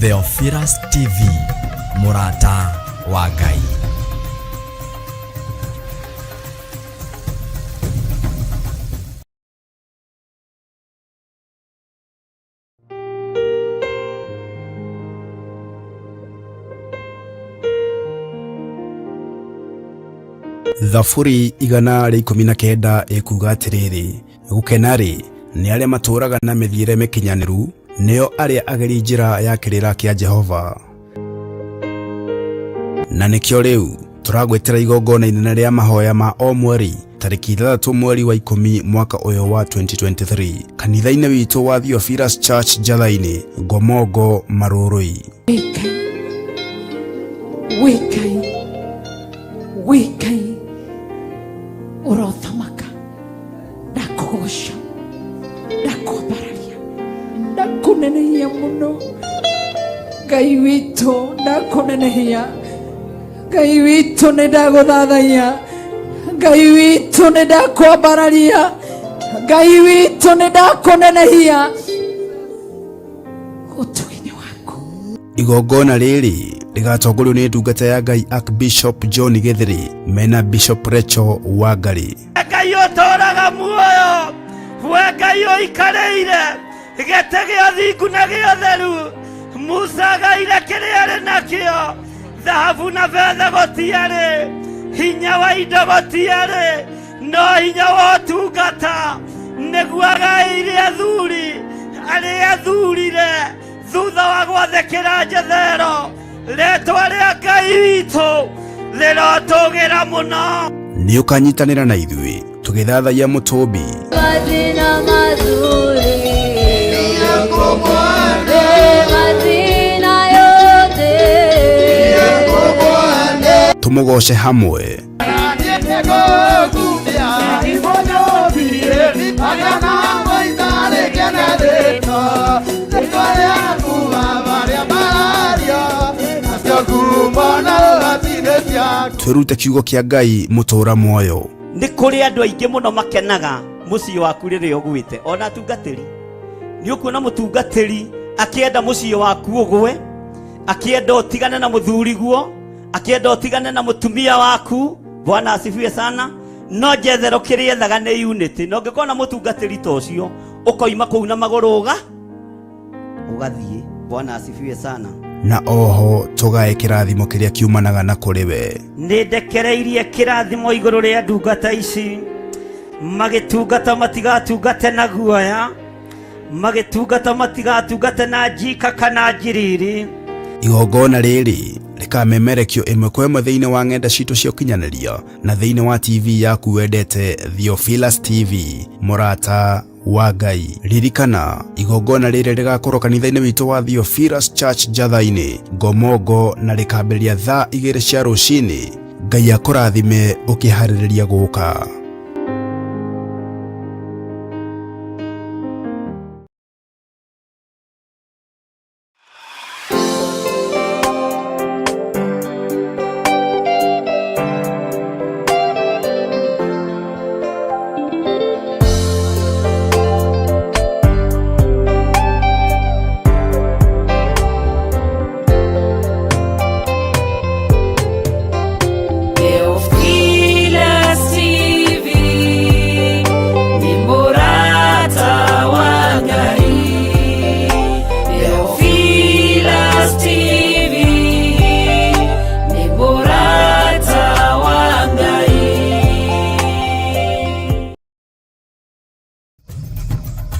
Theophilus TV, Murata wa Ngai. Thaburi 119 ikuga atiriri, gukena ri ni aria maturaga na mithiire mikinyaniru, nio aria ageri njira ya kirira kia Jehova. Na nikio riu turagwetera igongona inene ria mahoya ma o mweri tariki 3 mweri wa 10 mwaka uyu wa 2023 kanitha-ini witu wa Theophilus Church Njatha-ini, Ngomongo, Marurui. Wikai urothamaka ndakugosha ndakubararia ndakunenehia muno Ngai witu, ndakunenehia Ngai witu, nindaguthathaiya Ngai witu, nindakubararia Ngai witu, nindakunenehia utugi-ini waku. Igongona riri rigatongorio ni ndungata ya Ngai Archbishop John Githeri mena Bishop Rachel Wangari. Ngai utoraga muoyo, we Ngai uikareire gete gĩa thingu na gĩa theru. Musa gaire kĩrĩa arĩ nakĩo, thahabu na betha gũtiarĩ, hinya wa indo gũtiarĩ, no hinya wa ũtungata nĩguo agaĩire athuri arĩa athurire thutha wa gwathĩkĩra njethero. Rĩtwa rĩa Ngai witũ rĩrotũgĩra mũno. Nĩ ũkanyitanĩra na ithuĩ tũgĩthathaiya mũtũmbi tũmũgoce hamwe. Twirute kiugo kia Ngai mutura muoyo. Nĩ kũrĩ andũ aingĩ mũno makenaga mũciĩ waku rĩrĩa ũgwĩte. Ona atungatĩri nĩ ũkuona mũtungatĩri akĩenda mũciĩ waku ũgwe, akĩenda ũtigane na mũthuriguo, akĩenda ũtigane na mũtumia waku. Bwana asifiwe sana. No njethero kĩrĩa ethaga nĩ unity. Na ũngĩkona mũtungatĩri ta ũcio ũkoima kũu na magũrũ ũgathiĩ. Bwana asifiwe sana. Na oho tugae kirathimo kiria kiumanaga na kuri we. Nindekereirie kirathimo iguru ria ndungata ici, magitungata matigatungate na guoya, magitungata matigatungate na njika kana njiriri. Igongona riri rikamemerekio imwe kwa imwe thiini wa ng'enda citu cia ukinyaniria na thiini wa TV yaku wendete Theophilus TV, Murata wa Ngai. Ririkana igongona riri rigakorwo kanitha-ini witu wa Theophilus Church Njatha-ini, Ngomongo, na rikambĩrĩria thaa 2 cia rũcinĩ. Ngai akũrathime ũkĩharĩrĩria gũka.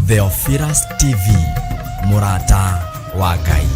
Theophilus TV, Murata wa Ngai.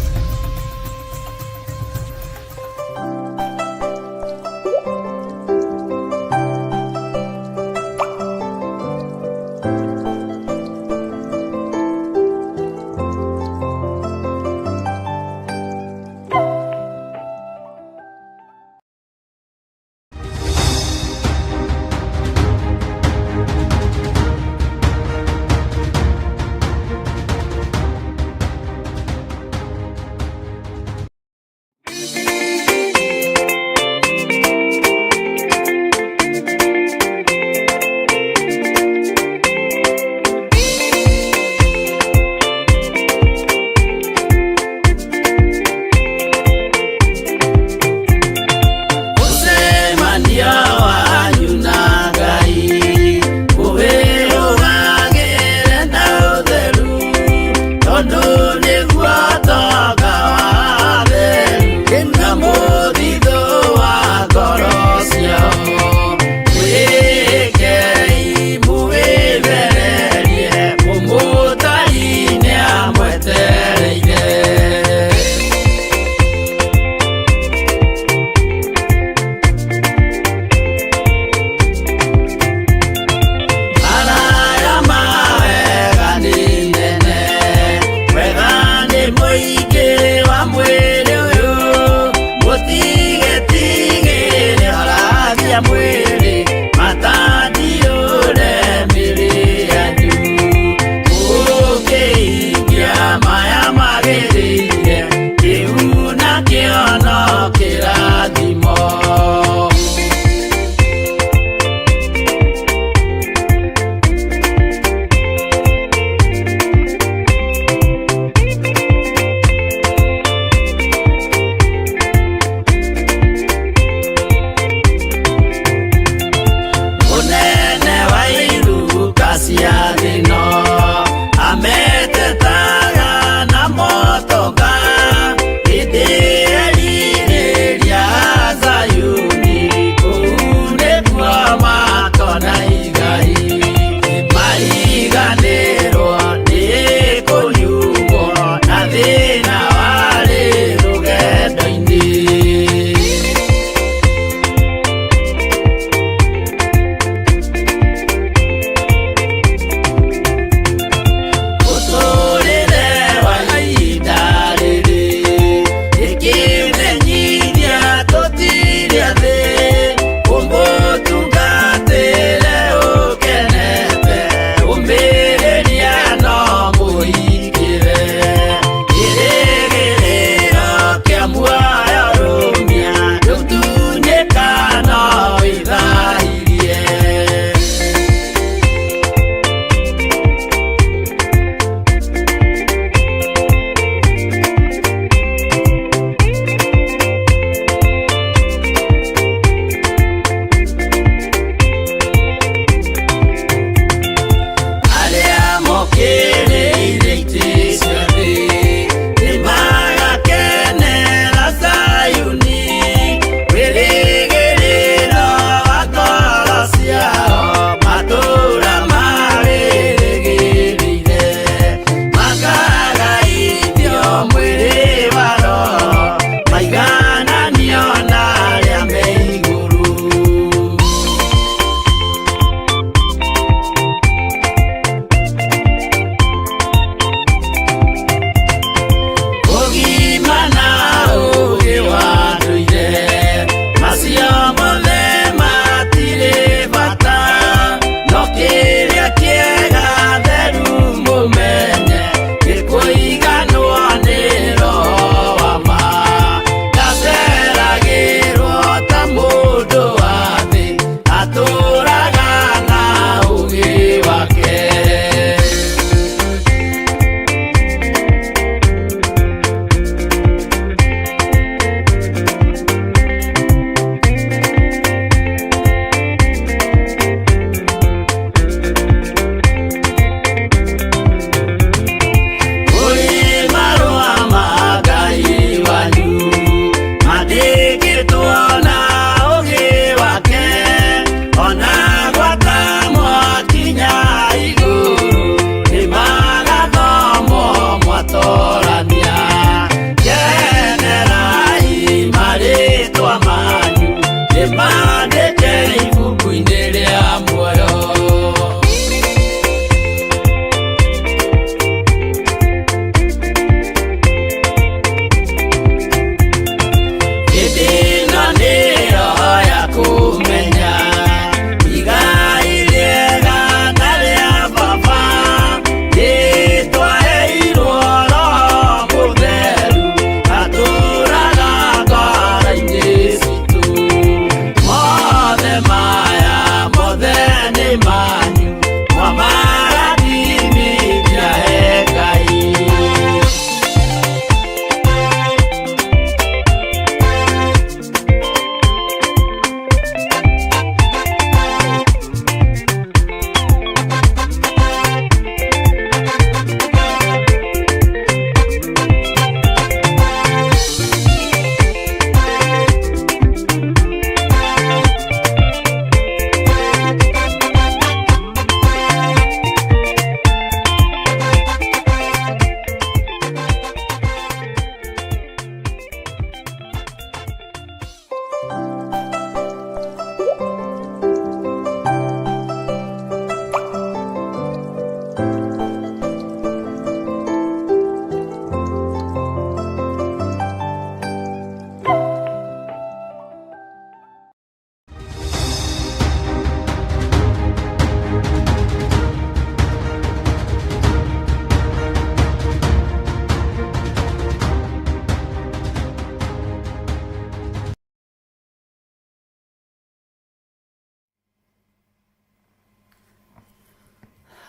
muoyo.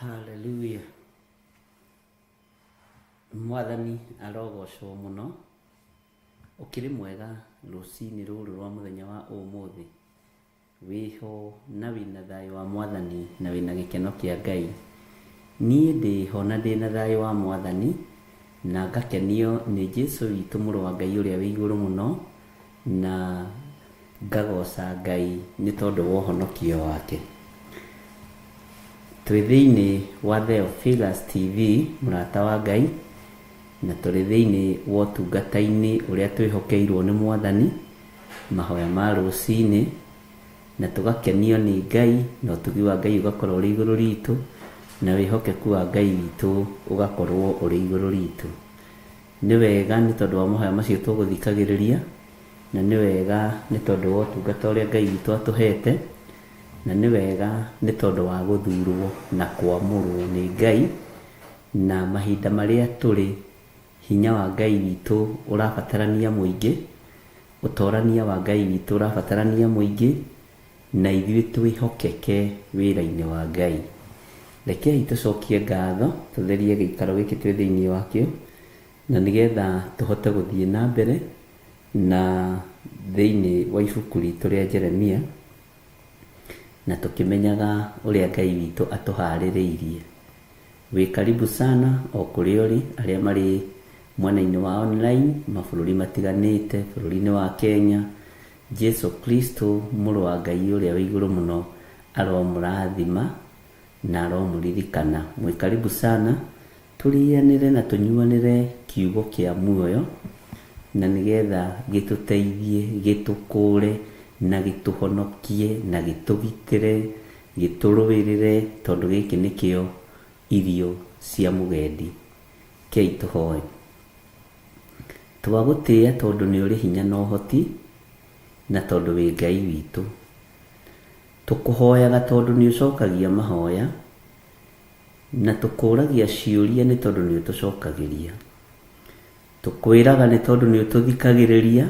Haleluya. Mwathani arogocwo muno. Ukiri mwega rucini ruru rwa muthenya wa umuthi. Wiho na wina thayo wa Mwathani na wina gikeno kia Ngai. Nie ndiho na ndina thayo wa Mwathani na ngakenio ni Jesu witu muru wa Ngai uria wi iguru muno na ngagoca Ngai ni tondu wa uhonokio wake. Twi thiini wa Theophilus TV murata wa Ngai na turi thiini wa utungata-ini uria twihokeirwo ni Mwathani mahoya ma rucini na tugakenio ni Ngai na utugi wa Ngai ugakorwo uri iguru ritu na wihokeku wa Ngai witu ugakorwo uri iguru ritu. Ni wega ni tondu wa mahoya macio tuguthikagiriria na ni wega ni tondu wa utungata uria Ngai witu atuhete na ni wega ni tondu wa guthurwo na kwamurwo ni Ngai na mahinda maria turi hinya wa Ngai witu urabatarania muingi, utorania wa Ngai witu urabatarania muingi na ithuĩ twĩhokeke wĩra-inĩ wa Ngai. Rekei tucokie ngatho tutherie gĩikaro gĩkĩ twĩ thĩinĩ wakĩo na nĩgetha tũhote gũthiĩ na mbere na thĩinĩ wa ibuku ritũ rĩa Jeremia na tũkĩmenyaga ũrĩa Ngai witũ atũharĩrĩirie. Wĩ karibu sana o kũrĩa ũrĩ, arĩa marĩ mwena-inĩ wa online mabũrũri matiganĩte, bũrũri-inĩ wa Kenya. Jesu Kristo mũrũ wa Ngai ũrĩa wĩ igũrũ mũno aromũrathima na aromũririkana. Mwĩ karibu sana, tũrĩanĩre na tũnyuanĩre kiugo kĩa muoyo na nĩgetha gĩtũteithie, gĩtũkũre na gĩtũhonokie na gĩtũgitĩre, gĩtũrũĩrĩre tondũ gĩkĩ nĩkĩo irio cia mũgendi. Kei tũhoe. Twagũtĩĩa tondũ nĩ ũrĩ hinya na ũhoti na tondũ wĩ Ngai witũ. Tũkũhoyaga tondũ nĩ ũcokagia mahoya na tũkũragia ciũria nĩ tondũ nĩ ũtũcokagĩria. Tũkwĩraga nĩ tondũ nĩ ũtũthikagĩrĩria,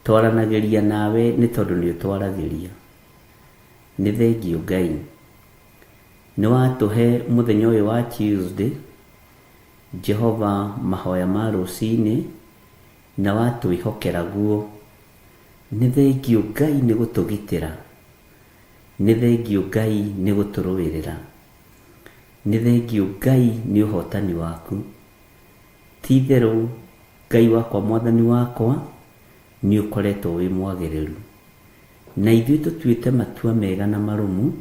twaranagĩria nawe nĩ tondũ nĩ ũtwaragĩria. Nĩ thengiũ Ngai. Nĩ watũhe mũthenya ũyũ wa Tuesday Jehova mahoya ma rũcinĩ na watwĩhokera guo. Nĩ thengiũ Ngai nĩ gũtũgitĩra. Nĩ thengiũ Ngai nĩ gũtũrũĩrĩra. Nĩ thengiũ Ngai nĩ ũhotani waku. Ti itherũ Ngai wakwa, Mwathani wakwa, nĩ ũkoretwo wĩ mwagĩrĩru. Na ithuĩ tũtuĩte matua mega na marũmu,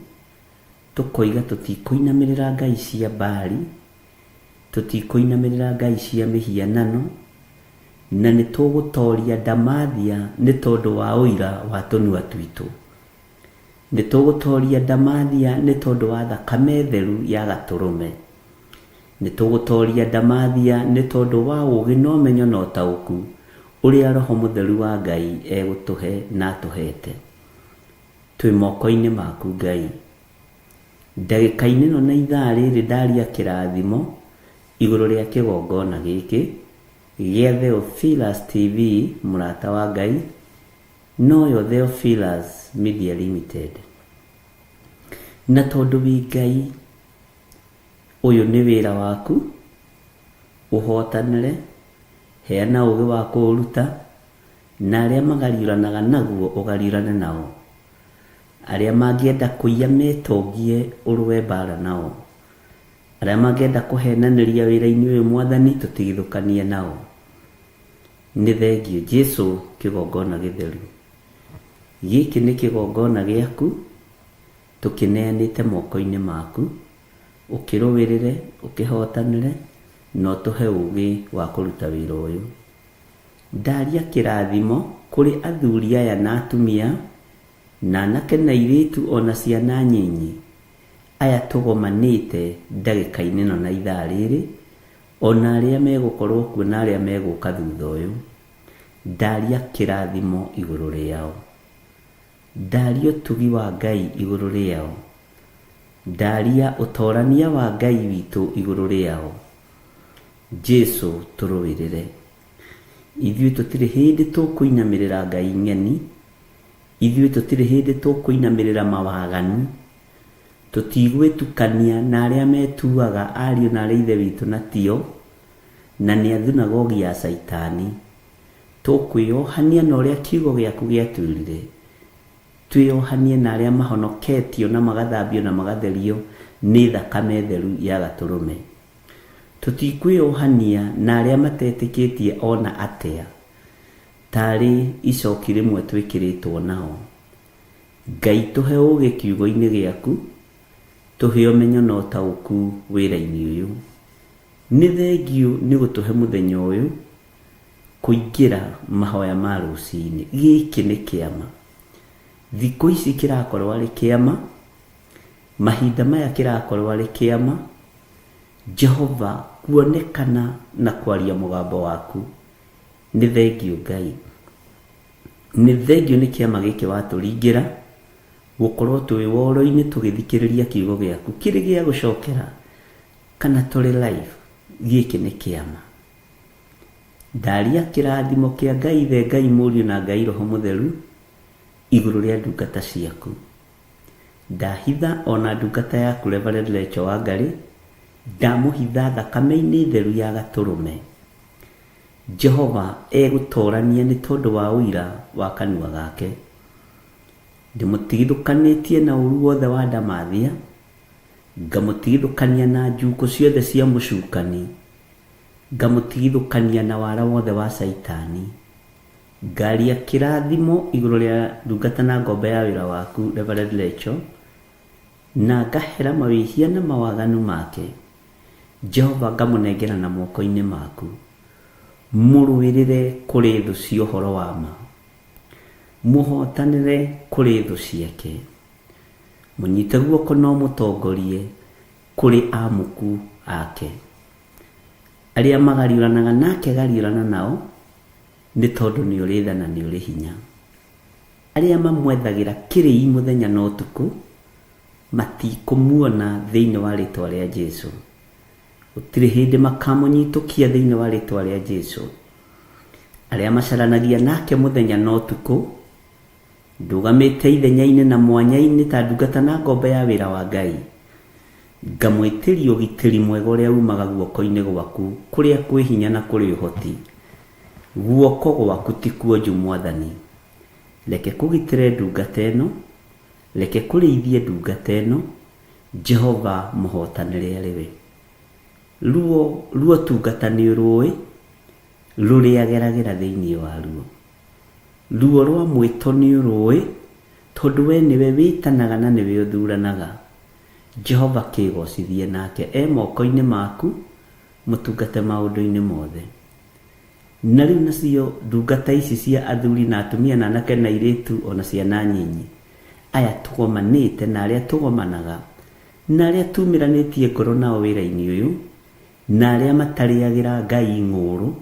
tũkoiga tũtikũinamĩrĩra ngai cia Baali, tũtikũinamĩrĩra ngai cia mĩhianano, na nĩ tũgũtoria ndamathia nĩ tondũ wa ũira wa tũnua twitũ. nĩtũgũtoria Ndamathia nĩ tondũ wa thakame theru ya Gatũrũme. Nĩtũgũtoria Ndamathia nĩ tondũ wa ũũgĩ na ũmenyo na ũtaũku ũrĩa Roho Mũtheru wa Ngai egũtũhe na atũhete. Twĩ moko-inĩ maku Ngai. Ndagĩka-inĩ ĩno na ithaa rĩrĩ ndaria kĩrathimo igũrũ rĩa kĩgongona gĩkĩ gĩa Theophilus TV mũrata wa Ngai, noyo Theophilus Media Limited. Na tondũ wĩ Ngai, ũyũ nĩ wĩra waku, ũhotanĩre, heana ũũgĩ wa kũũruta, na arĩa magariũranaga naguo ũgariũrane nao. Arĩa mangĩenda kũiya metongie ũrũe mbara nao. Arĩa mangĩenda kũhenanĩria wĩra-inĩ ũyũ Mwathani tũtigithũkanie nao. Nĩ thengiũ Jesũ kĩgongona gĩtheru. Gĩkĩ nĩ kĩgongona gĩaku, tũkĩneanĩte moko-inĩ maku, ũkĩrũĩrĩre, ũkĩhotanĩre, na ũtũhe ũũgĩ wa kũruta wĩra ũyũ. Ndaria kĩrathimo kũrĩ athuri aya na atumia, na anake na airĩtu ona ciana nyinyi, aya tũgomanĩte ndagĩka-inĩ ĩno na ithaa rĩrĩ, ona arĩa megũkorwo kuo na arĩa megũka thutha ũyũ. Ndaria kĩrathimo igũrũ rĩao. Ndaria ũtugi wa Ngai igũrũ rĩao. Ndaria ũtorania wa Ngai witũ igũrũ rĩao. Jesũ tũrũĩrĩre. Ithuĩ tũtirĩ hĩndĩ tũkũinamĩrĩra ngai ng'eni, ithuĩ tũtirĩ hĩndĩ tũkũinamĩrĩra mawaganu, tũtigwĩtukania na arĩa metuaga ariũ na arĩa ithe witũ na tio, na nĩ athunagogi ya Saitani. Tũkwĩohania na ũrĩa kiugo gĩaku gĩatwĩrire, twĩohanie na arĩa mahonoketio na magathambio na magatherio nĩ thakame theru ya Gatũrũme. Tũtikwĩohania na arĩa matetĩkĩtie ona atĩa, tarĩ icoki rĩmwe twĩkĩrĩtwo nao. Ngai tũhe ũũgĩ kiugo-inĩ gĩaku, tũhe ũmenyo na ũtaũku wĩra-inĩ ũyũ. Nĩ thengiũ nĩ gũtũhe mũthenya ũyũ kũingĩra mahoya ma rũciinĩ. Gĩkĩ nĩ kĩama. Thikũ ici kĩrakorwo arĩ kĩama, mahinda maya kĩrakorwo arĩ kĩama. Jehova, kuonekana na kwaria mũgambo waku. Nĩ thengiũ Ngai. Nĩ thengiũ nĩ kĩama gĩkĩ watũringĩra, gũkorwo twĩ woro-inĩ tũgĩthikĩrĩria kiugo gĩaku kĩrĩ gĩa gũcokera kana tũrĩ live. Gĩkĩ nĩ kĩama. Ndaria kĩrathimo kĩa Ngai Ithe, Ngai Mũriũ na Ngai Roho Mũtheru igũrũ rĩa ndungata ciaku. Ndahitha ona ndungata yaku Reverend Rachel Wangarĩ, ndamũhitha thakame-inĩ theru ya Gatũrũme. Jehova egũtorania nĩ tondũ wa ũira wa kanua gake. Ndĩmũtigithũkanĩtie na ũru wothe wa Ndamathia, ngamũtigithũkania na njukũ ciothe cia mũcukani, ngamũtigithũkania na wara wothe wa Saitani. Ngaria kĩrathimo igũrũ rĩa ndungata na ngombe ya wĩra waku Reverend Rachel, na ngahera mawĩhia na mawaganu make. Jehova ngamũnengera na moko-inĩ maku, mũrũĩrĩre kũrĩ thũ cia ũhoro wa ma, mũhotanĩre kũrĩ thũ ciake, mũnyite guoko no mũtongorie kũrĩ amuku ake. Arĩa magariũranaga nake gariũrana nao, nĩ tondũ nĩ ũrĩ tha na nĩ ũrĩ hinya. Arĩa mamwethagĩra kĩrĩi mũthenya na ũtukũ, matikũmuona thĩinĩ wa rĩtwa rĩa Jesũ. Gũtirĩ hĩndĩ makamũnyitũkia thĩinĩ wa rĩtwa rĩa Jesũ. Arĩa macaranagia nake mũthenya na ũtukũ, ndũgamĩte ithenya-inĩ na mwanya-inĩ ta ndungata na ngombe ya wĩra wa Ngai, ngamwĩtĩria ũgitĩri mwega ũrĩa umaga guoko-inĩ gwaku kũrĩa kwĩ hinya na kũrĩ ũhoti. Guoko gwaku ti kuonju Mwathani. Reke kũgitĩre ndungata ĩno, reke kũrĩithie ndungata ĩno. Jehova mũhotanĩre arĩ we. Ruo tungata nĩ rũĩ rũrĩageragĩra thĩinĩ wa ruo. Ruo rwa mwĩto nĩ rũĩ tondũ we nĩwe wĩtanaga na nĩwe ũthuranaga. Jehova kĩgocithie nake moko-inĩ maku, mũtungate maũndũ-inĩ mothe. Na rĩu nacio ndungata ici cia athuri na atumia na anake na airĩtu ona ciana nyinyi, aya tugomanite na aria tugomanaga na aria tumiranetie ngoro nao wira-ini uyu na aria matariagira Ngai ng'uru.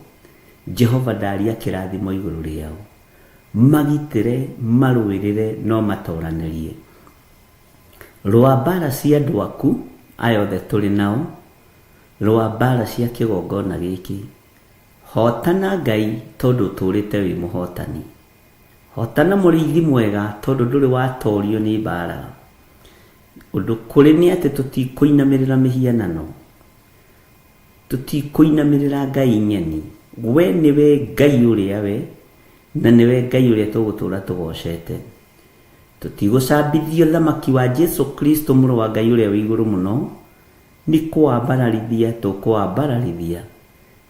Jehova ndaria kirathimo iguru riao, magitire, marũĩrĩre, no matoranirie. Rwa mbara cia andũ aku aya othe tũrĩ nao, rwa mbara cia kĩgongona gĩkĩ, hotana Ngai tondũ ũtũrĩte wĩ mũhotani. Hotana mũrĩithi mwega tondũ ndũrĩ watorio nĩ mbara. Ũndũ kũrĩ nĩ atĩ tũtikũinamĩrĩra mĩhianano, tũtikũinamĩrĩra Ngai nyeni. We niwe Ngai ũrĩa we, na niwe Ngai ũrĩa tũgũtũra tũgocete. Tũtigũcambithia thamaki wa Jesu Kristo mũrũ wa Ngai ũrĩa wĩ igũrũ mũno, nĩ kũwambararithia tũkũwambararithia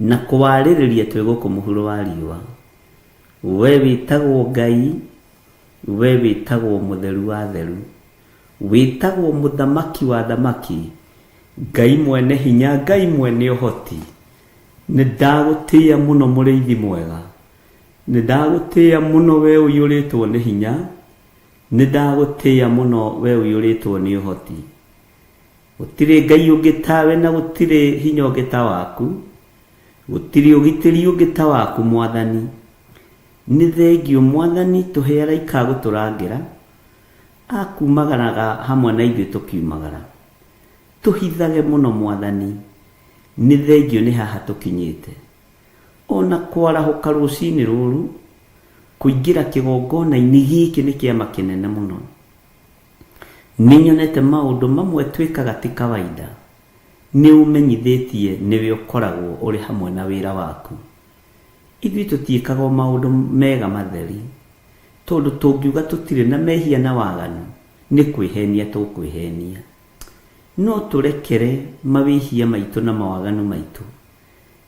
na kũwarĩrĩria twĩ gũkũ mũhuro wa riũa. We wĩtagwo Ngai, we wĩtagwo mũtheru wa theru, wĩtagwo mũthamaki wa thamaki, Ngai mwene hinya, Ngai mwene ũhoti. Nĩndagũtĩĩa mũno mũrĩithi mwega, nĩndagũtĩĩa mũno we ũiyũrĩtwo nĩ hinya, nĩndagũtĩĩa mũno we ũiyũrĩtwo nĩ ũhoti. Gũtirĩ Ngai ũngĩ tawe na gũtirĩ hinya ũngĩ ta waku, gũtirĩ ũgitĩri ũngĩ ta waku Mwathani. Nĩ thengio Mwathani tũhe araika gũtũrangĩra, akumagaraga hamwe na ithuĩ tũkiumagara. Tũhithage mũno Mwathani, nĩ thengio nĩ haha tũkinyĩte. Ona kwarahũka rũcinĩ rũrũ, kũingĩra kĩgongona-inĩ gĩkĩ nĩ kĩama kĩnene mũno. Nĩnyonete maũndũ mamwe twĩkaga ti kawaida, nĩ ũmenyithĩtie nĩwe ũkoragwo ũrĩ hamwe na wĩra waku. Ithuĩ tũtiĩkaga maũndũ mega matheri, tondũ tũngiuga tũtirĩ na mehia na waganu, nĩ kwĩhenia tũkwĩhenia. No tũrekere mawĩhia maitũ na mawaganu maitũ.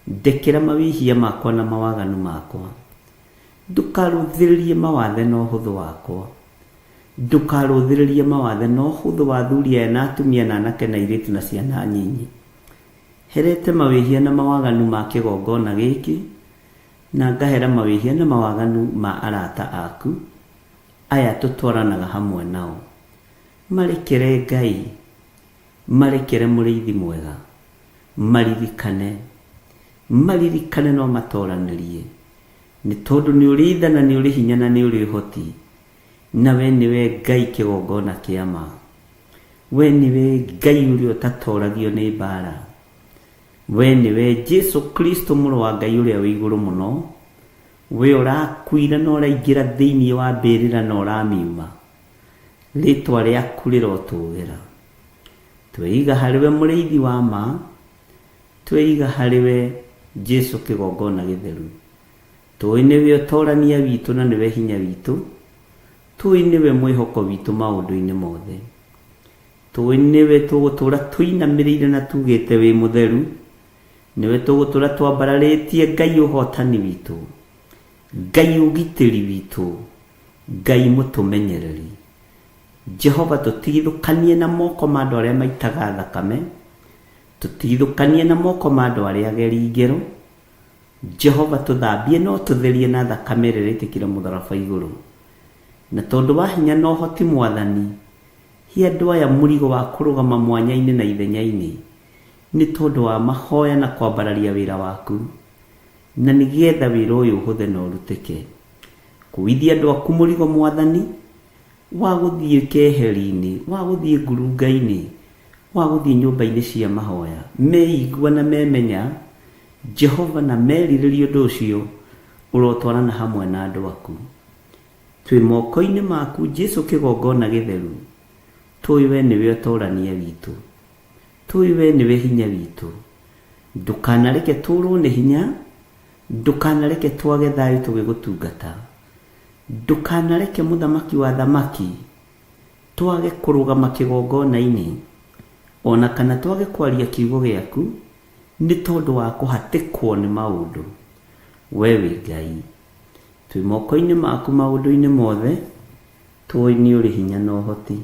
Ndekera mawĩhia makwa na mawaganu makwa. Ndũkarũthĩrĩrie mawathe na ũhũthũ wakwa. Ndũkarũthĩrĩrie mawathe na ũhũthũ wa athuri aya na atumia na anake na airĩtu na ciana nyinyi. Herete mawĩhia na mawaganu ma kĩgongona gĩkĩ, na ngahera mawĩhia na mawaganu ma arata aku aya tũtwaranaga hamwe nao. Marekere Ngai, marekere mũrĩithi mwega, maririkane no matoranĩrie. Nĩ tondũ nĩ ũrĩ tha na nĩ ũrĩ hinya na nĩ ũrĩ ũhoti, na we nĩwe Ngai kĩgongona kĩa ma. We nĩwe Ngai ũrĩa ũtatoragio nĩ mbara. We nĩwe Jesu Kristo mũrũ wa Ngai ũrĩa wĩ igũrũ mũno. We ũrakuire na ũraingĩra thĩinĩ wa mbĩrĩra na ũramiuma. Rĩtwa rĩaku rĩrotũgĩra. Tweiga harĩwe mũrĩithi wa ma, tweiga harĩwe Jesu kĩgongona gĩtheru. Tũĩ nĩwe ũtorania witũ na nĩwe hinya witũ. Tũĩ nĩwe mwĩhoko witũ maũndũ-inĩ mothe. Tũĩ nĩwe tũgũtũra tũinamĩrĩire na tugĩte wĩ mũtheru. Nĩwe tũgũtũra twambararĩtie Ngai ũhotani witũ, Ngai ũgitĩri witũ, Ngai mũtũmenyereri. Jehova tũtigithũkanie na moko ma andũ arĩa maitaga thakame, tũtigithũkanie na moko ma andũ arĩa ageri ngero. Jehova tũthambie no tũtherie na thakame ĩrĩa ĩitĩkire mũtharaba igũrũ. Na tondũ wa hinya na ũhoti Mwathani, hi andũ aya mũrigo wa kũrũgama mwanya-inĩ na ithenya-inĩ, nĩ tondũ wa mahoya na kwambararia wĩra waku, na nĩgetha wĩra ũyũ ũhũthe na ũrutĩke. Kũithia andũ aku mũrigo Mwathani, wa gũthiĩ keheri-inĩ, wa gũthiĩ ngurunga-inĩ, wa gũthiĩ nyũmba-inĩ cia mahoya, meigua na memenya Jehova na merirĩrie ũndũ ũcio ũrotwarana hamwe na andũ aku. Twĩ moko-inĩ maku Jesu kĩgongona gĩtheru. Tũĩ we nĩwe ũtorania witũ, tũĩ we nĩwe hinya witũ. Ndũkanareke tũrwo nĩ hinya, ndũkanareke twage thayũ tũgĩgũtungata. Ndũkanareke mũthamaki wa thamaki twage kũrũgama kĩgongona-inĩ, ona kana twage kwaria kiugo gĩaku nĩ tondũ wa kũhatĩkwo nĩ maũndũ. We wĩ Ngai, twĩ moko-inĩ maku maũndũ-inĩ mothe. Tũĩ nĩ ũrĩ hinya na ũhoti,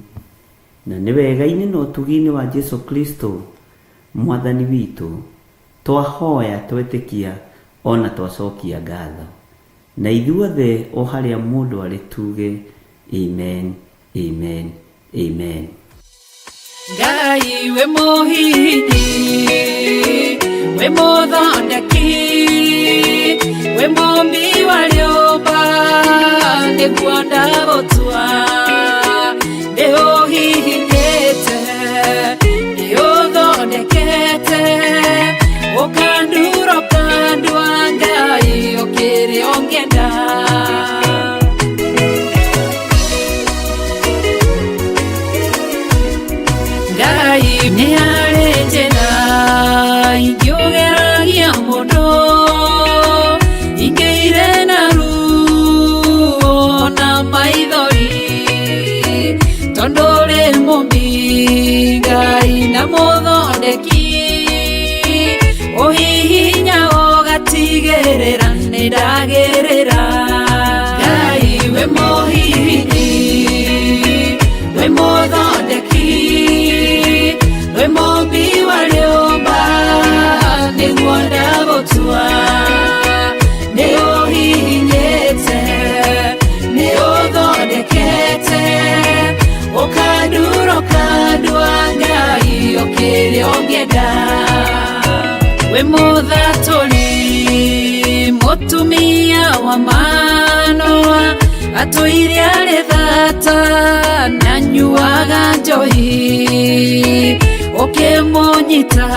na nĩ wega-inĩ na ũtugi-inĩ wa Jesu Kristo Mwathani witũ twahoya, twetĩkia, ona twacokia ngatho. Na ithuothe o harĩa mũndũ arĩ tuge amen Amen. Amen. Ngai we muhini, we muthondeki, we mumbi wa nyũmba, nĩguo ndagũtua, nĩũhihinyĩte, nĩũthondekete, ũkandura ũkandua Ngai ũkĩrĩ ũngĩenda. Nĩ harĩ njĩra ingĩũgeragia mũndũ, ingĩire na ruo na maithori, tondũ ũrĩ mũmbi Ngai na mũthondeki, ũhihinya ũgatigĩrĩra nĩ ndagĩrĩra. Ngai we mũhihinyi, we mũthondeki, we mumbi wa nyũmba, nĩguo ndagũtua, nĩũhihinyĩte, nĩũthondekete, ũkandura ũkandua Ngai ũkĩrĩ ũngĩenda. We mũthatũri, mũtumia wa Manoa, atũire arĩ thata na nyuaga njohi, ũkĩmũnyita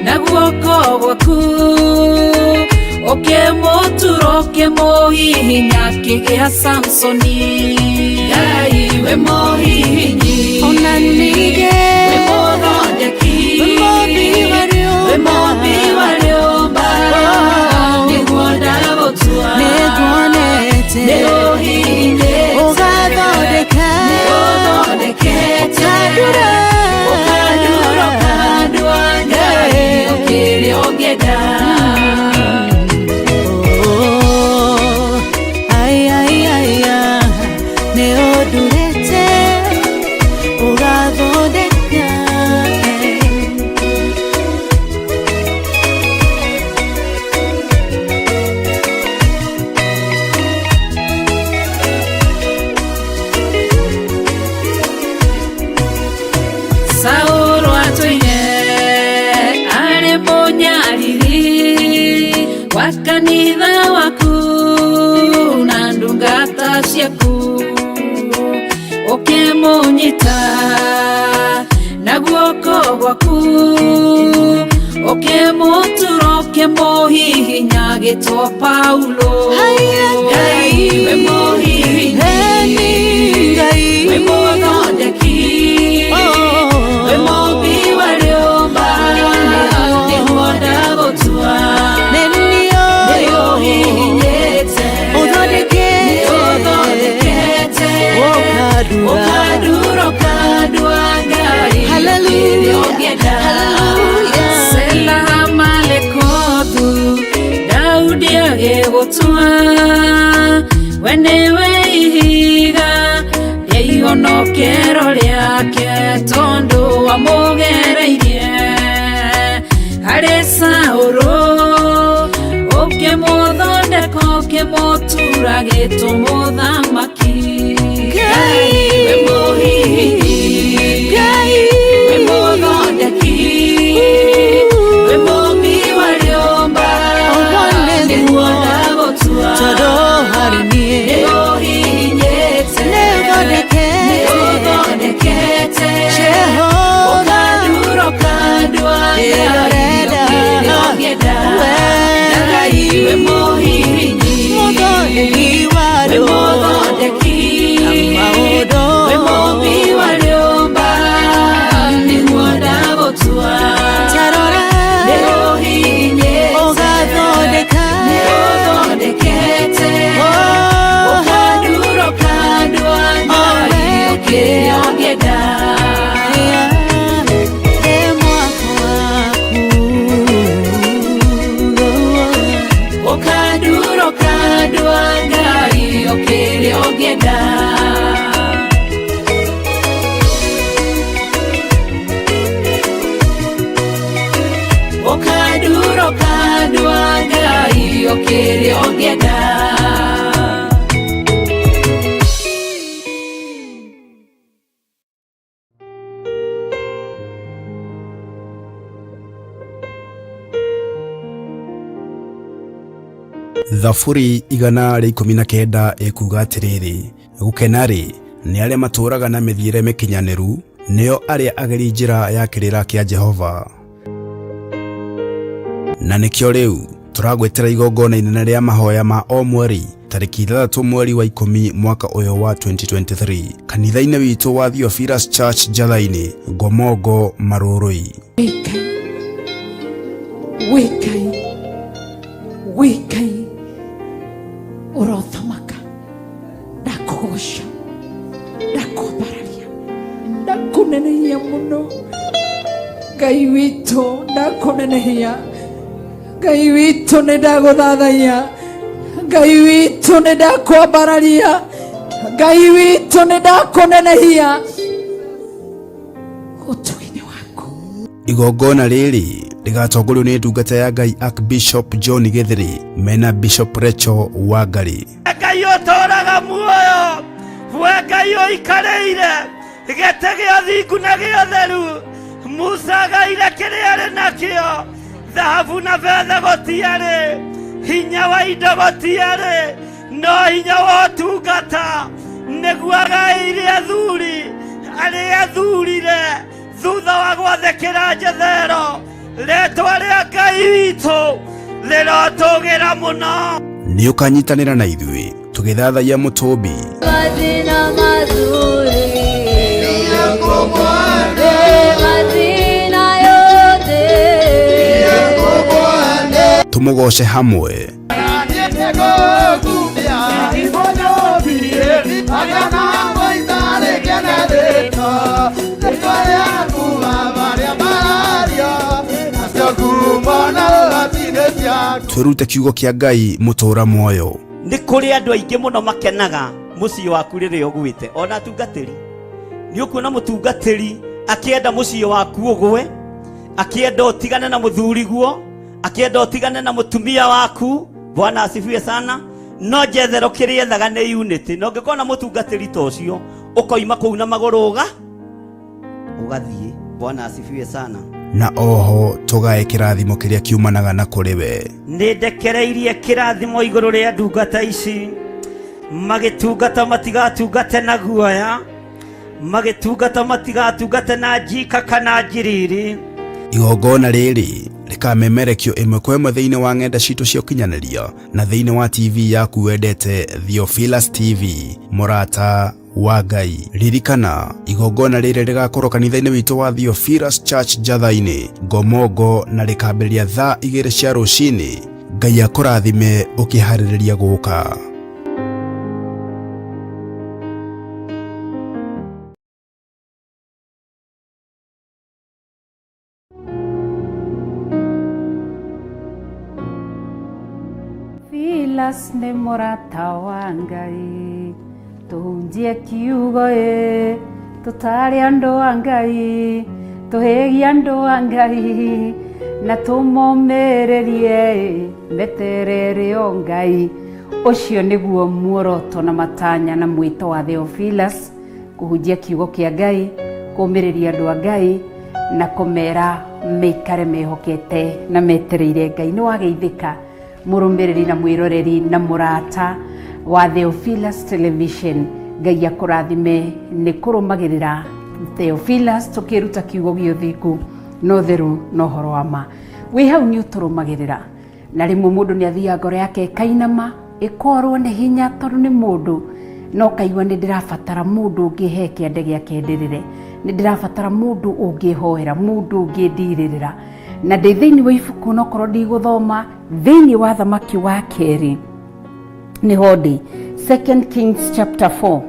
na guoko gwaku, ũkĩmũtura ũkĩmũhihinya akĩgĩa Samsoni. Ngai we mũhihinyi, ona ningĩ we mũthondeki, we mumbi wa nyũmba, nĩguo ndagũtua, nĩũhihinyĩte, nĩũthondekete, ũkandura ũkandua Ngai ũkĩrĩ ũngĩenda. Nĩũndurĩte ũgathondeka. Saũlũ atũire arĩ mũnyariri wa kanitha waku na ndungata ciaku, ũkĩmũnyita na guoko gwaku, ũkĩmũtura ũkĩmũhihinya agĩtwo Paulo. Ngai we mũhihinyi, we mũthondeki, we mumbi wa nyũmba, nĩguo ndagũtua, nĩũhihinyĩte, nĩũthondekete, ũkandura ũkandua Ngai ũkĩrĩ ũngĩenda. Sela malekothu, Daudi agĩgũtua, we nĩwe ihiga rĩa ihonokero rĩake, tondũ wamũgereirie harĩ Saũlũ, ũkĩmũthondeka ũkĩmũtura agĩtwo mũthamaki. Ngai we mũhihinyi, we mũthondeki, we mumbi wa nyũmba, nĩguo ndagũtua, nĩũhihinyĩte, nĩũthondekete, ũkandura ũkandua Ngai ũkĩrĩ ũngĩenda. Ngai we mũhihinyi, we mũthondeki, we mumbi wa nyũmba, nĩguo ndagũtua, nĩũhihinyĩte, nĩũthondekete, ũkandura ũkandua Ngai ũkĩrĩ ũngĩenda. Ũkandura ũkandua Ngai ũkĩrĩ ũngĩenda. Ũkandura ũkandua Ngai ũkĩrĩ ũngĩenda. Thaburi 119 ikuga atiriri, gukenari ni aria maturaga na mithiire mikinyaniru, nio aria ageri njira ya kirira kia Jehova. Na nikio riu turagwetera igongona inene ria mahoya ma o mweri tariki 3 mweri wa 10 mwaka uyu wa 2023 kanitha-ini witu wa Theophilus Church Jathaini, Gomongo, Marurui. Wikai urothamaka ndakugosha ndakubararia ndakunenehia muno Ngai witu ndakunenehia Ngai witu nindaguthathaiya Ngai witu nindakwambararia Ngai witu nindakunenehia utugi-ini waku. Igongona riri rigatongorio ni ndungata ya Ngai Archbishop John Githiri mena Bishop Rachel Wangari. Ngai utoraga muoyo, we Ngai uikareire gite gia thingu na gia theru, Musa gaire kiria ari nakio, thahabu na betha gutiari, hinya wa indo gutiari, no hinya wa ũtungata niguo agaire athuri aria athurire thutha wa gwathĩkĩra njethero. Rĩtwa rĩa Ngai witũ rĩrotũgĩra mũno. Nĩ ũkanyitanĩra na ithuĩ tũgĩthathaiya Mũtũmbi. Mazina mazuri mazina yote tũmũgoce hamwe. Twirute kiugo kia Ngai mũtũra muoyo. Nĩ kũrĩ andũ aingĩ mũno makenaga mũciĩ waku rĩrĩa ũgwĩte, ona atungatĩri. Nĩ ũkuona mũtungatĩri akĩenda mũciĩ waku ũgwe, akĩenda ũtigane na mũthuri guo, akĩenda ũtigane na mũtumia waku. Bwana asifiwe sana. No njethero kĩrĩa ethaga nĩ unity. Na ũngĩkona mũtungatĩri ta ũcio ũkoima kũu na magũrũ ũgathiĩ. Bwana asifiwe sana. Na oho tugae kirathimo kiria kiumanaga na kuri we. Nindekereirie kirathimo iguru ria ndungata ici, magitungata matigatungate na guoya, magitungata matigatungate na njika kana njiriri. Igongona riri rikamemerekio imwe kwa imwe thiini wa ng'enda citu cia ukinyaniria na thiini wa TV yaku wendete Theophilus TV, Murata wa Ngai. Ririkana igongona riri rigakorwo kanitha-ini witu wa Theophilus Church Jathaini, Gomongo, na rikambĩrĩria thaa 2 cia rũcinĩ. Ngai akũrathime ũkĩharĩrĩria gũka. Theophilus nĩ mũrata wa Ngai, tuhunjie kiugo tutari andũ a Ngai, tuhĩgie andũ a Ngai na tũmomĩrĩrie meterere o Ngai. Ũcio nĩguo muoroto na matanya na mwito wa Theophilus, kuhunjia kiugo kĩa Ngai, kũmĩrĩria andũ a Ngai na kũmera meikare mehokete na metereire Ngai. Nĩ wageithĩka mũrũmĩrĩri na mwĩroreri na mũrata wa Theophilus Television. Ngai akũrathime nĩ kũrũmagĩrĩra Theophilus tũkĩruta kiugo gĩa ũthingu no theru no ũhoro wa ma. Wĩ hau nĩ ũtũrũmagĩrĩra, na rĩmwe mũndũ nĩ athiaga ngoro yake ĩkainama ĩkorwo nĩ hinya tondũ nĩ mũndũ, no kaigua nĩ ndĩrabatara mũndũ ũngĩhe kĩande gĩake ndĩrĩre, nĩ ndĩrabatara mũndũ ũngĩhoera, mũndũ ũngĩndirĩrĩra. Na ndĩ thĩinĩ wa ibuku no korwo ndigũthoma thĩinĩ wa thamaki wa kerĩ nĩho ndĩ 2 Kings chapter 4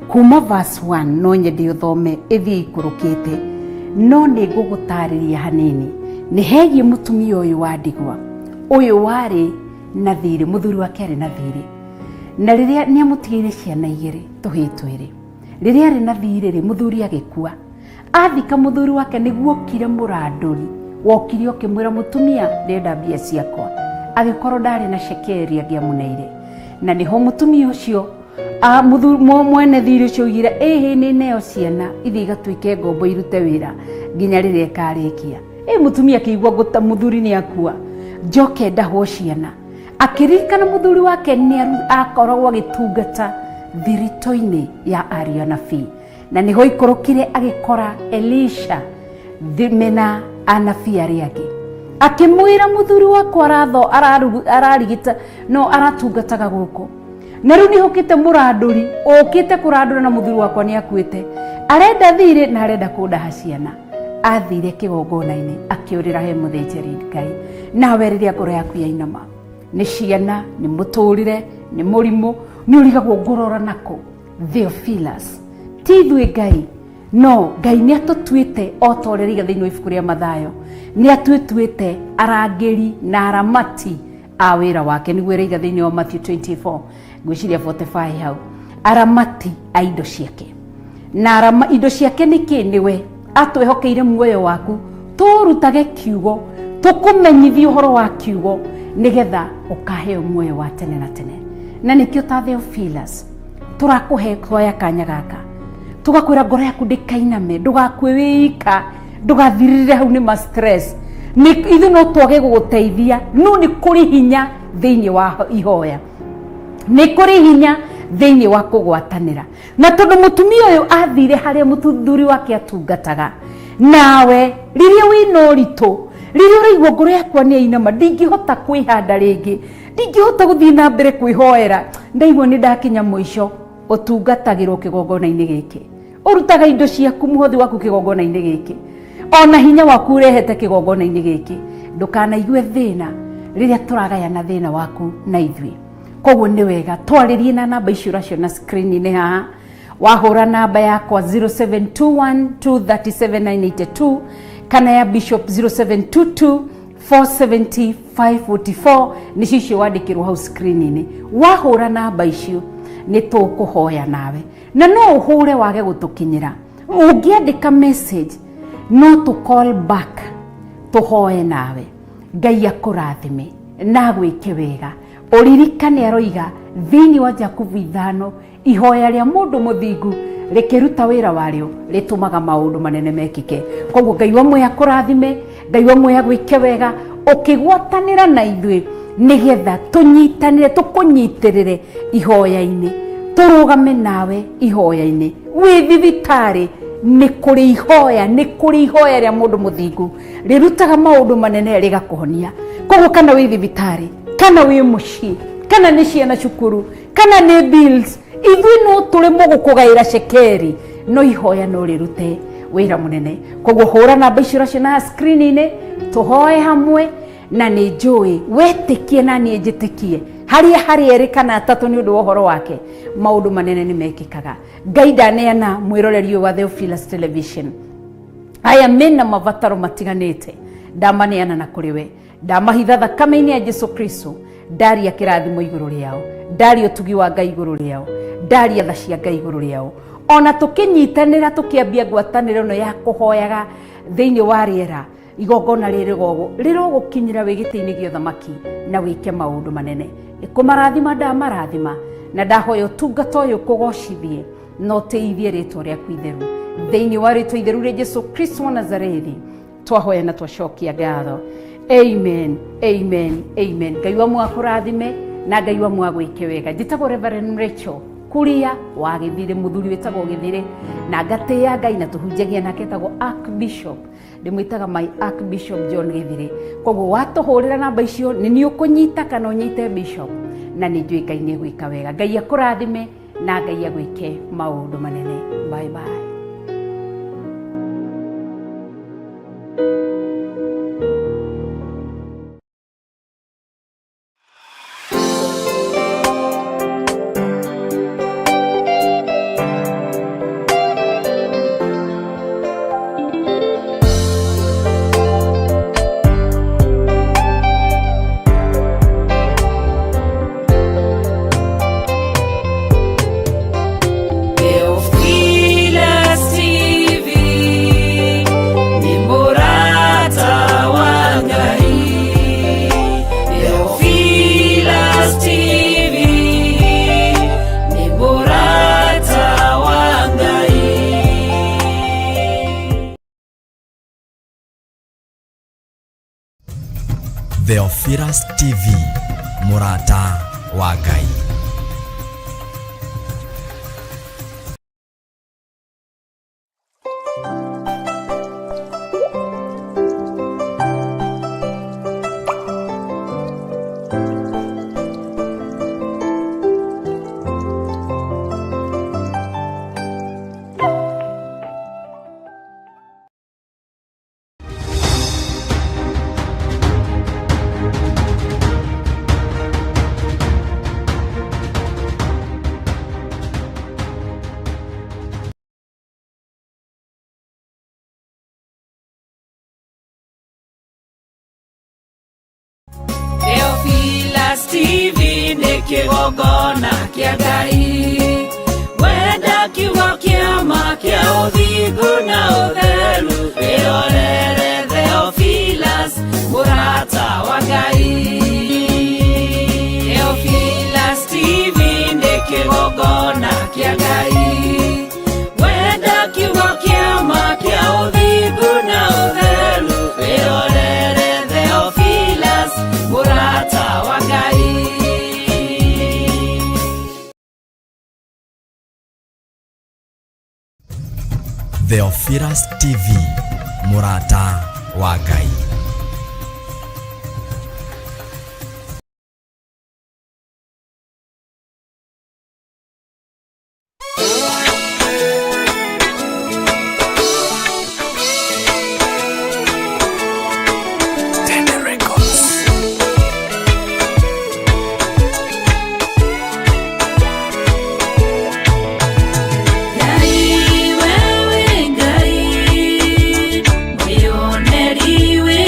kuma verse 1. No nyende ũthome ĩthiĩ ikũrũkĩte, no nĩ ngũgũtarĩria hanini. Nĩ hegie mũtumia ũyũ wa ndigwa, ũyũ warĩ na thirĩ, mũthuri wake arĩ na thirĩ, na rĩrĩa nĩ amũtigĩire ciana 2 tũhĩĩ 2. Rĩrĩa arĩ na thirĩ mũthuri agĩkua, athika mũthuri wake nĩguo okire mũrandũri, wokire ũkĩmwĩra mũtumia ndenda mbia ciakwa, agĩkorwo ndarĩ na cekeri angĩamũneire. Na nĩho mũtumia ũcio mwene thirĩ ũcio oigire ĩhĩ nĩ neo ciana ithiĩ igatuĩke ngombo irute wĩra nginya rĩrĩa ĩkarĩkia. Mũtumia akĩigua mũthuri nĩ akua, njoke ndahwo ciana, akiririkana muthuri wake nĩ akoragwo agĩtungata thirito-inĩ ya ariũ anabii, na nĩho ikorokire agĩkora Elisha mena anabii arĩa angĩ, akĩmwĩra muthuri wakwa ararigita no aratungataga gũkũ, na rĩu nĩhũkĩte mũrandũri ũkĩte kũrandũra na muthuri wakwa nĩ akuĩte, arenda thirĩ na arenda kũndaha ciana. Athire kĩgongona-inĩ akĩũrĩra he mũthĩnjĩri Ngai. Nawe rĩrĩa ngoro yaku yainama, nĩ ciana, nĩ mũtũrĩre, nĩ mũrimũ, nĩ ũrigagwo ngorora nako, Theophilus, ti ithuĩ Ngai, no Ngai nĩ atũtuĩte o ta ũrĩa riga thĩinĩ wa ibuku rĩa Mathayo, nĩ atũtuĩte arangĩri na aramati a wĩra wake, nĩguo riga thĩinĩ wa Matthew 24 ngwĩciria 45 hau, aramati a indo ciake. Na indo ciake nĩ kĩ? Nĩwe atwehokeire muoyo waku, tũrutage kiugo, tũkũmenyithie ũhoro wa kiugo, nĩgetha ũkaheo muoyo wa tene na tene. Na nĩkĩo ta Theophilus tũrakũhe kuoya kanya gaka, tugakwĩra ngoro yaku ndĩkainame, ndũgakue wĩika, ndũgathirĩre hau nĩ ma stress, ithuĩ no twage gũgũteithia, no nĩ kũrĩ hinya thĩinĩ wa ihoya, nĩ kũrĩ hinya thĩinĩ wa kũgwatanĩra. Na tondũ mũtumia ũyũ athire harĩa mũthuri wake atungataga, nawe rĩrĩa wĩna ũritũ, rĩrĩa ũraigua ngoro yakwa nĩ yainama, ndingĩhota kwĩhanda rĩngĩ, ndingĩhota gũthiĩ na mbere kwĩhoera, ndaigua nĩ ndakinya mũico, ũtungatagĩrwo kĩgongona-inĩ gĩkĩ, ũrutaga indo ciaku mũhothi waku kĩgongona-inĩ gĩkĩ, ona hinya waku ũrehete kĩgongona-inĩ gĩkĩ, ndũkanaigue thĩna rĩrĩa tũragayana thĩna waku na ithuĩ. Koguo nĩ wega twarĩrie na namba icio ũraciona screen-inĩ haha, wahũra namba yakwa 0721237982 kana ya Bishop 0722470544, nĩcio icio wandĩkĩrwo hau screen-inĩ. Wahũra namba icio nĩ tũkũhoya nawe, na no ũhũre wage gũtũkinyĩra, ũngĩandĩka message no tũ call back tũhoe nawe. Ngai akũrathime na gwĩke wega. Ũririkane aroiga thĩinĩ wa Jakubu 5, ihoya rĩa mũndũ mũthingu rĩkĩruta wĩra warĩo rĩtũmaga maũndũ manene mekĩke. Koguo Ngai wa muoyo akũrathime, Ngai wa muoyo agwĩke wega, ũkĩgwatanĩra na ithuĩ nĩgetha tũnyitanĩre, tũkũnyitĩrĩre ihoya-inĩ, tũrũgame nawe ihoya-inĩ. Wĩ thibitarĩ, nĩ kũrĩ ihoya, nĩ kũrĩ ihoya rĩa mũndũ mũthingu rĩrutaga maũndũ manene rĩgakũhonia. Koguo kana wĩ thibitarĩ, kana wĩ mũciĩ, kana nĩ ciana cukuru, kana nĩ bills, ithuĩ no tũremwo gũkũgaĩra cekeri, no ihoya no rĩrute wĩra mũnene. Koguo hũra namba icio ũraciona screen-inĩ, tũhoe hamwe, na nĩ njũĩ wetĩkie na niĩ njĩtĩkie, harĩa erĩ kana atatũ nĩ ũndũ wa ũhoro wake, maũndũ manene nĩ mekĩkaga. Ngai ndaneana mwĩroreri wa Theophilus Television aya mena mabataro matiganĩte, ndamaneana na kũrĩ we, ndamahitha thakame-inĩ ya Jesu Kristo, ndaria kĩrathimo igũrũ rĩao, ndaria ũtugi wa Ngai igũrũ rĩao, ndaria tha cia Ngai igũrũ rĩao. Ona tũkĩnyitanĩra tũkĩambia ngwatanĩro ĩno ya kũhoyaga thĩinĩ wa rĩera, igongona rĩrogũkinyĩra wĩ gĩtĩ-inĩ gĩa ũthamaki na wĩke maũndũ manene. Kũmarathima ndamarathima, na ndahoya ũtungata ũyũ kũgocithie na ũteithie rĩtwa rĩaku itheru, thĩinĩ wa rĩtwa itheru rĩa Jesu Kristo wa Nazarethi twahoya na twacokia ngatho. Amen, amen, amen. Ngai wa muoyo akũrathime na Ngai wa muoyo agwĩke wega. Njĩtagwo Reverend Rachel Kuria wa Gĩthirĩ, mũthuri wĩtagwo Gĩthirĩ, na ngatĩĩa Ngai na tũhunjagia nake etagwo Archbishop, ndĩmwĩtaga my Archbishop John Gĩthirĩ. Koguo watũhũrĩra namba icio nĩ niĩ ũkũnyita kana ũnyite Bishop, na nĩ njũĩ Ngai nĩ egwĩka wega. Ngai akũrathime na Ngai agwĩke maũndũ manene. Bye bye. Theophilus TV. mũrata wa Ngai. Theophilus TV nĩ kĩgongona kĩa Ngai, wenda kiugo kĩama kĩa ũthingu na ũtheru, wĩrorere Theophilus mũrata wa Ngai. Theophilus TV nĩ kĩgongona kĩa Ngai, wenda kiugo kĩama kĩa ũthingu na ũtheru, wĩrorere Theophilus mũrata wa Ngai. Theophilus TV, mũrata wa Ngai. Ngai, wewe Ngai, mwĩoneri wĩ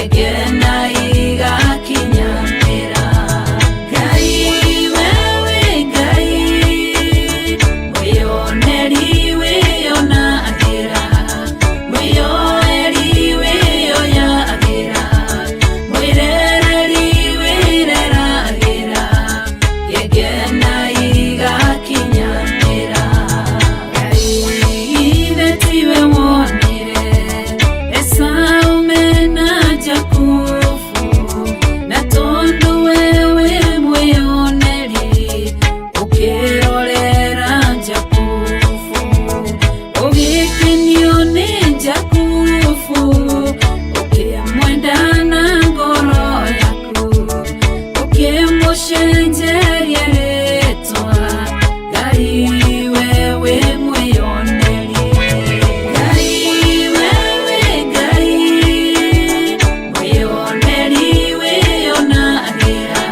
gĩkena igakinyanĩra. Ngai wewe Ngai, mwĩyoneri wĩyonagĩra, mwĩyoeri wĩyoyagĩra, mwĩrereri wĩreragĩra, gĩkena igakinyanĩra. Ngai ithe tiwe wonire Esau mena Jakubu, na tondũ wewe mwĩyoneri ũkĩrorera Jakubu, ũgĩkenio nĩ Jakubu, ũkĩmwenda na ngoro yaku, ũkĩmũcenjeria rĩtwa. Ngai wewe mwĩyoneri, Ngai wewe Ngai, mwĩyoneri wĩyonagĩra,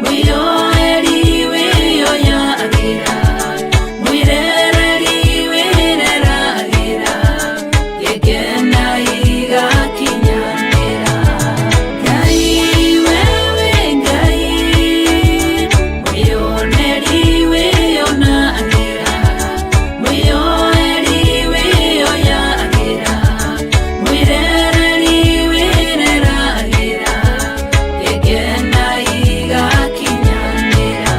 mwĩyoeri wĩyoyagĩra, mwĩrereri wĩreragĩra, gĩkena igakinyanĩra. Ngai wewe Ngai, mwĩyoneri wĩyonagĩra, mwĩyoeri wĩyoyagĩra, mwĩrereri wĩreragĩra, gĩkena igakinyanĩra.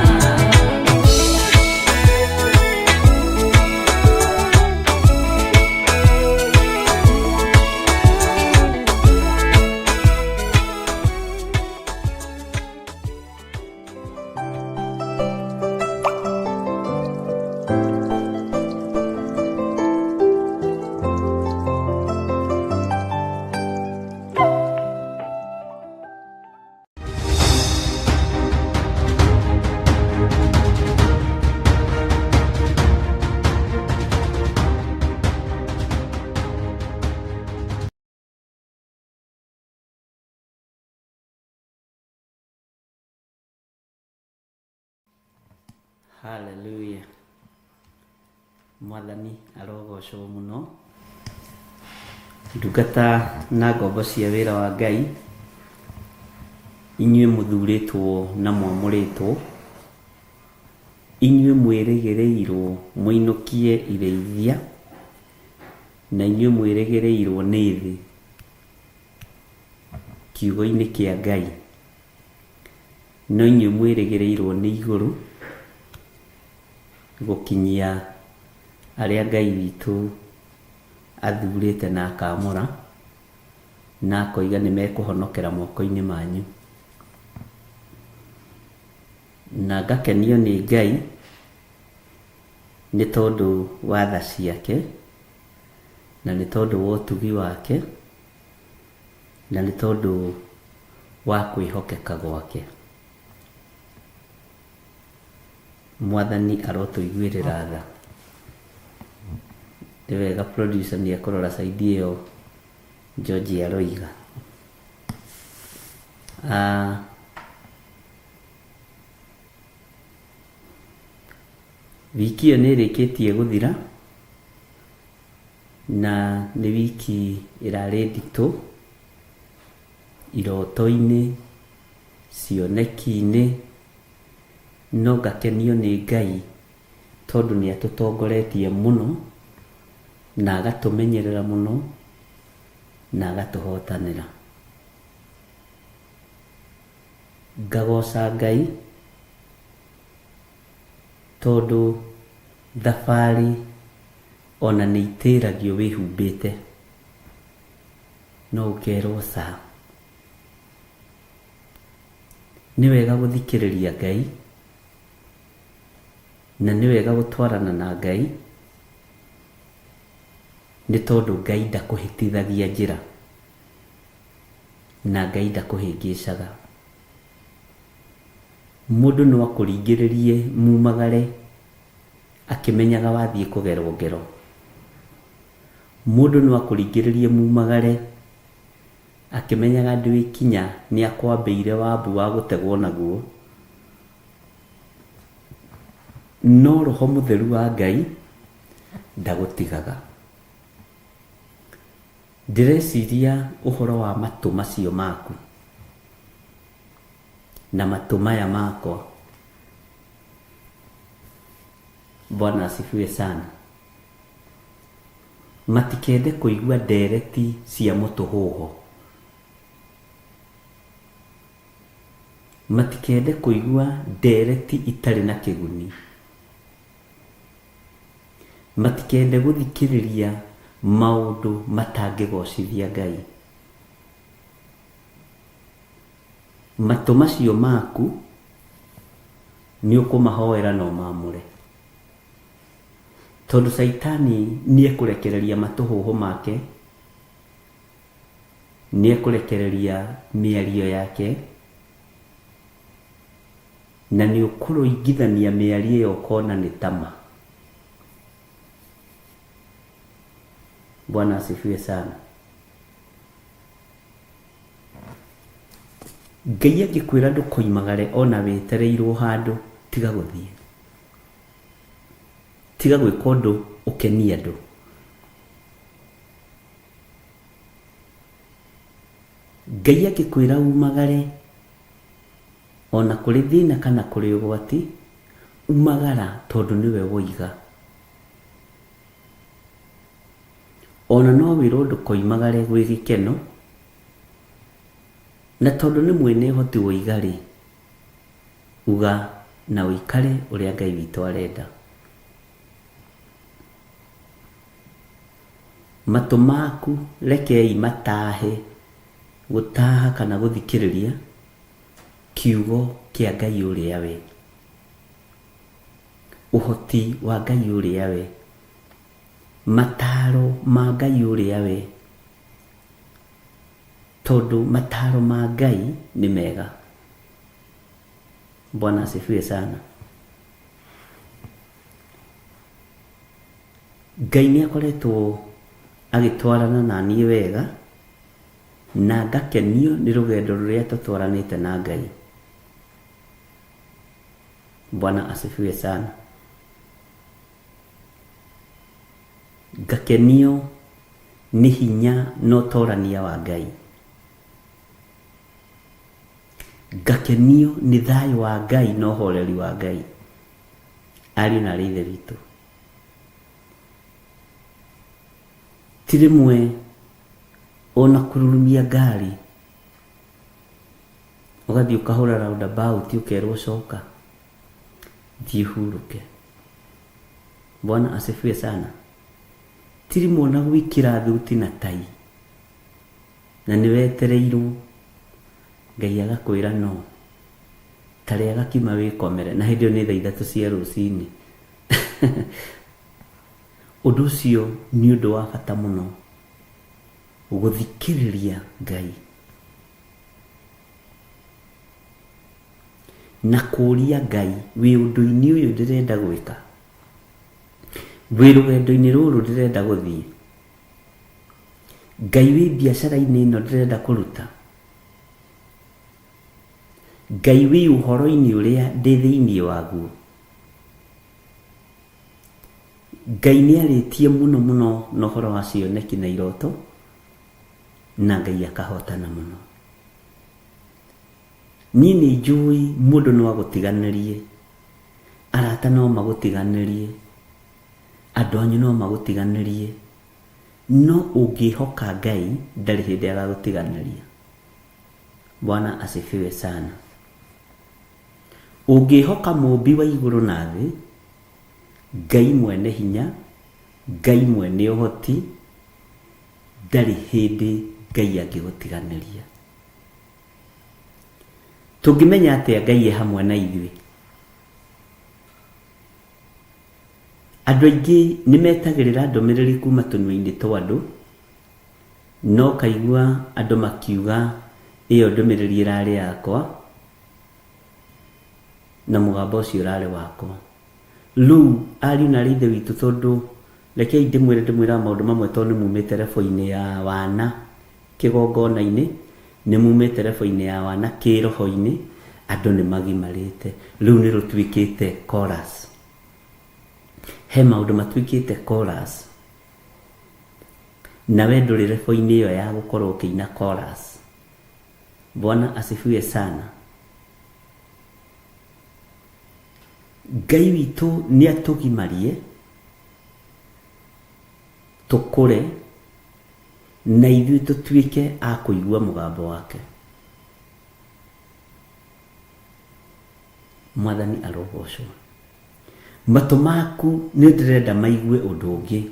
Haleluya. Mwathani arogocwo mũno. Ndungata na ngombo cia wĩra wa Ngai, inyuĩ mũthurĩtwo na mwamũrĩtwo, inyuĩ mwĩrĩgĩrĩirwo mũinũkie irĩithia, na inyuĩ mwĩrĩgĩrĩirwo nĩ thĩ kiugo-inĩ kĩa Ngai, no inyuĩ mwĩrĩgĩrĩirwo nĩ igũrũ gũkinyia arĩa Ngai witũ athurĩte na akamũra na akoiga nĩ mekũhonokera moko-inĩ manyu. Na ngakenio nĩ Ngai nĩ tondũ wa tha ciake, na nĩ tondũ wa ũtugi wake, na nĩ tondũ wa kwĩhokeka gwake. Mwathani arotũiguĩrĩra tha. Nĩ wega producer nĩ ekũrora side ĩyo George aroiga. Wiki ĩyo nĩ ĩrĩkĩtie gũthira, na nĩ wiki ĩrarĩ nditũ iroto-inĩ, cioneki-inĩ, no ngakenio nĩ Ngai tondũ nĩ atũtongoretie mũno na agatũmenyerera mũno na agatũhotanĩra. Ngagoca Ngai tondũ thabarĩ ona nĩ itĩragio wĩhumbĩte, no ũkerwo ca. Nĩ wega gũthikĩrĩria Ngai, na nĩ wega gũtwarana na Ngai, nĩ tondũ Ngai ndakũhĩtithagia njĩra, na Ngai ndakũhĩngĩcaga. Mũndũ no akũringĩrĩrie mumagare akĩmenyaga wathiĩ kũgerwo ngero. Mũndũ no akũringĩrĩrie mumagare akĩmenyaga ndwĩkinya nĩ akwambĩire wambu wa gũtegwo naguo. No Roho Mũtheru wa Ngai ndagũtigaga. Ndĩreciria ũhoro wa matũ macio maku na matũ maya makwa. Bwana asifiwe sana. Matikende kũigua ndereti cia mũtũhũho. Matikende kũigua ndereti itarĩ na kĩguni. Matikende gũthikĩrĩria maũndũ matangĩgocithia Ngai. Matũ macio maku nĩ ũkũmahoera na ũmamũre, tondũ Saitani nĩekũrekereria matũhũho make, nĩekũrekereria mĩario yake, na nĩũkũrũingithania mĩario ĩyo ũkona nĩ tama. Bwana asifiwe sana. Ngai angĩkwĩra ndũkoimagare ona wetereirwo handũ, tiga gũthiĩ. Tiga gwĩka ũndũ ũkenie andũ. Ngai angĩkwĩra umagare ona kũrĩ thĩna kana kũrĩ ũgwati, umagara tondũ nĩwe woiga. Ona no wĩrwo ndũkoimagare gwĩ gĩkeno, na tondũ nĩ mwene ũhoti woiga rĩ, uga na ũikare ũrĩa Ngai witũ arenda. Matũ maku rekei matahe, gũtaha kana gũthikĩrĩria kiugo kĩa Ngai ũrĩa we, ũhoti wa Ngai ũrĩa we, mataro ma Ngai ũrĩa we, tondũ mataro ma Ngai nĩ mega. Bwana asifiwe sana. Ngai nĩakoretwo agĩtwarana na niĩ wega, na ngakenio nĩ rũgendo rũrĩa tũtwaranĩte na Ngai. Bwana asifiwe sana. Ngakenio nĩ hinya na ũtorania wa Ngai. Ngakenio nĩ thayũ wa Ngai na ũhoreri wa Ngai. Ariũ na aarĩ a Ithe witũ, ti rĩmwe ona kũrurumia ngari ũgathiĩ ũkahũra roundabout ũkerwo coka, thiĩ hurũke. Bwana asifiwe sana. Ti rĩmwe ona gwĩkĩra thuti na tai na nĩwetereirwo, Ngai agakwĩra no, tarĩ agakima wĩkomere, na hĩndĩ ĩyo nĩ thaa 3 cia rũcinĩ. Ũndũ ũcio nĩ ũndũ wa bata mũno, gũthikĩrĩria Ngai na kũria Ngai, wĩ ũndũ-inĩ ũyũ ndĩrenda gwĩka, wĩ rũgendo-inĩ rũrũ ndĩrenda gũthiĩ, Ngai wĩ biacara-inĩ ĩno ndĩrenda kũruta, Ngai wĩ ũhoro-inĩ ũrĩa ndĩ thĩinĩ waguo. Ngai nĩarĩtie mũno mũno na ũhoro wa cioneki na iroto, na Ngai akahotana mũno. Niĩ nĩnjũĩ mũndũ no agũtiganĩrie, arata no magũtiganĩrie, andũ anyu no magũtiganĩrie, no ũngĩhoka Ngai ndarĩ hĩndĩ agagũtiganĩria. Bwana asifiwe sana. Ũngĩhoka mũmbi wa igũrũ na thĩ, Ngai mwene hinya, Ngai mwene ũhoti, ndarĩ hĩndĩ Ngai angĩgũtiganĩria. Tũngĩmenya atĩa Ngai hamwe na ithuĩ? Andũ aingĩ nĩmetagĩrĩra ndũmĩrĩri kuma tũnua-inĩ twa andũ, no kaigua andũ makiuga ĩyo ndũmĩrĩri ĩrarĩ yakwa, na mũgambo ũcio ũrarĩ wakwa. Rĩu ariũ na aarĩ a Ithe witũ, tondũ rekei ndĩmwĩra maũndũ mamwe, tondũ nĩmumĩte rebo-inĩ ya wana kĩgongona-inĩ, nĩmumĩte rebo-inĩ ya wana kĩroho-inĩ, andũ nĩmagimarĩte. Rĩu nĩrũtuĩkĩte chorus. He maũndũ matuĩkĩte chorus. nawe ndũrĩ rebo-inĩ ĩyo ya gũkorwo ũkĩina chorus. Bwana asifiwe sana. Ngai witũ nĩ atũgimarie tũkũre na ithuĩ tũtuĩke a kũigua mũgambo wake. Mwathani arogocwo. Matũ maku nĩ ndĩrenda maigue ũndũ ũngĩ.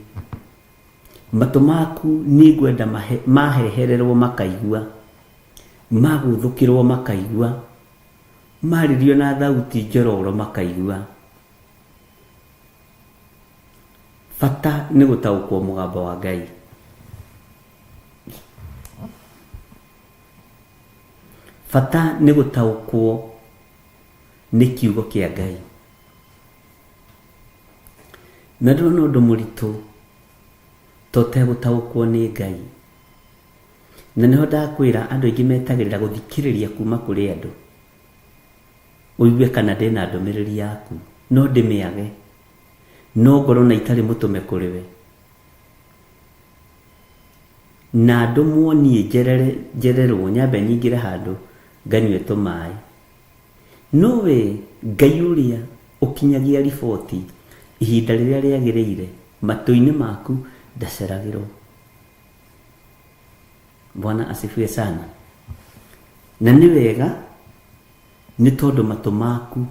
Matũ maku nĩ ngwenda mahehererwo makaigua, magũthũkĩrwo makaigua, marĩrio na thauti njororo makaigua. Bata nĩ gũtaũkwo mũgambo wa Ngai. Bata nĩ gũtaũkwo nĩ kiugo kĩa Ngai. Na ndona ũndũ mũritũ tũtegũtaũkwo nĩ Ngai. Na nĩho ndakwĩra andũ aingĩ metagĩrĩra gũthikĩrĩria kuma kũrĩ andũ, ũigue kana ndĩna ndũmĩrĩri yaku, no ndĩmĩage, no ngorwo na itarĩ mũtũme kũrĩ we, na ndũmwo niĩ njererwo nyambe nyingĩre handũ nganyue tũmaĩ. No we Ngai ũrĩa ũkinyagia riboti ihinda rĩrĩa rĩagĩrĩire, matũ-inĩ maku ndaceragĩrwo. Bwana asifiwe sana. Na nĩ wega nĩ tondũ matũ maku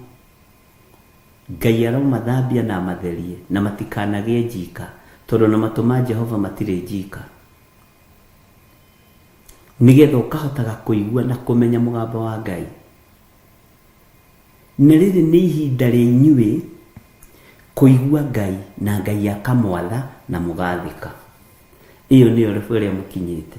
Ngai aromathambia na matherie na matikanagĩe njika, tondũ na matũ ma Jehova matirĩ njika, nĩgetha ũkahotaga kũigua na kũmenya mũgambo wa Ngai. Na rĩrĩ nĩ ihinda rĩa inyuĩ kũigua Ngai na Ngai akamwatha na mũgathĩka. Iyo nĩyo rebo ĩrĩa mũkinyĩte.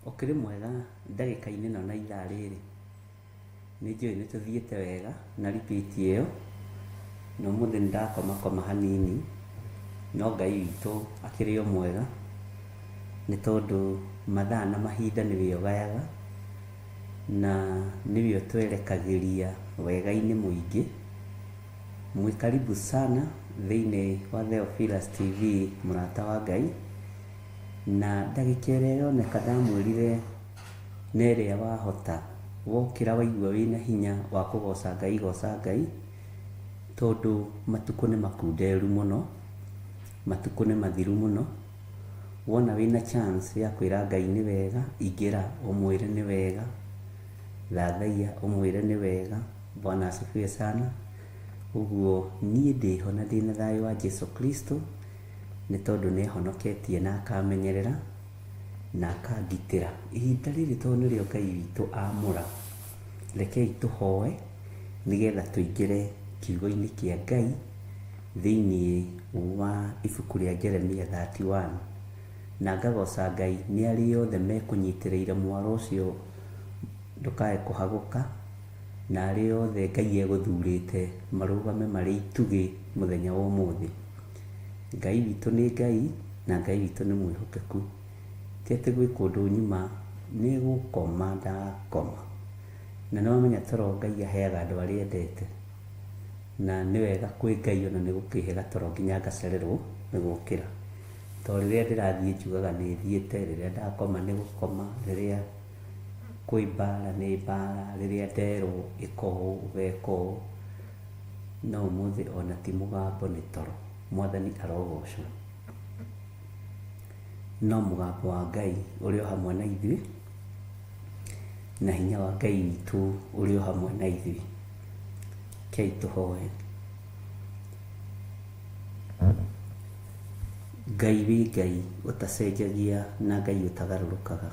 Ũkĩrĩ mwega ndagĩka-inĩ ĩno na ithaa rĩrĩ, nĩ njũĩ nĩ tũthiĩte wega na repeat ĩyo, na ũmũthĩ nĩ ndakomakoma hanini, no Ngai witũ akĩrĩ o mwega, nĩ tondũ mathaa na mahinda nĩwe ũgayaga, na nĩwe ũtwerekagĩria wega-inĩ mũingĩ. Mwĩ karibu sana thĩinĩ wa Theophilus TV, mũrata wa Ngai. Na ndagĩka ĩrĩa yoneka ndamwĩrire nĩ ĩrĩa wahota wokĩra waigua wĩna hinya wa kũgoca Ngai, goca Ngai, tondũ matukũ nĩ makunderu mũno, matukũ nĩ mathiru mũno. Wona wĩna chance ya kwĩra Ngai nĩ wega, ingĩra ũmwĩre nĩ wega, thathaia ũmwĩre nĩ wega. Bwana asifiwe sana. Ũguo niĩ ndĩho na ndĩna thayũ wa Jesu Kristo, nĩ tondũ nĩ ahonoketie na akamenyerera na akangitĩra. Ihinda rĩrĩ tondũ nĩrĩo Ngai witũ amũra, rekei tũhoe nĩgetha tũingĩre kiugo-inĩ kĩa Ngai thĩinĩ wa ibuku rĩa Jeremia 31, na ngagoca Ngai nĩ arĩ othe mekũnyitĩrĩire mwaro ũcio ndũkae kũhagũka, na arĩ othe Ngai egũthurĩte marũgame marĩ itugĩ mũthenya wa ũmũthĩ. Ngai witũ nĩ Ngai, na Ngai witũ nĩ mwĩhokeku. Ti atĩ gwĩ kũndũ nyuma nĩ gũkoma ndakoma, na nĩ wamenya toro Ngai aheaga andũ arĩa endete, na nĩ wega kwĩ Ngai ona nĩ gũkĩhe gatoro nginya ngacererwo nĩ gũkĩra. Tondũ rĩrĩa ndĩrathiĩ njugaga nĩ thiĩte, rĩrĩa ndakoma nĩ gũkoma, rĩrĩa kwĩ mbara nĩ mbara, rĩrĩa nderwo ĩka ũũ ũgeka ũũ. No ũmũthĩ ona ti mũgambo nĩ toro. Mwathani arogocwo. No mũgambo wa Ngai ũrĩ o hamwe na ithuĩ, na hinya wa Ngai witũ ũrĩ o hamwe na ithuĩ. Kei tũhoe. Ngai wĩ Ngai ũtacenjagia na Ngai ũtagarũrũkaga.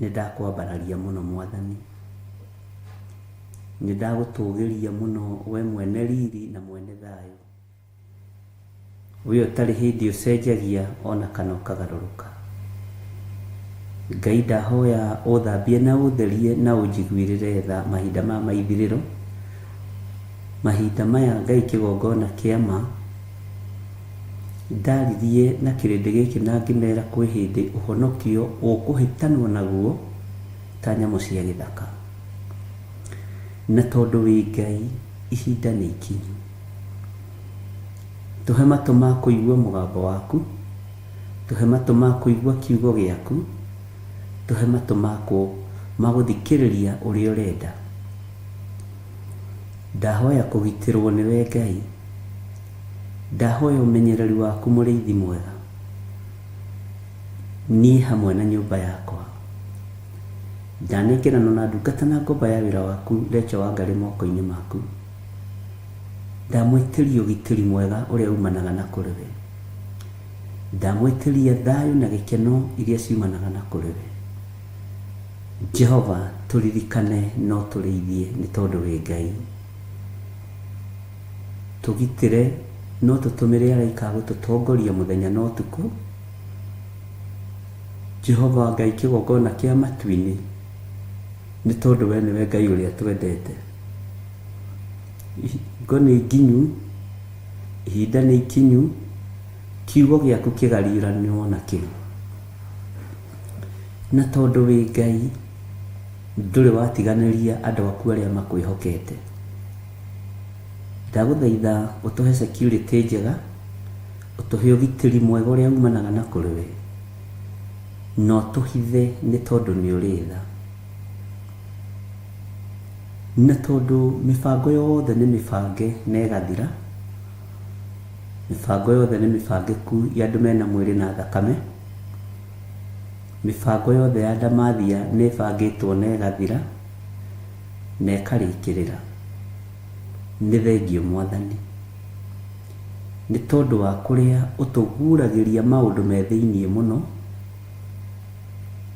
Nĩ ndakwambararia mũno Mwathani, nĩ ndagũtũgĩria mũno we mwene riri na mwene thayũ. we ũtarĩ hĩndĩ ũcenjagia ona kana ũkagarũrũka. Ngai ndahoya ũthambie na ũtherie na ũnjiguĩrĩre tha mahinda ma maithirĩro. Mahinda maya Ngai kĩgongona kĩa ma ndaririe na kĩrĩndĩ gĩkĩ na ngĩmera kwĩ hĩndĩ ũhonokio ũkũhĩtanwo naguo ta nyamũ cia gĩthaka. Na tondũ wĩ Ngai ihinda nĩ ikinyu. Tũhe matũ ma kũigua mũgambo waku, tũhe matũ ma kũigua kiugo gĩaku, tũhe matũ ma gũthikĩrĩria ũrĩa ũrenda. Ndahoya kũgitĩrwo nĩwe Ngai, ndahoya ũmenyereri waku mũrĩithi mwega, niĩ hamwe na nyũmba yakwa. Ndanengerana na ndungata na ngomba ya wĩra waku Rachel Wangarĩ moko-inĩ maku. Ndamwĩtĩria ũgitĩri mwega ũrĩa umanaga na kũrĩ we. Ndamwĩtĩria thayũ na gĩkeno iria ciumanaga na kũrĩ we. Jehova, tũririkane no tũrĩithie nĩ tondũ wĩ Ngai. Tũgitĩre no tũtũmĩre araika gũtũtongoria mũthenya na ũtukũ. Jehova Ngai kĩgongona kĩa matu-inĩ nĩ tondũ we nĩwe Ngai ũrĩa twendete. Ngo nĩ nginyu, ihinda nĩ ikinyu, kiugo gĩaku kĩgariũranĩrwo nakĩo. Na tondũ wĩ Ngai ndũrĩ watiganĩria andũ aku arĩa makwĩhokete. Ndagũthaitha ũtũhe security njega, ũtũhe ũgitĩri mwega ũrĩa umanaga na kũrĩ we. No tũhithe nĩ tondũ nĩ ũrĩ tha. Na tondũ mĩbango yothe nĩ mĩbange na ĩgathira, mĩbango yothe nĩ mĩbangĩku ya andũ mena mwĩrĩ na thakame, mĩbango yothe ya ndamathia nĩ ĩbangĩtwo na ĩgathira na ĩkarĩkĩrĩra. Nĩ thengio Mwathani, nĩ tondũ wa kũrĩa ũtũguũragĩria maũndũ me thĩiniĩ mũno,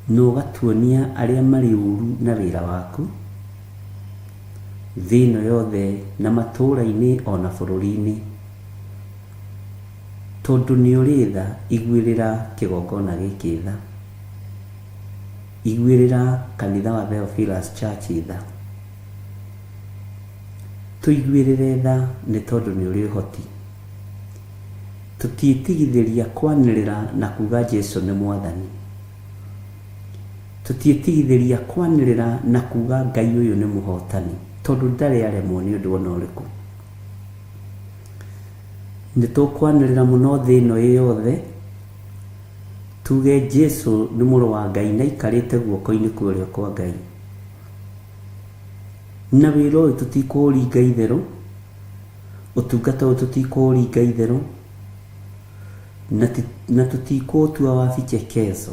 na ũgatuonia arĩa marĩ ũru na wĩra waku thĩ ĩno yothe na matũũra-inĩ ona bũrũri-inĩ. Tondũ nĩ ũrĩ tha, iguĩrĩra kĩgongona gĩkĩ tha, iguĩrĩra kanitha wa Theophilus Church tha. Tũiguĩrĩre tha nĩ tondũ nĩ ũrĩ ũhoti. Tũtiĩtigithĩria kwanĩrĩra na kuga Jesũ nĩ Mwathani. Tũtiĩtigithĩria kwanĩrĩra na kuga Ngai ũyũ nĩ mũhotani, tondũ ndarĩ aremwo nĩ ũndũ ona ũrĩkũ. Nĩ tũkwanĩrĩra mũno thĩ ĩno yothe tuge Jesũ nĩ mũrũ wa Ngai na aikarĩte guoko-inĩ kwa ũrĩo kwa Ngai. Na wĩra ũyũ tũtikũũringa itherũ, ũtungata ũyũ tũtikũũringa itherũ, na tũtikũũtua wa vichekezo.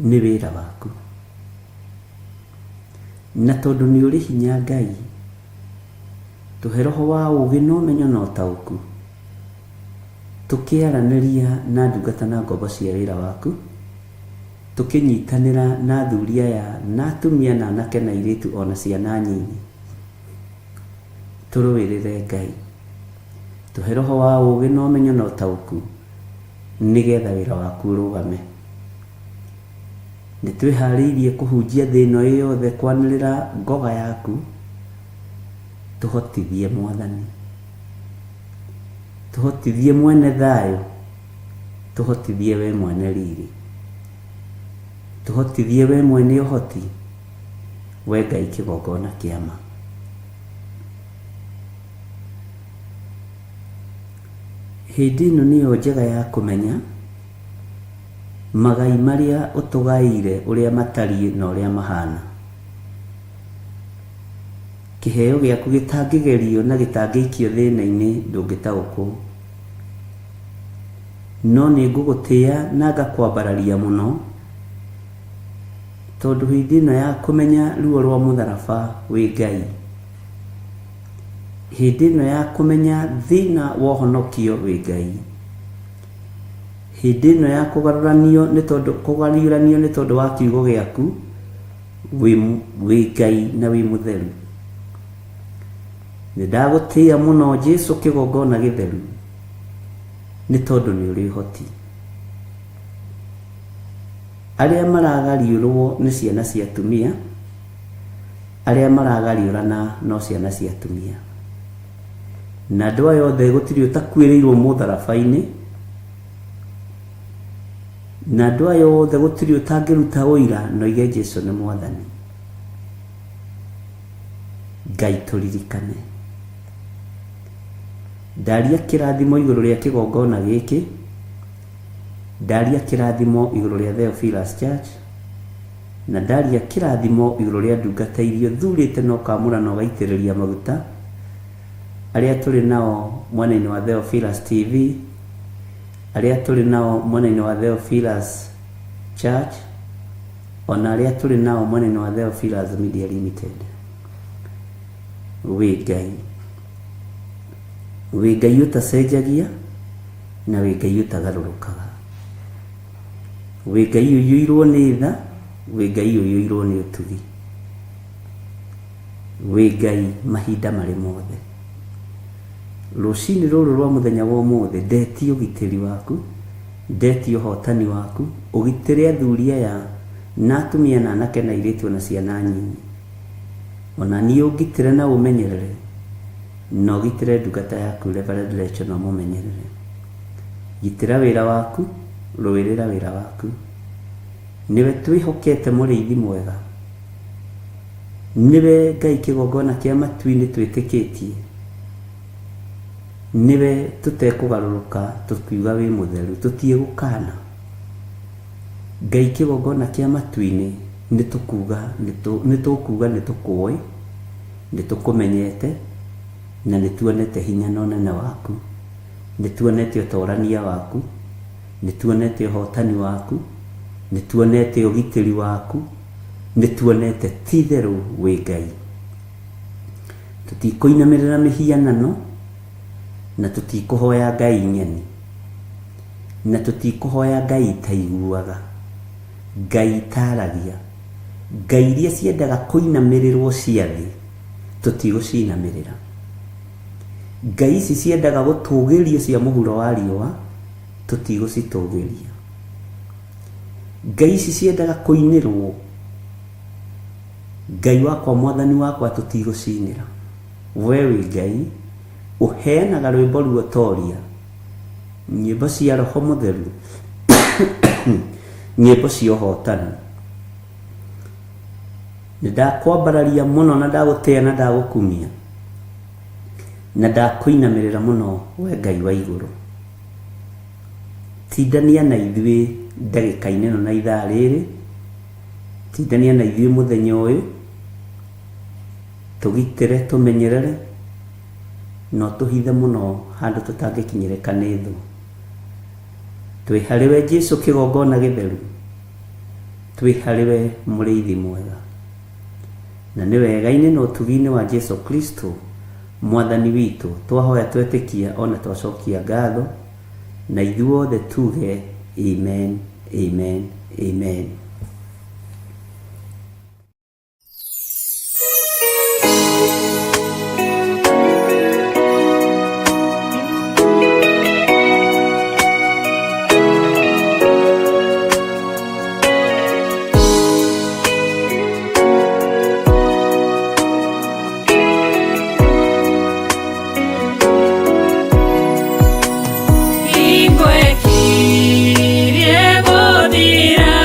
Nĩ wĩra waku. Na tondũ nĩ ũrĩ hinya Ngai, tũhe roho wa ũũgĩ na ũmenyo na ũtaũku, tũkĩaranĩria na ndungata na ngombo cia wĩra waku, tũkĩnyitanĩra na athuri aya na atumia na anake na airĩtu ona ciana nyinyi. Tũrũĩrĩre Ngai, tũhe roho wa ũũgĩ na ũmenyo na ũtaũku, nĩgetha wĩra waku ũrũgame. Nĩ twĩharĩirie kũhunjia thĩ ĩno yothe kwanĩrĩra ngoga yaku. Tũhotithie Mwathani, tũhotithie mwene thayũ, tũhotithie we mwene riri, tũhotithie we mwene ũhoti, we Ngai kĩgongona kĩa ma. Hĩndĩ ĩno nĩyo njega ya kũmenya magai marĩa ũtũgaĩire ũrĩa matariĩ na ũrĩa mahana. Kĩheo gĩaku gĩtangĩgerio na gĩtangĩikio thĩna-inĩ ndũngĩtaũkwo. No nĩ ngũgũtĩĩa na ngakwambararia mũno, tondũ hĩndĩ ĩno ya kũmenya ruo rwa mũtharaba wĩ Ngai, hĩndĩ ĩno ya kũmenya thĩna wa ũhonokio wĩ Ngai, hĩndĩ ĩno ya kũgarũranio nĩ tondũ wa kiugo gĩaku wĩ Ngai na wĩ mũtheru. Ndagutia muno Jesu kigongona githeru ni tondu ni uri hoti. Aria maragariurwo ni ciana cia atumia, aria maragariurana no ciana cia atumia, na andu aya othe gutiri utakwiriirwo mutharabaini, na andu aya othe gutiri utangiruta uira no ige Jesu ni mwathani. Ngai turirikane. Ndaria kirathimo iguru ria kigongona giki, ndaria kirathimo iguru ria Theophilus Church, na ndaria kirathimo iguru ria ndungata irio thurite no kamura no gaitiriria maguta aria turi nao mwena-ini wa Theophilus TV, aria turi nao mwena-ini wa Theophilus Church, ona aria turi nao mwena-ini wa Theophilus Media Limited. We Ngai utacenjagia na we Ngai utagarũrũkaga. We Ngai ũiyũirwo nĩ tha, we Ngai ũiyũirwo nĩ ũtugi. We Ngai mahinda marĩ mothe. Rũcinĩ rũrũ rwa mũthenya wa ũmũthĩ ndetie ũgitĩri waku, ndetie ũhotani waku, ũgitĩre athuri aya na atumia na anake na airĩtu na ciana nyinyi. Ona niĩ ũgitĩre na ũmenyerere, no gitĩre ndungata yaku Reverend Rachel na mũmenyerere. Gitĩra wĩra waku, rũĩrĩra wĩra waku. Niwe twĩhokete mũrĩithi mwega, niwe Ngai kĩgongona kĩa matu-inĩ twĩtĩkĩtie, niwe tũtekũgarũrũka tũkiuga wĩ mũtheru, tũtiĩgũkana. Ngai kĩgongona kĩa matu-inĩ nĩtũkuga nĩtũkũĩ, nĩtũkũmenyete, na nĩtuonete hinya na ũnene waku, nĩtuonete ũtorania waku, nĩtuonete ũhotani waku, nĩtuonete ũgitĩri waku, nĩtuonete ti-itherũ wĩ Ngai. Tũtikũinamĩrĩra mĩhianano, na tũtikũhoya ngai nyeni, na tũtikũhoya ngai itaiguaga, ngai itaragia, ngai iria ciendaga kũinamĩrĩrwo cia thĩ, tũtigũcinamĩrĩra. Ngai ici ciendaga gũtũgĩrio cia mũhuro wa riũa, tũtigũcitũgĩria. Ngai ici ciendaga kũinĩrwo, Ngai wakwa mwathani wakwa tũtigũcinĩra. We wĩ Ngai uheanaga rwĩmbo ruotoria, nyĩmbo cia Roho Mũtheru, nyĩmbo cia ũhotani. Nĩndakwambararia mũno na ndagũtĩa na ndagũkumia, na ndakwĩinamĩrĩra mũno we Ngai wa igũrũ. Tindania na ithuĩ ndagĩka-inĩ ĩno na ithaa rĩrĩ, tindania na ithuĩ mũthenya ũyũ, tũgitĩre tũmenyerere, no tũhithe mũno handũ tũtangĩkinyĩrĩka nĩ thũ. Twĩ harĩwe Jesu kĩgongona gĩtheru, twĩ harĩwe mũrĩithi mwega, na nĩ wega-inĩ na ũtugi-inĩ wa Jesu Kristo mwathani witũ twahoya twetĩkia ona twacokia ngatho, na ithuothe tuge amen, amen, amen. Ingwe kirie gũthira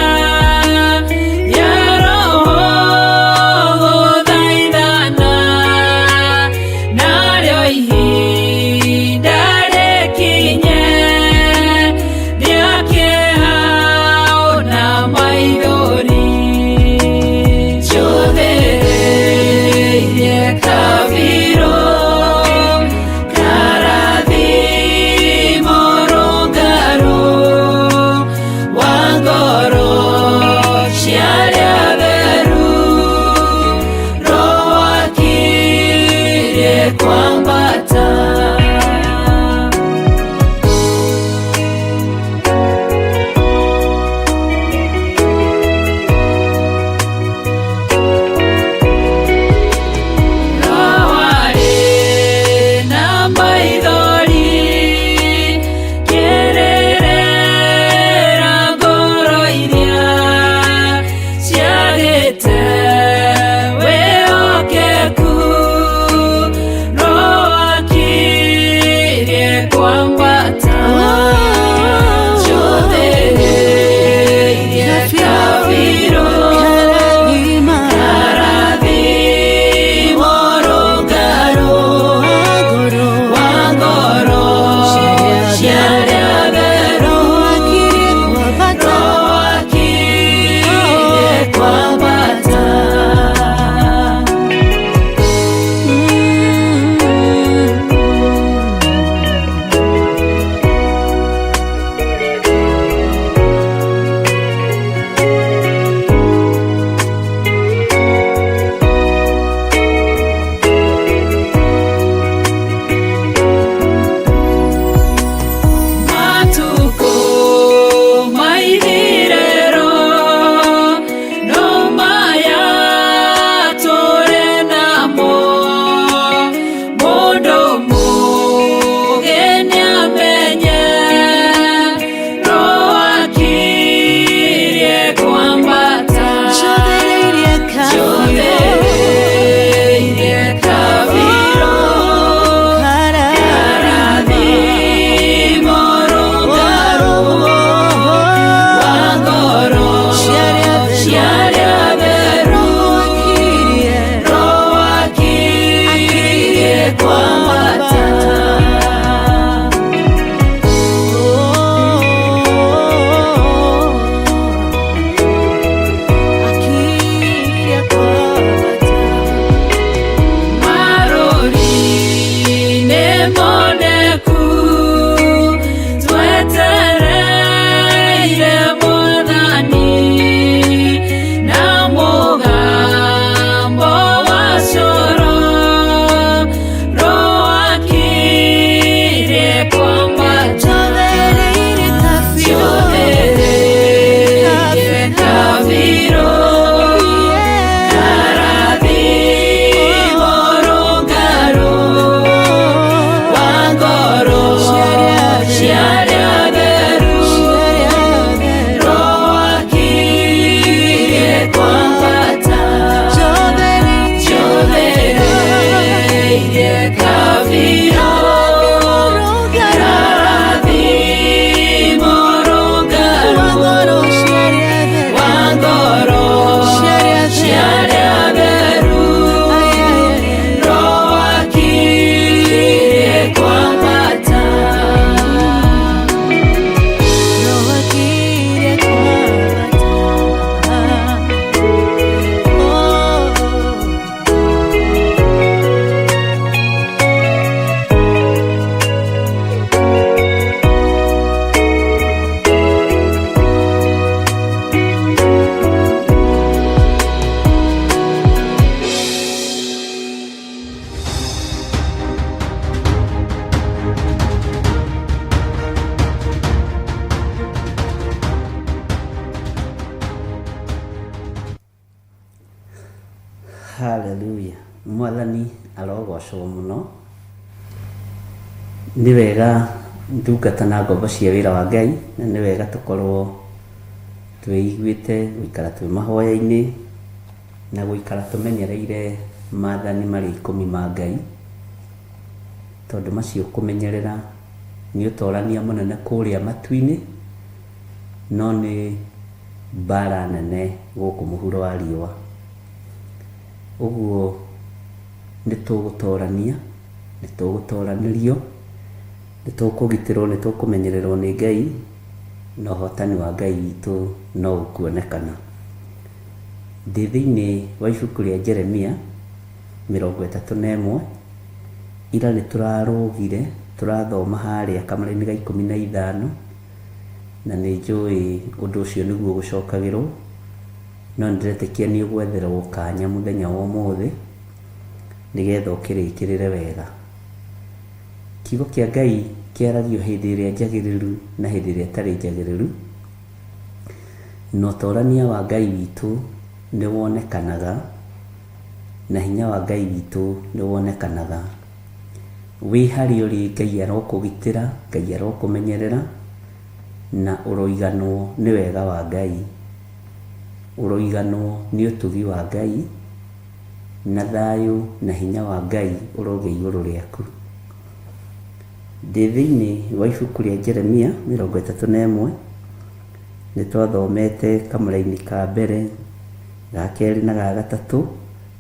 Haleluya. Mwathani arogocwo muno. Nĩ wega ndungata na ngombo cia wĩra wa Ngai, na nĩ wega tũkorwo twĩiguĩte gũikara twĩ mahoya-inĩ na gũikara tũmenyereire maathani marĩ 10 ma Ngai, tondũ macio kũmenyerera nĩ ũtorania mũnene kũrĩa matu-inĩ, no nĩ mbara nene gũkũ mũhuro wa riũa. Ũguo nĩ tũgũtorania, nĩ tũgũtoranĩrio, nĩ tũkũgitĩrwo, nĩ tũkũmenyererwo nĩ Ngai, na ũhotani wa Ngai witũ no ũkuonekana. Ndĩ thĩinĩ wa ibuku rĩa Jeremia 31, ira nĩ tũrarũgire tũrathoma harĩa kamũra-inĩ ga 15, na nĩ njũĩ ũndũ ũcio nĩguo gũcokagĩrwo, no nĩndĩretĩkia nĩ ũgwetherwo kanya mũthenya wa ũmũthĩ nĩgetha ũkĩrĩkĩrĩre wega. Kiugo kĩa Ngai kĩaragio hĩndĩ ĩrĩa njagĩrĩru na hĩndĩ ĩrĩa ĩtarĩ njagĩrĩru, na ũtorania wa Ngai witũ nĩ wonekanaga, na hinya wa Ngai witũ nĩ wonekanaga. Wĩ harĩa ũrĩ, Ngai arokũgitĩra, Ngai arokũmenyerera, na ũroiganwo nĩ wega wa Ngai, ũroiganwo nĩ ũtugi wa Ngai, na thayũ na hinya wa Ngai ũrogĩa igũrũ rĩaku. Ndĩ thĩinĩ wa ibuku rĩa Jeremia 31, nĩ twathomete kamũra-inĩ ka mbere, ga kerĩ na ga gatatũ,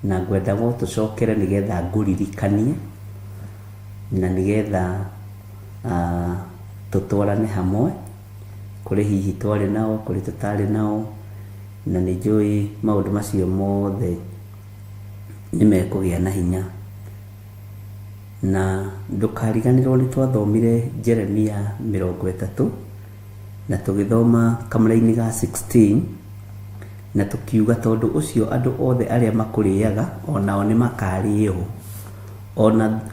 na ngwenda tũcokere nĩgetha ngũririkanie, na nĩgetha tũtwarane hamwe, kũrĩ hihi twarĩ nao, kũrĩ tũtarĩ nao, na nĩ njũĩ maũndũ macio mothe nĩ mekũgĩa na hinya. Na ndũkariganĩrwo nĩ twathomire Jeremia 30, na tũgĩthoma kamũra-inĩ ga 16, na tũkiuga tondũ ũcio andũ othe arĩa makũrĩaga onao nĩ makarĩo,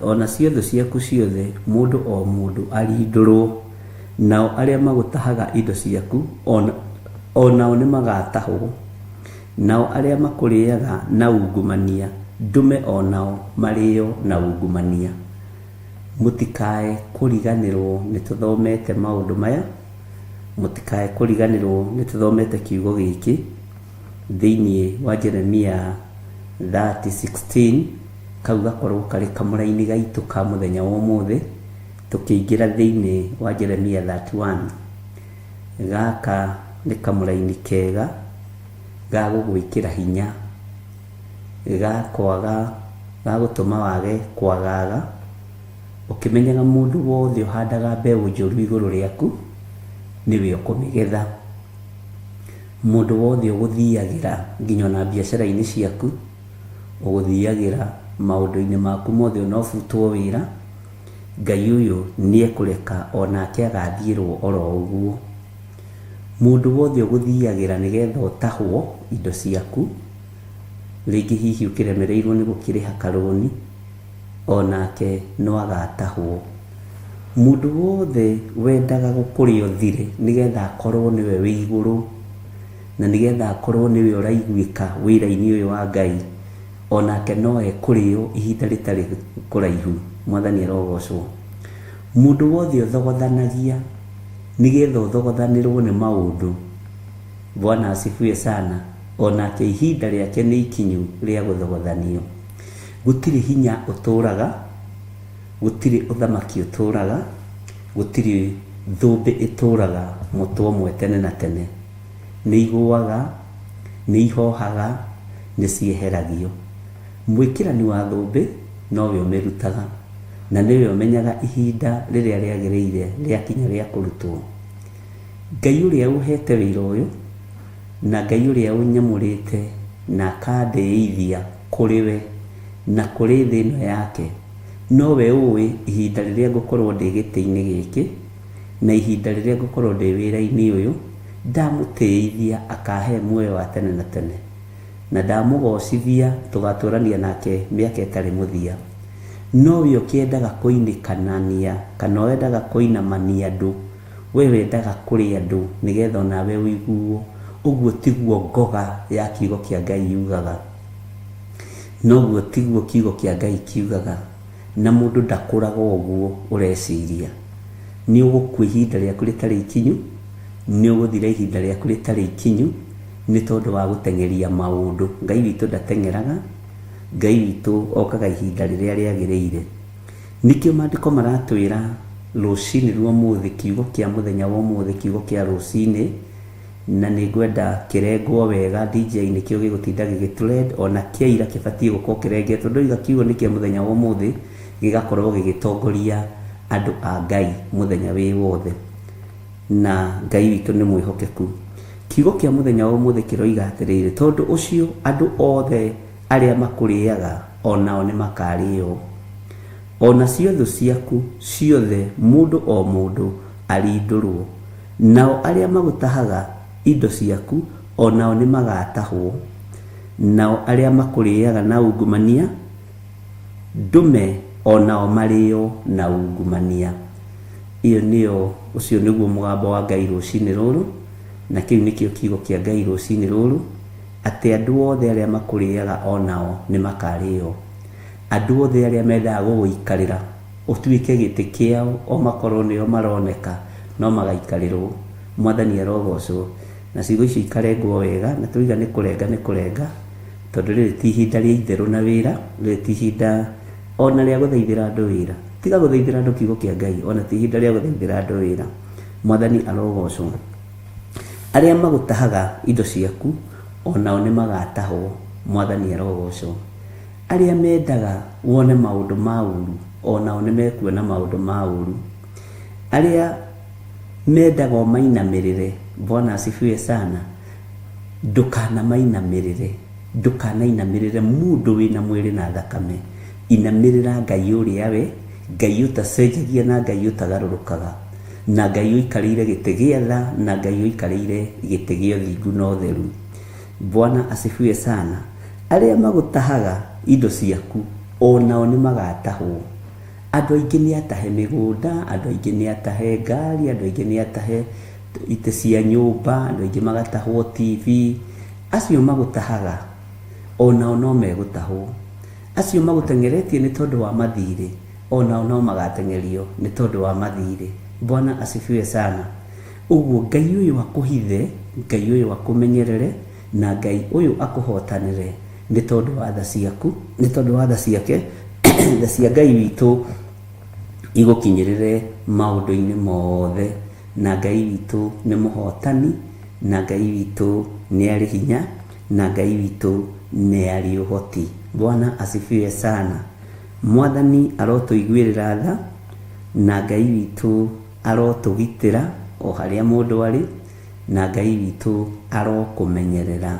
ona ciothe ciaku ciothe, mũndũ o mũndũ arindũrwo, nao arĩa magũtahaga indo ciaku onao nĩ magatahwo, nao arĩa makũrĩaga na ungumania, ndume onao marĩo na ungumania. Mũtikae kũriganĩrwo nĩ tũthomete maũndũ maya, mũtikae kũriganĩrwo nĩ tũthomete kiugo gĩkĩ thĩinĩ wa Jeremia 30:16, kau gakorwo karĩ kamũra-inĩ gaitũ ka mũthenya wa ũmũthĩ, tũkĩingĩra thĩinĩ wa Jeremia 31. Gaka nĩ kamũra-inĩ kega ga gũgwĩkĩra hinya, ga gũtũma wage kwagaga, ũkĩmenyaga mũndũ wothe ũhandaga mbeũ njũru igũrũ rĩaku nĩwe ũkũmĩgetha. Mũndũ wothe ũgũthiagĩra nginya na biacara-inĩ ciaku, ũgũthiagĩra maũndũ-inĩ maku mothe ũnobutwo wĩra, Ngai ũyũ nĩ ekũreka onake agathiĩrwo oro ũguo. Mũndũ wothe ũgũthiagĩra nĩgetha ũtahwo indo ciaku, rĩngĩ hihi ũkĩremereirwo nĩ gũkĩrĩha karũni, onake no agatahwo. Mũndũ wothe wendaga gũkũrĩa ũthire nĩgetha akorwo nĩwe wĩ igũrũ, na nĩgetha akorwo nĩwe ũraiguĩka wĩra-inĩ ũyũ wa Ngai, onake no ekũrĩo ihinda rĩtarĩ kũraihu. Mwathani arogocwo. Mũndũ wothe ũthogothanagia nĩgetha ũthogothanĩrwo nĩ maũndũ, Bwana asifiwe sana, onake ihinda rĩake nĩ ikinyu rĩa gũthogothanio. Gũtirĩ hinya ũtũraga, gũtirĩ ũthamaki ũtũraga, gũtirĩ thũmbĩ ĩtũraga mũtwe ũmwe tene na tene. Nĩ igũaga, nĩ ihohaga, nĩ cieheragio. Mwĩkĩrani wa thũmbĩ nowe ũmĩrutaga, na nĩwe ũmenyaga ihinda rĩrĩa rĩagĩrĩire rĩakinya rĩa kũrutwo. Ngai ũrĩa ũhete wĩra ũyũ, na Ngai ũrĩa ũnyamũrĩte na akandĩithia kũrĩ we na kũrĩ thĩ ĩno yake, nowe ũĩ ihinda rĩrĩa ngũkorwo ndĩ gĩtĩ-inĩ gĩkĩ, na ihinda rĩrĩa ngũkorwo ndĩ wĩra-inĩ ũyũ, ndamũtĩithia akahe muoyo wa tene na tene, na ndamũgocithia tũgatũrania nake mĩaka ĩtarĩ mũthia. Nowe ũkĩendaga kũinĩkanania kana wendaga kũinamania andũ, we wendaga kũrĩ andũ nĩgetha onawe ũiguo. Ũguo tiguo ngoga ya kiugo kĩa Ngai yugaga. noguo tiguo kiugo kĩa Ngai kiugaga, na mũndũ ndakũraga ũguo ũreciria. Nĩ ũgũkua ihinda rĩaku rĩtarĩ ikinyu, nĩ ũgũthira ihinda rĩaku rĩtarĩ ikinyu, nĩ tondũ wa gũteng'eria maũndũ. Ngai witũ ndateng'eraga, Ngai witũ okaga ihinda rĩrĩa rĩagĩrĩire. Nĩkĩo maandĩko maratwĩra rũcinĩ rwa ũmũthĩ, kiugo kĩa mũthenya wa ũmũthĩ, kiugo kĩa rũcinĩ, na nĩ ngwenda kĩrengwo wega DJ nĩkĩo gĩgũtinda gĩgĩtrend, ona kĩaira kĩbatiĩ gũkorwo kĩrengetwo. Ndoiga kiugo nĩ kĩa mũthenya wa ũmũthĩ gĩgakorwo gĩgĩtongoria andũ a Ngai mũthenya wĩ wothe, na Ngai witũ nĩ mwĩhokeku. Kiugo kĩa mũthenya wa ũmũthĩ kĩroiga atĩrĩrĩ: tondũ ũcio andũ othe arĩa makũrĩaga onao nĩ makarĩo, ona ciothe ciaku ciothe mũndũ o mũndũ arindũrwo, nao arĩa magũtahaga indo ciaku onao nĩ magatahwo, nao arĩa makũrĩaga na ungumania ndume onao marĩo na ungumania. Ũcio nĩguo mũgambo wa Ngai rũcinĩ rũrũ, na kĩu nĩkĩo kiugo kĩa Ngai rũcinĩ rũrũ, atĩ andũ othe arĩa makũrĩaga onao nĩ makarĩo. Andũ othe arĩa mendaga gũgũikarĩra ũtuĩke gĩtĩ kĩao, o makorwo nĩo maroneka, no magaikarĩrwo. Mwathani arogocwo. Na ciugo icio ikarengwo wega, na tũiga nĩ kũrenga, tondũ rĩrĩ ti ihinda rĩa itherũ na wĩra, rĩrĩ ti ihinda ona rĩa gũthaithĩra andũ wĩra. Tiga gũthaithĩra andũ kiugo kĩa Ngai, ona ti ihinda rĩa gũthaithĩra andũ wĩra. Mwathani arogocwo. Arĩa magũtahaga indo ciaku onao nĩ magatahwo. Mwathani arogocwo. Arĩa mendaga wone maũndũ ma ũru onao nĩ mekuona maũndũ ma ũru. Arĩa mendaga mainamĩrĩre, Bwana asifiwe sana, ndũkanamainamĩrĩre, ndũkanainamĩrĩre mũndũ wĩna mwĩrĩ na thakame. Inamĩrĩra Ngai ũrĩa we, Ngai ũtacenjagia na Ngai ũtagarũrũkaga, na Ngai ũikarĩire gĩtĩ gĩa tha, na Ngai ũikarĩire gĩtĩ gĩa ũthingu na ũtheru. Bwana asifiwe sana. Arĩa magũtahaga indo ciaku onao nĩ magatahwo. Andũ aingĩ nĩ atahe mĩgũnda, andũ aingĩ nĩ atahe ngari, andũ aingĩ nĩ atahe itĩ cia nyũmba, andũ aingĩ magatahwo TV. Acio magũtahaga onao no megũtahwo. Acio magũteng'eretie nĩ tondũ wa mathirĩ, onao no magateng'erio nĩ tondũ wa mathirĩ. Bwana asifiwe sana. Ũguo Ngai ũyũ akũhithe, Ngai ũyũ akũmenyerere, na Ngai ũyũ akũhotanĩre nĩ tondũ wa tha ciaku, nĩ tondũ wa tha ciake. Tha cia Ngai witũ igũkinyĩrĩre maũndũ-inĩ mothe, na Ngai witũ nĩ mũhotani, na Ngai witũ nĩ arĩ hinya, na Ngai witũ nĩ arĩ ũhoti. Bwana asifiwe sana. Mwathani arotũiguĩrĩra tha, na Ngai witũ arotũgitĩra o harĩa mũndũ arĩ, na Ngai witũ arokũmenyerera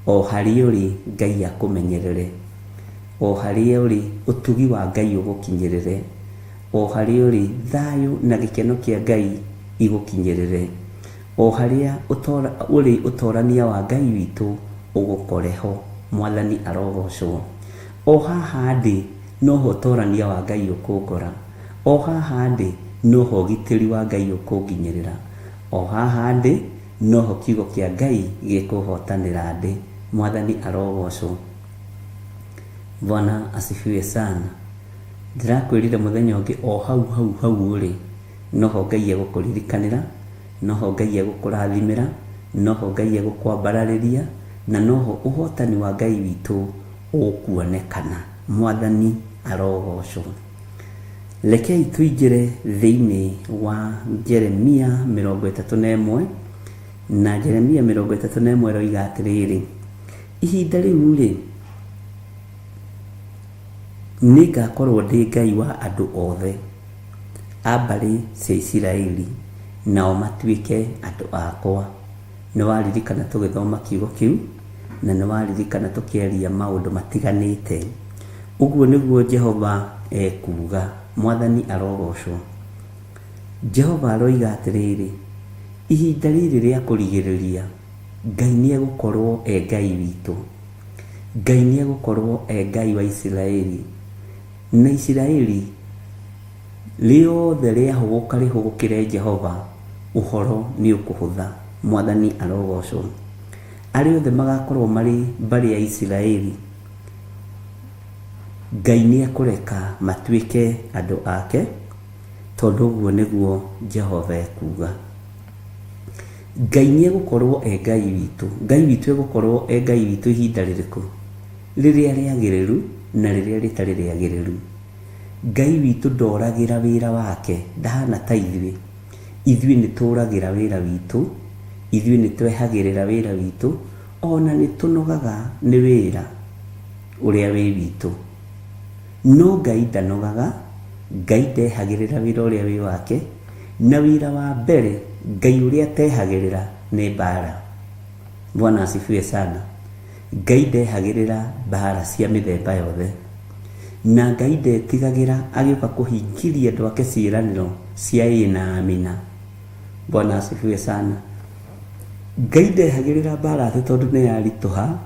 o harĩa ũrĩ. Ngai akũmenyerere o harĩa ũrĩ, ũtugi wa Ngai ũgũkinyĩrĩre o harĩa ũrĩ, thayũ na gĩkeno kĩa Ngai igũkinyĩrĩre o harĩa ũrĩ, ũtorania wa Ngai witũ ũgũkoreho. Mwathani arogocwo. O haha ndĩ noho ũtorania wa Ngai ũkũngora, o haha ndĩ noho ũgitĩri wa Ngai ũkũnginyĩrĩra, o haha ndĩ noho kiugo kĩa Ngai gĩkũhotanĩra ndĩ. Mwathani arogocwo. Bwana asifiwe sana. Ndĩrakwĩrire mũthenya ũngĩ o hau ũrĩ, noho Ngai egũkũririkanĩra, noho Ngai egũkũrathimĩra, noho Ngai egũkwambararĩria, na noho ũhotani wa Ngai witũ ũkuonekana. Mwathani arogocwo. Rekei tũingĩre thĩinĩ wa Jeremia 31, na Jeremia 31 roiga atĩrĩrĩ: ihinda rĩu rĩ, nĩngakorwo ndĩ Ngai wa andũ othe a mbarĩ cia Isiraeli, nao matuĩke andũ akwa. Nĩ waririkana tũgĩthoma kiugo kĩu, na nĩ waririkana tũkĩaria maũndũ matiganĩte. Ũguo nĩguo Jehova ekuga. Mwathani arogocwo. Jehova aroiga atĩrĩrĩ: ihinda rĩrĩ rĩa kũrigĩrĩria, Ngai nĩ egũkorwo Ngai witũ. Ngai nĩ egũkorwo Ngai wa Isiraeli, na Isiraeli rĩothe rĩahũgũka rĩhũgũkĩre Jehova, ũhoro nĩ ũkũhũtha. Mwathani arogocwo. Arĩa othe magakorwo marĩ mbarĩ ya Isiraeli, Ngai nĩ ekũreka matuĩke andũ ake, tondũ ũguo nĩguo Jehova ekuga. Ngai nĩ egũkorwo e Ngai witũ. Ngai witũ egũkorwo e Ngai witũ ihinda rĩrĩkũ? Rĩrĩa rĩagĩrĩru na rĩrĩa rĩtarĩ rĩagĩrĩru. Ngai witũ ndoragĩra wĩra wake, ndahana ta ithuĩ. Ithuĩ nĩ tũragĩra wĩra witũ, ithuĩ nĩ twehagĩrĩra wĩra witũ, ona nĩ tũnogaga nĩ wĩra ũrĩa wĩ witũ. No Ngai ndanogaga, Ngai ndehagĩrĩra wĩra ũrĩa wĩ wake, na wĩra wa mbere Ngai ũrĩa tehagĩrĩra nĩ mbara. Bwana asifiwe sana. Ngai ndehagĩrĩra mbara cia mĩthemba yothe, na Ngai ndetigagĩra agĩũka kũhingĩria andũ ake ciĩranĩro cia ĩĩ na amina. Bwana asifiwe sana. Ngai ndehagĩrĩra mbara atĩ tondũ nĩ yaritũha.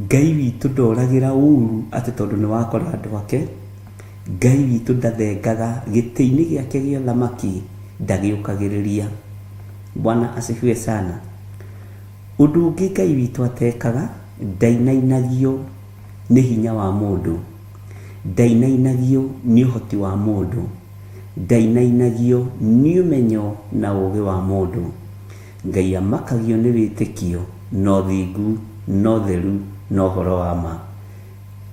Ngai witũ ndoragĩra ũru atĩ tondũ nĩ wakora andũ ake. Ngai witũ ndathengaga gĩtĩ-inĩ gĩake gĩa ũthamaki, ndagĩũkagĩrĩria. Bwana asifiwe sana. Ũndũ ũngĩ Ngai witũ atekaga, ndainainagio nĩ hinya wa mũndũ, ndainainagio nĩ ũhoti wa mũndũ, ndainainagio nĩ ũmenyo na ũũgĩ wa mũndũ. Ngai amakagio nĩ wĩtĩkio, no thingu, no theru, no ũhoro wa ma.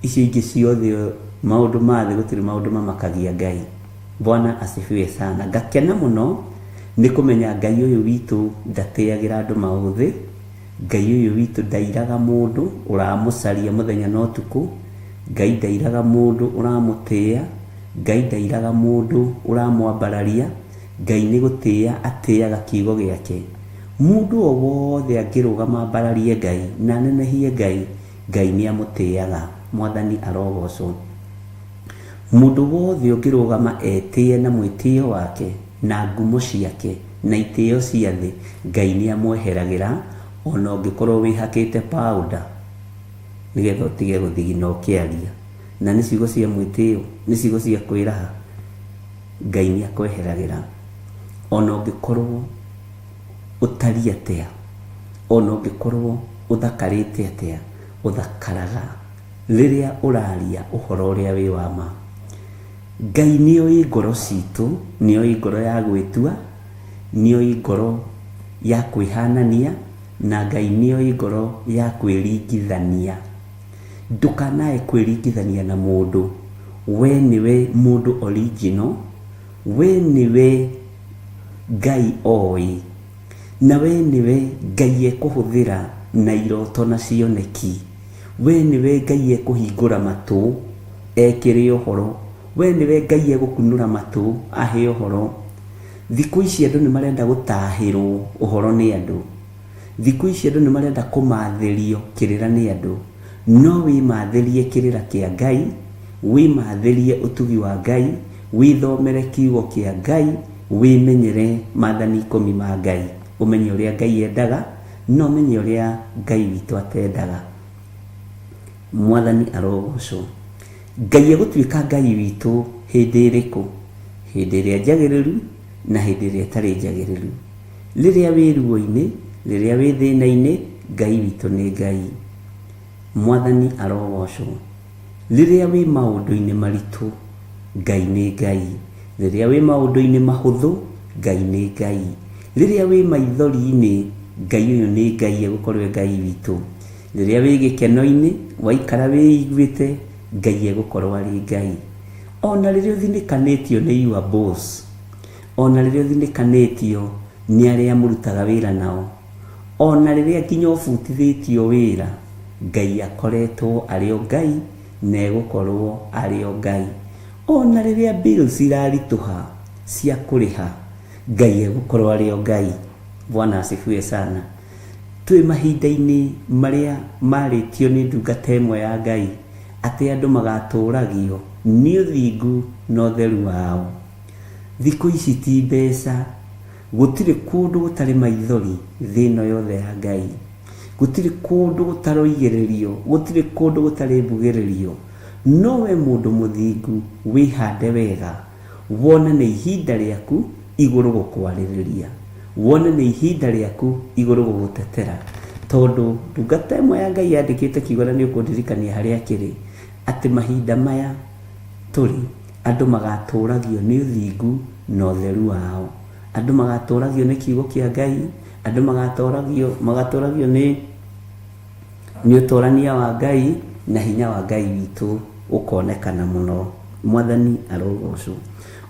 Icio ingĩ ciothe maũndũ ma thĩ gũtirĩ maũndũ mamakagia Ngai. Bwana asifiwe sana. Ngakena mũno nĩ kũmenya Ngai ũyũ witũ ndatĩagĩra andũ maũthĩ. Ngai ũyũ witũ ndairaga mũndũ ũramũcaria mũthenya na ũtukũ. Ngai ndairaga mũndũ ũramũtĩĩa. Ngai ndairaga mũndũ ũramwambararia. Ngai nĩ gũtĩĩa atĩaga kiugo gĩake. Mũndũ o wothe angĩrũgama ambararie Ngai na anenehie Ngai, Ngai nĩ amũtĩaga. Mwathani arogocwo. Mũndũ wothe ũngĩrũgama etĩe na mwĩtĩo wake na ngumo ciake na itĩo cia thĩ, Ngai nĩ amweheragĩra, ona ũngĩkorwo wĩhakĩte powder nĩgetha ũtige gũthigina ũkĩaria, na nĩ ciugo cia mwĩtĩo, nĩ ciugo cia kwĩraha, Ngai nĩ akweheragĩra. Ona ũngĩkorwo ũtariĩ atĩa, ona ũngĩkorwo ũthakarĩte atĩa, ũthakaraga rĩrĩa ũraria ũhoro ũrĩa wĩ wa ma. Ngai nĩoĩ ngoro citũ, nĩoĩ ngoro ya gwĩtua, nĩoĩ ngoro ya kwĩhanania, na Ngai nĩoĩ ngoro ya kwĩringithania. Ndũkanae kwĩringithania na mũndũ. We nĩwe mũndũ original, we nĩwe Ngai oĩ, na we nĩwe Ngai ekũhũthĩra na iroto na cioneki. We nĩwe Ngai ekũhingũra matũ ekĩre ũhoro. We nĩwe Ngai egũkunũra matũ ahe ũhoro. Thikũ ici andũ nĩ marenda gũtahĩrwo ũhoro nĩ andũ. Thikũ ici andũ nĩ marenda kũmathĩrio kĩrĩra nĩ andũ. No wĩmathĩrie kĩrĩra kĩa Ngai, wĩmathĩrie ũtugi wa Ngai, wĩthomere kiugo kĩa Ngai, wĩmenyere maathani 10 ma Ngai. Ũmenye ũrĩa Ngai endaga, no ũmenye ũrĩa Ngai witũ atendaga. Mwathani arogocwo. Ngai egũtuĩka Ngai witũ hĩndĩ ĩrĩkũ? Hĩndĩ ĩrĩa njagĩrĩru na hĩndĩ ĩrĩa ĩtarĩ njagĩrĩru. Rĩrĩa wĩ ruo-inĩ, rĩrĩa wĩ thĩna-inĩ, Ngai witũ nĩ Ngai. Mwathani arogocwo. Rĩrĩa wĩ maũndũ-inĩ maritũ, Ngai nĩ Ngai. Rĩrĩa wĩ maũndũ-inĩ mahũthũ, Ngai nĩ Ngai. Rĩrĩa wĩ maithori-inĩ, Ngai ũyũ nĩ Ngai egũkorwo Ngai witũ. Rĩrĩa wĩ gĩkeno-inĩ, waikara wĩiguĩte, Ngai egũkorwo arĩ Ngai. Ona rĩrĩa ũthinĩkanĩtio nĩ your boss, ona rĩrĩa ũthinĩkanĩtio nĩ arĩa mũrutaga wĩra nao, ona rĩrĩa nginya ũbutithĩtio wĩra, Ngai akoretwo arĩ o Ngai na egũkorwo arĩ o Ngai. Ona rĩrĩa bills iraritũha cia kũrĩha, Ngai egũkorwo arĩ o Ngai. Bwana asifiwe sana. Twĩ mahinda-inĩ marĩa marĩtio nĩ ndungata ĩmwe ya Ngai atĩ andũ magatũragio nĩ ũthingu na ũtheru wao. Thikũ ici ti mbeca, gũtirĩ kũndũ gũtarĩ maithori thĩno yothe ya Ngai. Gũtirĩ kũndũ gũtaroigĩrĩrio, gũtirĩ kũndũ gũtarĩ mbugĩrĩrio. No we mũndũ mũthingu wĩhande wega, wone nĩ ihinda rĩaku igũrũ gũkwarĩrĩria, wone nĩ ihinda rĩaku igũrũ gũgũtetera. Tondũ ndungata ĩmwe ya Ngai yandĩkĩte kiugo na nĩ ũkũndirikania harĩa kĩrĩ, atĩ mahinda maya tũrĩ andũ magatũragio nĩ ũthingu na ũtheru wao, andũ magatũragio nĩ kiugo kĩa Ngai, andũ magatũragio nĩ ũtũrania wa Ngai, na hinya wa Ngai witũ ũkonekana mũno. Mwathani arogocwo.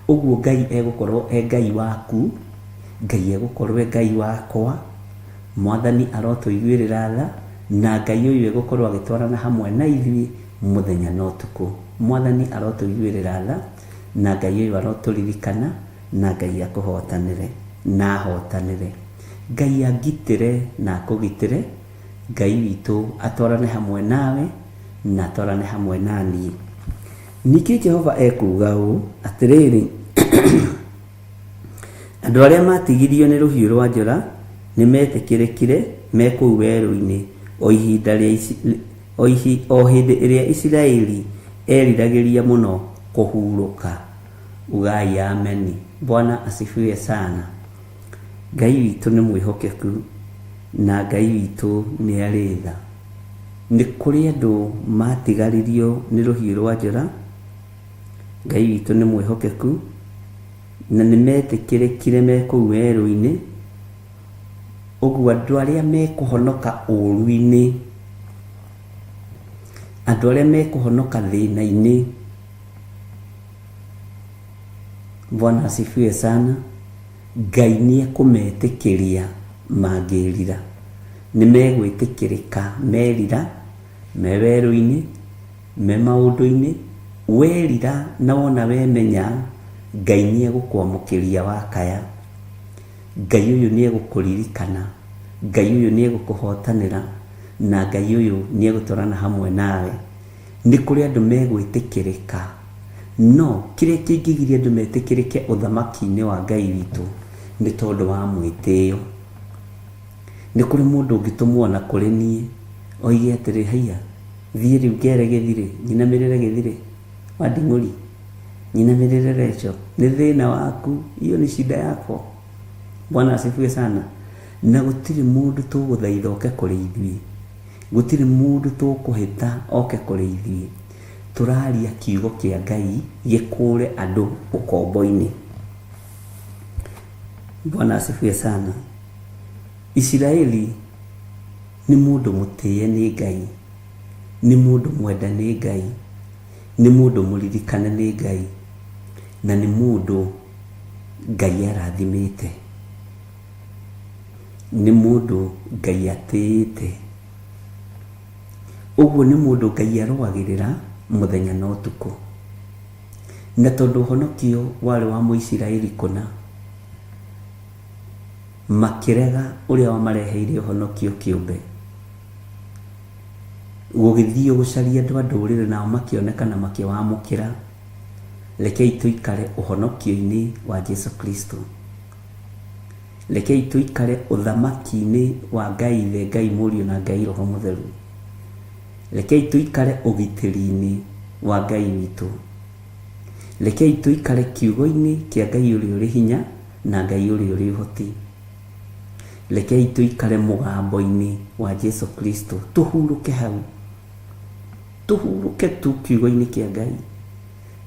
Ũguo Ngai egũkorwo Ngai waku, Ngai egũkorwo Ngai wakwa, Mwathani arotũiguĩrĩra tha, na Ngai ũyũ egũkorwo agĩtwarana hamwe na ithuĩ mũthenya na ũtukũ. Mwathani arotũiguĩrĩra tha, na Ngai ũyũ arotũririkana, na Ngai akũhotanĩre na ahotanĩre. Ngai angitĩre na akũgitĩre, Ngai witũ atwarane hamwe nawe na atwarane hamwe naniĩ. Ningĩ Jehova ekuga ũũ atĩrĩrĩ, andũ arĩa matigirio nĩ rũhiũ rwa njora nĩ metĩkĩrĩkire me kũu werũ-inĩ o hĩndĩ ĩrĩa Isiraeli eriragĩria mũno kũhurũka. Ugai ameni. Bwana asifiwe sana. Ngai witũ nĩ mwĩhokeku na Ngai witũ nĩ arĩ tha. Nĩ kũrĩ andũ matigaririo nĩ rũhiũ rwa njora, Ngai witũ nĩ mwĩhokeku na nĩ metĩkĩrĩkire me kũu werũ-inĩ. Ũguo andũ arĩa mekũhonoka ũru-inĩ, andũ arĩa mekũhonoka thĩna-inĩ, Bwana asifiwe sana, Ngai nĩ ekũmetĩkĩria mangĩrira. Nĩ megwĩtĩkĩrĩka merira, me werũ-inĩ, me maũndũ-inĩ. Werira na wona wemenya, Ngai nĩ egũkwamũkĩria wakaya. Ngai ũyũ nĩ egũkũririkana, Ngai ũyũ nĩ egũkũhotanĩra, na Ngai ũyũ nĩ egũtwarana hamwe nawe. Nĩ kũrĩ andũ megwĩtĩkĩrĩka, no kĩrĩa kĩngĩgiria andũ metĩkĩrĩke ũthamaki-inĩ wa Ngai witũ nĩ tondũ wa mwĩtĩo. Nĩ kũrĩ mũndũ ũngĩtũmwo na kũrĩ niĩ oige atĩrĩ, haiya thiĩ rĩu ngere gĩthirĩ, nyinamĩrĩre gĩthirĩ wa Nding'ũri, nyinamĩrĩre Recho, nĩ thĩna waku, hiyo ni shida yako. Bwana asifiwe sana. Na gũtirĩ mũndũ tũgũthaitha oke kũrĩ ithuĩ, gũtirĩ mũndũ tũkũhĩta oke kũrĩ ithuĩ. Tũraria kiugo kĩa Ngai gĩkũre andũ ũkombo-inĩ. Bwana asifiwe sana. Isiraeli nĩ mũndũ mũtĩe nĩ Ngai, nĩ mũndũ mwenda nĩ Ngai, nĩ mũndũ mũririkane nĩ Ngai, na nĩ mũndũ Ngai arathimĩte, nĩ mũndũ Ngai atĩĩte. Ũguo nĩ mũndũ Ngai arũagĩrĩra mũthenya na ũtukũ. Na tondũ ũhonokio warĩ wa Mũisiraeli kũna, makĩrega ũrĩa wamareheire ũhonokio kĩũmbe, gũgĩthiĩ gũcaria andũ a ndũrĩrĩ nao makĩonekana makĩwamũkĩra. Rekei tũikare ũhonokio-inĩ wa Jesu Kristo. Rekei tũikare ũthamaki-inĩ wa Ngai Ithe, Ngai Mũriũ na Ngai Roho Mũtheru. Rekei tũikare ũgitĩri-inĩ wa Ngai witũ. Rekei tũikare kiugo-inĩ kĩa Ngai ũrĩa ũrĩ hinya na Ngai ũrĩa ũrĩ ũhoti. Rekei tũikare mũgambo-inĩ wa Jesu Kristo. Tũhurũke hau, tũhurũke tu kiugo-inĩ kĩa Ngai,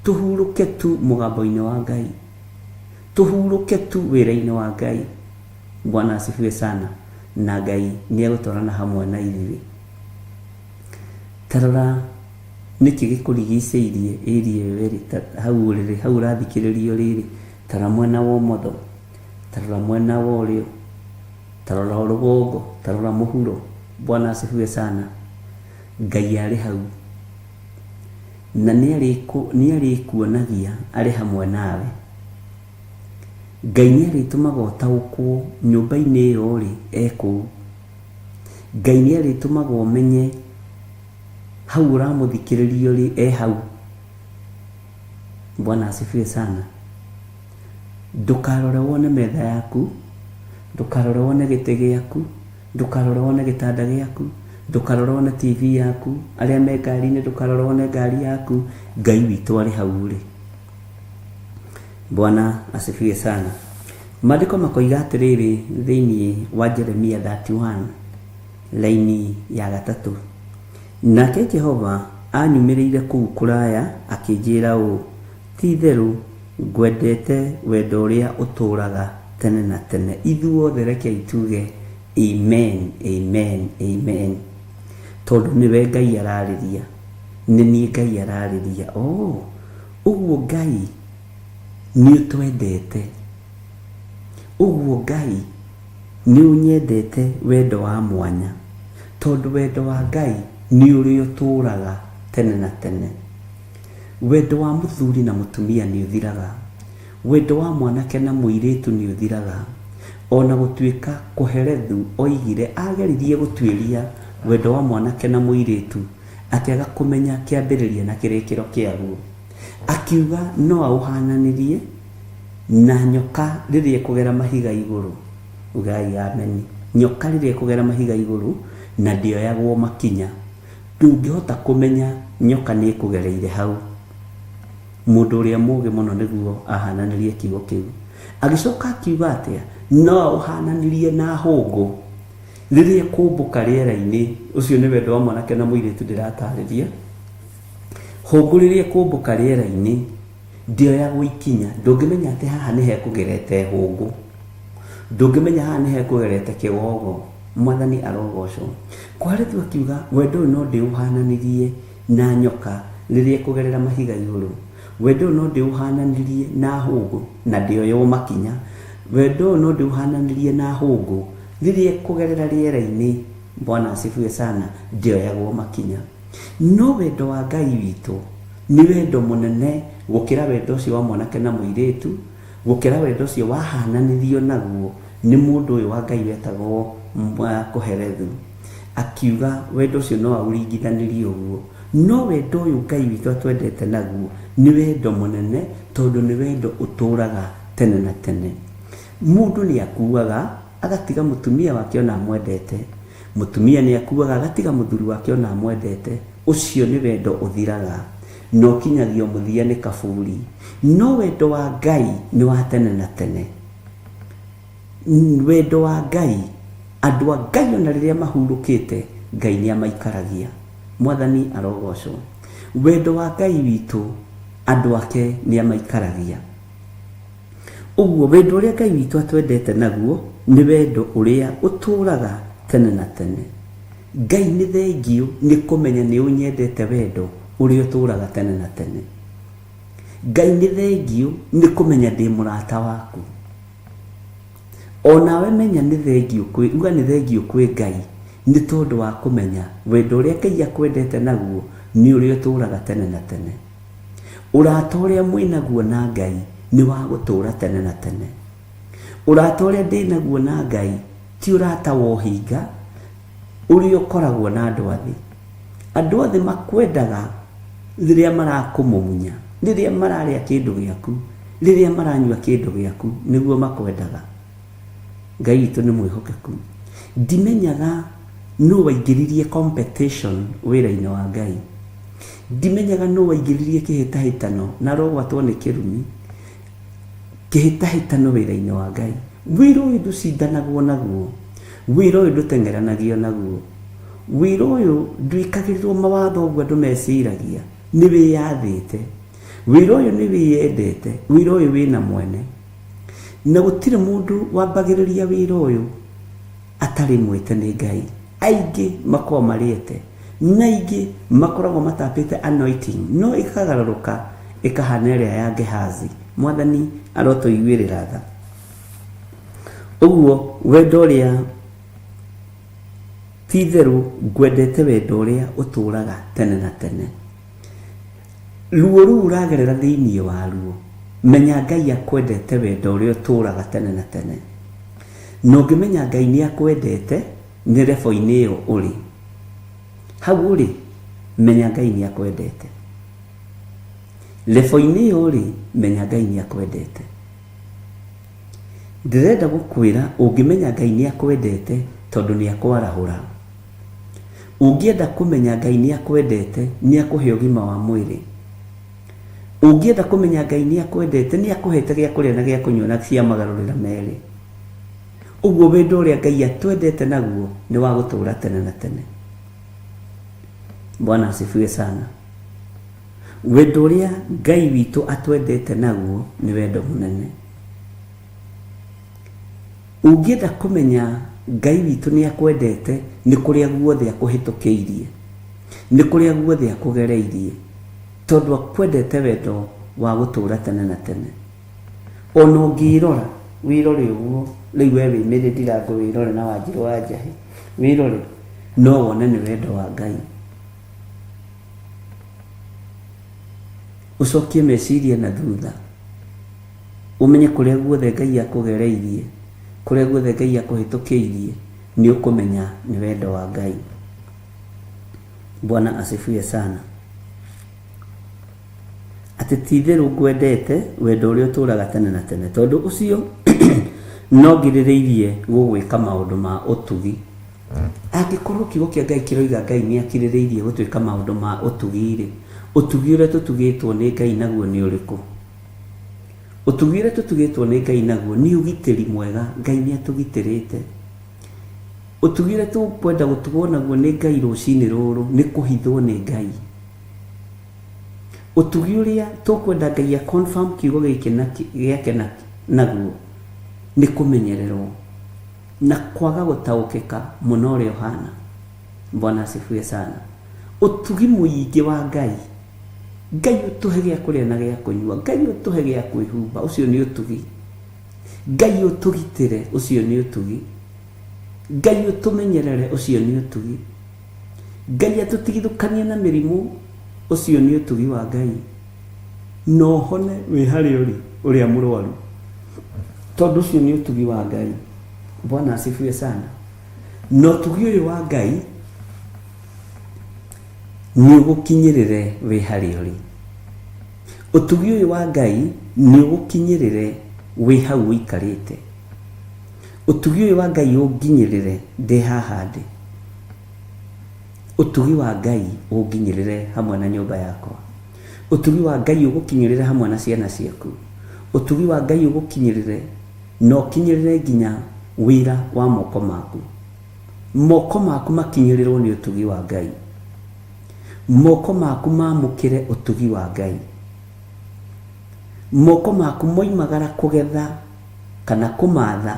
tũhurũke tu mũgambo-inĩ wa Ngai, tũhurũke tu wĩra-inĩ wa Ngai. Bwana asifiwe sana. Na Ngai nĩ egũtwarana hamwe na ithuĩ. Tarora nĩkĩ gĩkũrigicĩirie ĩria ĩyo ĩrĩ hau ũrĩrĩ, hau ũrathikĩrĩrio rĩrĩ. Tara mwena wa ũmotho, tarora mwena wa ũrĩo, tarora rũgongo, tarora mũhuro. Bwana asifiwe sana. Ngai arĩ hau na nĩ arĩkuonagia arĩ hamwe nawe. Ngai nĩ arĩtũmaga ũtaũkwo nyũmba-inĩ ĩyo rĩ ekũu. Ngai nĩ arĩtũmaga ũmenye hau ũramũthikĩrĩrio rĩ hau. Bwana asifiwe sana. Ndũkarore wone metha yaku, ndũkarore wone gĩtĩ gĩaku, ndũkarore wone gĩtanda gĩaku, ndũkarore wone TV yaku, arĩa me ngari-inĩ ndũkarore wone ngari yaku. Ngai witũ arĩ hau rĩ. Bwana asifiwe sana. Maandĩko makoiga atĩrĩrĩ thĩinĩ wa Jeremia 31 laini ya 3, nake Jehova anyumirire kuu kuraya akinjira ũ, ti theru ngwendete wendo ũrĩa ũtũraga tene na tene. Ithuothe rekei tuge amen, amen, amen, tondũ nĩwe Ngai ararĩria, nĩ niĩ Ngai ararĩria. Ũguo Ngai nĩ ũtwendete, ũguo Ngai nĩ ũnyendete wendo wa mwanya, tondũ wendo wa Ngai nĩ ũrĩa ũtũraga tene na tene. Wendo wa mũthuri na mũtumia nĩ ũthiraga, wendo wa mwanake na mũirĩtu nĩ ũthiraga. Ona gũtuĩka Kohelethu oigire ageririe gũtuĩria wendo wa mwanake na mũirĩtu akĩaga kũmenya kĩambĩrĩria na kĩrĩkĩro kĩaguo, akiuga no aũhananirie na nyoka rĩrĩa kũgera mahiga igũrũ. Ugai ameni. Nyoka rĩrĩa kũgera mahiga igũrũ na ndĩoyagwo makinya. Ndũngĩhota kũmenya nyoka nĩ ĩkũgereire hau. Mũndũ ũrĩa mũũgĩ mũno nĩguo ahananirie kiugo kĩu. Agĩcoka akiuga atĩa, no aũhananirie na hũngũ rĩrĩa kũmbũka rĩera-inĩ. Ũcio nĩ wendo wa mwanake na mũirĩtu ndĩratarĩria. Hũngũ rĩrĩa kũmbũka rĩera-inĩ ndĩoyagwo ikinya. Ndũngĩmenya atĩ haha nĩ hekũgerete hũngũ, ndũngĩmenya haha nĩ hekũgerete kĩgogo. Mwathani arogocwo. Kohelethu akiuga wendo ũyũ no ndĩũhananirie na nyoka rĩrĩa kũgerera mahiga igũrũ. Wendo ũyũ no ndĩũhananirie na hũngũ na ndĩoywo makinya. Wendo ũyũ no ndĩũhananirie na hũngũ rĩrĩa kũgerera rĩera-inĩ. Bwana asifiwe sana. Ndĩoyagwo makinya. No wendo wa Ngai witũ nĩ wendo mũnene gũkĩra wendo ũcio wa mwanake na mũirĩtu, gũkĩra wendo ũcio wahananirio naguo nĩ mũndũ ũyũ wa Ngai wetagwo Kohelethu. Akiuga wendo ũcio no aũringithanirie ũguo. No wendo ũyũ Ngai witũ atwendete naguo nĩ wendo mũnene, tondũ nĩ wendo ũtũraga tene na tene. Mũndũ nĩ akuaga agatiga mũtumia wake ona amwendete, mũtumia nĩ akuaga agatiga mũthuri wake ona amwendete. Ũcio nĩ wendo ũthiraga, no kinyagio mũthia nĩ kaburi. No wendo wa Ngai nĩ wa tene na tene. Wendo wa Ngai, andũ a Ngai ona rĩrĩa mahurũkĩte Ngai nĩ amaikaragia. Mwathani arogocwo. Wendo wa Ngai witũ andũ ake nĩ amaikaragia. Ũguo wendo ũrĩa Ngai witũ atwendete naguo nĩ wendo ũrĩa ũtũraga tene na tene. Ngai nĩ thengiũ nĩ kũmenya nĩ ũnyendete wendo ũrĩa ũtũraga tene na tene. Ngai nĩ thengiũ nĩ kũmenya ndĩ mũrata waku. Onawe menya nĩ thengiũ uga nĩ thengiũ kwĩ Ngai nĩ tondũ wa kũmenya wendo ũrĩa Ngai akwendete naguo nĩ ũrĩa ũtũraga tene na tene. Ũrata ũrĩa mwĩ naguo na Ngai nĩ wa gũtũra tene na tene. Ũrata ũrĩa ndĩ naguo na Ngai ti ũrata wa ũhinga ũrĩa ũkoragwo na andũ athĩ. Andũ athĩ makwendaga rĩrĩa marakũmumunya, rĩrĩa mararĩa kĩndũ gĩaku, rĩrĩa maranyua kĩndũ gĩaku nĩguo makwendaga. Ngai witũ nĩ mwĩhokeku. Ndimenyaga nũ waingĩririe competition wĩra-inĩ wa Ngai. Ndimenyaga nũ waingĩririe kĩhĩtahĩtano na rogwatwo nĩ kĩrumi. Kĩhĩtahĩtano wĩra-inĩ wa Ngai. Wĩra ũyũ ndũcindanagwo naguo, wĩra ũyũ ndũtengeranagio naguo, wĩra ũyũ ndwĩkagĩrĩrwo mawatho ũguo andũ meciragia. Nĩ wĩyathĩte, wĩra ũyũ nĩ wĩyendete, wĩra ũyũ wĩna mwene. Na gũtirĩ mũndũ wambagĩrĩria wĩra ũyũ atarĩ mwĩte nĩ Ngai. Aingĩ makoragwo marĩete na aingĩ makoragwo matapĩte anointing, no ĩkagarũrũka ĩkahana ĩrĩa ya Gehazi. Mwathani arotũiguĩrĩra tha. Ũguo wendo ũrĩa ti therũ, ngwendete wendo ũrĩa ũtũraga tene na tene. Ruo rũu ũragerera thĩinĩ waruo, menya Ngai akwendete wendo ũrĩa ũtũraga tene na tene. Na ũngĩmenya Ngai nĩ akwendete nĩ level-inĩ ĩyo ũrĩ. Hau ũrĩ, menya Ngai nĩ akwendete. Level-inĩ ĩyo ũrĩ, menya Ngai nĩ akwendete. Ndĩrenda gũkwĩra ũngĩmenya Ngai nĩ akwendete tondũ nĩ akwarahũra. Ũngĩenda kũmenya Ngai nĩ akwendete nĩ akũhe ũgima wa mwĩrĩ. Ũngĩenda kũmenya Ngai nĩ akwendete nĩ akũhete gĩa kũrĩa na gĩa kũnyua na cia magarũrĩra merĩ. Ũguo wendo ũrĩa Ngai atwendete naguo nĩ wa gũtũra tene na tene. Bwana asifiwe sana. wendo ũrĩa Ngai witũ atwendete naguo nĩ wendo mũnene. Ũngĩenda kũmenya Ngai witũ nĩ akwendete nĩ kũrĩa guothe akũhĩtũkĩirie, nĩ kũrĩa guothe akũgereirie, tondũ akwendete wendo wa gũtũũra tene na tene. Ona ũngĩrora wirore ũguo, rĩu we wĩmĩrĩ ndirango wĩrore na Wanjirũ wa Njahĩ, wĩrore no wone nĩ wendo wa Ngai. Ũcokie meciria na thutha, ũmenye kũrĩa guothe Ngai akũgereirie, kũrĩa guothe Ngai akũhĩtũkĩirie, nĩ ũkũmenya nĩ wendo wa Ngai. Bwana asifiwe sana. Atĩ ti-itherũ ngwendete wendo ũrĩa ũtũũraga tene na tene, tondũ ũcio no ngirĩrĩirie gũgwĩka maũndũ ma ũtugi. Angĩkorwo kiugo kĩa Ngai kĩroiga Ngai nĩ akirĩrĩirie gũtwĩka maũndũ ma ũtugi-rĩ, ũtugi ũrĩa tũtugĩtwo nĩ Ngai naguo nĩ ũrĩkũ? Ũtugi ũrĩa tũtugĩtwo nĩ Ngai naguo nĩ ũgitĩri mwega. Ngai nĩ atũgitĩrĩte. Ũtugi ũrĩa tũkwenda gũtugwo naguo nĩ Ngai rũcinĩ rũrũ nĩ kũhithwo nĩ Ngai. Ũtugi ũrĩa tũkwenda Ngai confirm kiugo gĩake naguo nĩ kũmenyererwo na kwaga gũtaũkĩka mũno ũrĩa ũhana. Bwana asifiwe sana. Ũtugi mũingĩ wa Ngai, Ngai ũtũhe gĩa kũrĩa na gĩa kũnyua, Ngai ũtũhe gĩa kwĩhumba, ũcio nĩ ũtugi. Ngai ũtũgitĩre, ũcio nĩ ũtugi. Ngai ũtũmenyerere, ũcio nĩ ũtugi. Ngai atũtigithũkanie na mĩrimũ, ũcio nĩ ũtugi wa Ngai. No hone wĩ harĩa ũrĩa mũrwaru, tondũ ũcio nĩ ũtugi wa Ngai. Bwana asifiwe sana. No ũtugi ũyũ wa Ngai nĩ ũgũkinyĩrĩre wĩ harĩa ũrĩ. Ũtugi ũyũ wa Ngai nĩ ũgũkinyĩrĩre wĩ hau ũikarĩte. Ũtugi ũyũ wa Ngai ũnginyĩrĩre ndĩ haha ndĩ. Ũtugi wa Ngai ũnginyĩrĩre hamwe na nyũmba yakwa. Ũtugi wa Ngai ũgũkinyĩrĩre hamwe na ciana ciaku. Ũtugi wa Ngai ũgũkinyĩrĩre na ũkinyĩrĩre nginya wĩra wa moko maku. Moko maku makinyĩrĩrwo nĩ ũtugi wa Ngai. Moko maku mamũkĩre ũtugi wa Ngai. Moko maku moimagara kũgetha kana kũmatha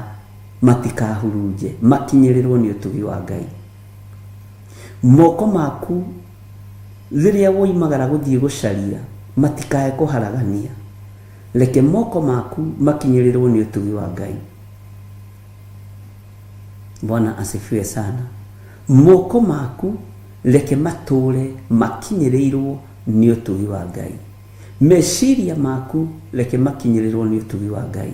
matikahurunje, makinyĩrĩrwo nĩ ũtugi wa Ngai. Moko maku rĩrĩa woimagara gũthiĩ gũcaria matikae kũharagania, reke moko maku makinyĩrĩrwo nĩ ũtugi wa Ngai. Bwana asifiwe sana. Moko maku reke matũre makinyĩrĩirwo nĩ ũtugi wa Ngai. Meciria maku reke makinyĩrĩrwo nĩ ũtugi wa Ngai.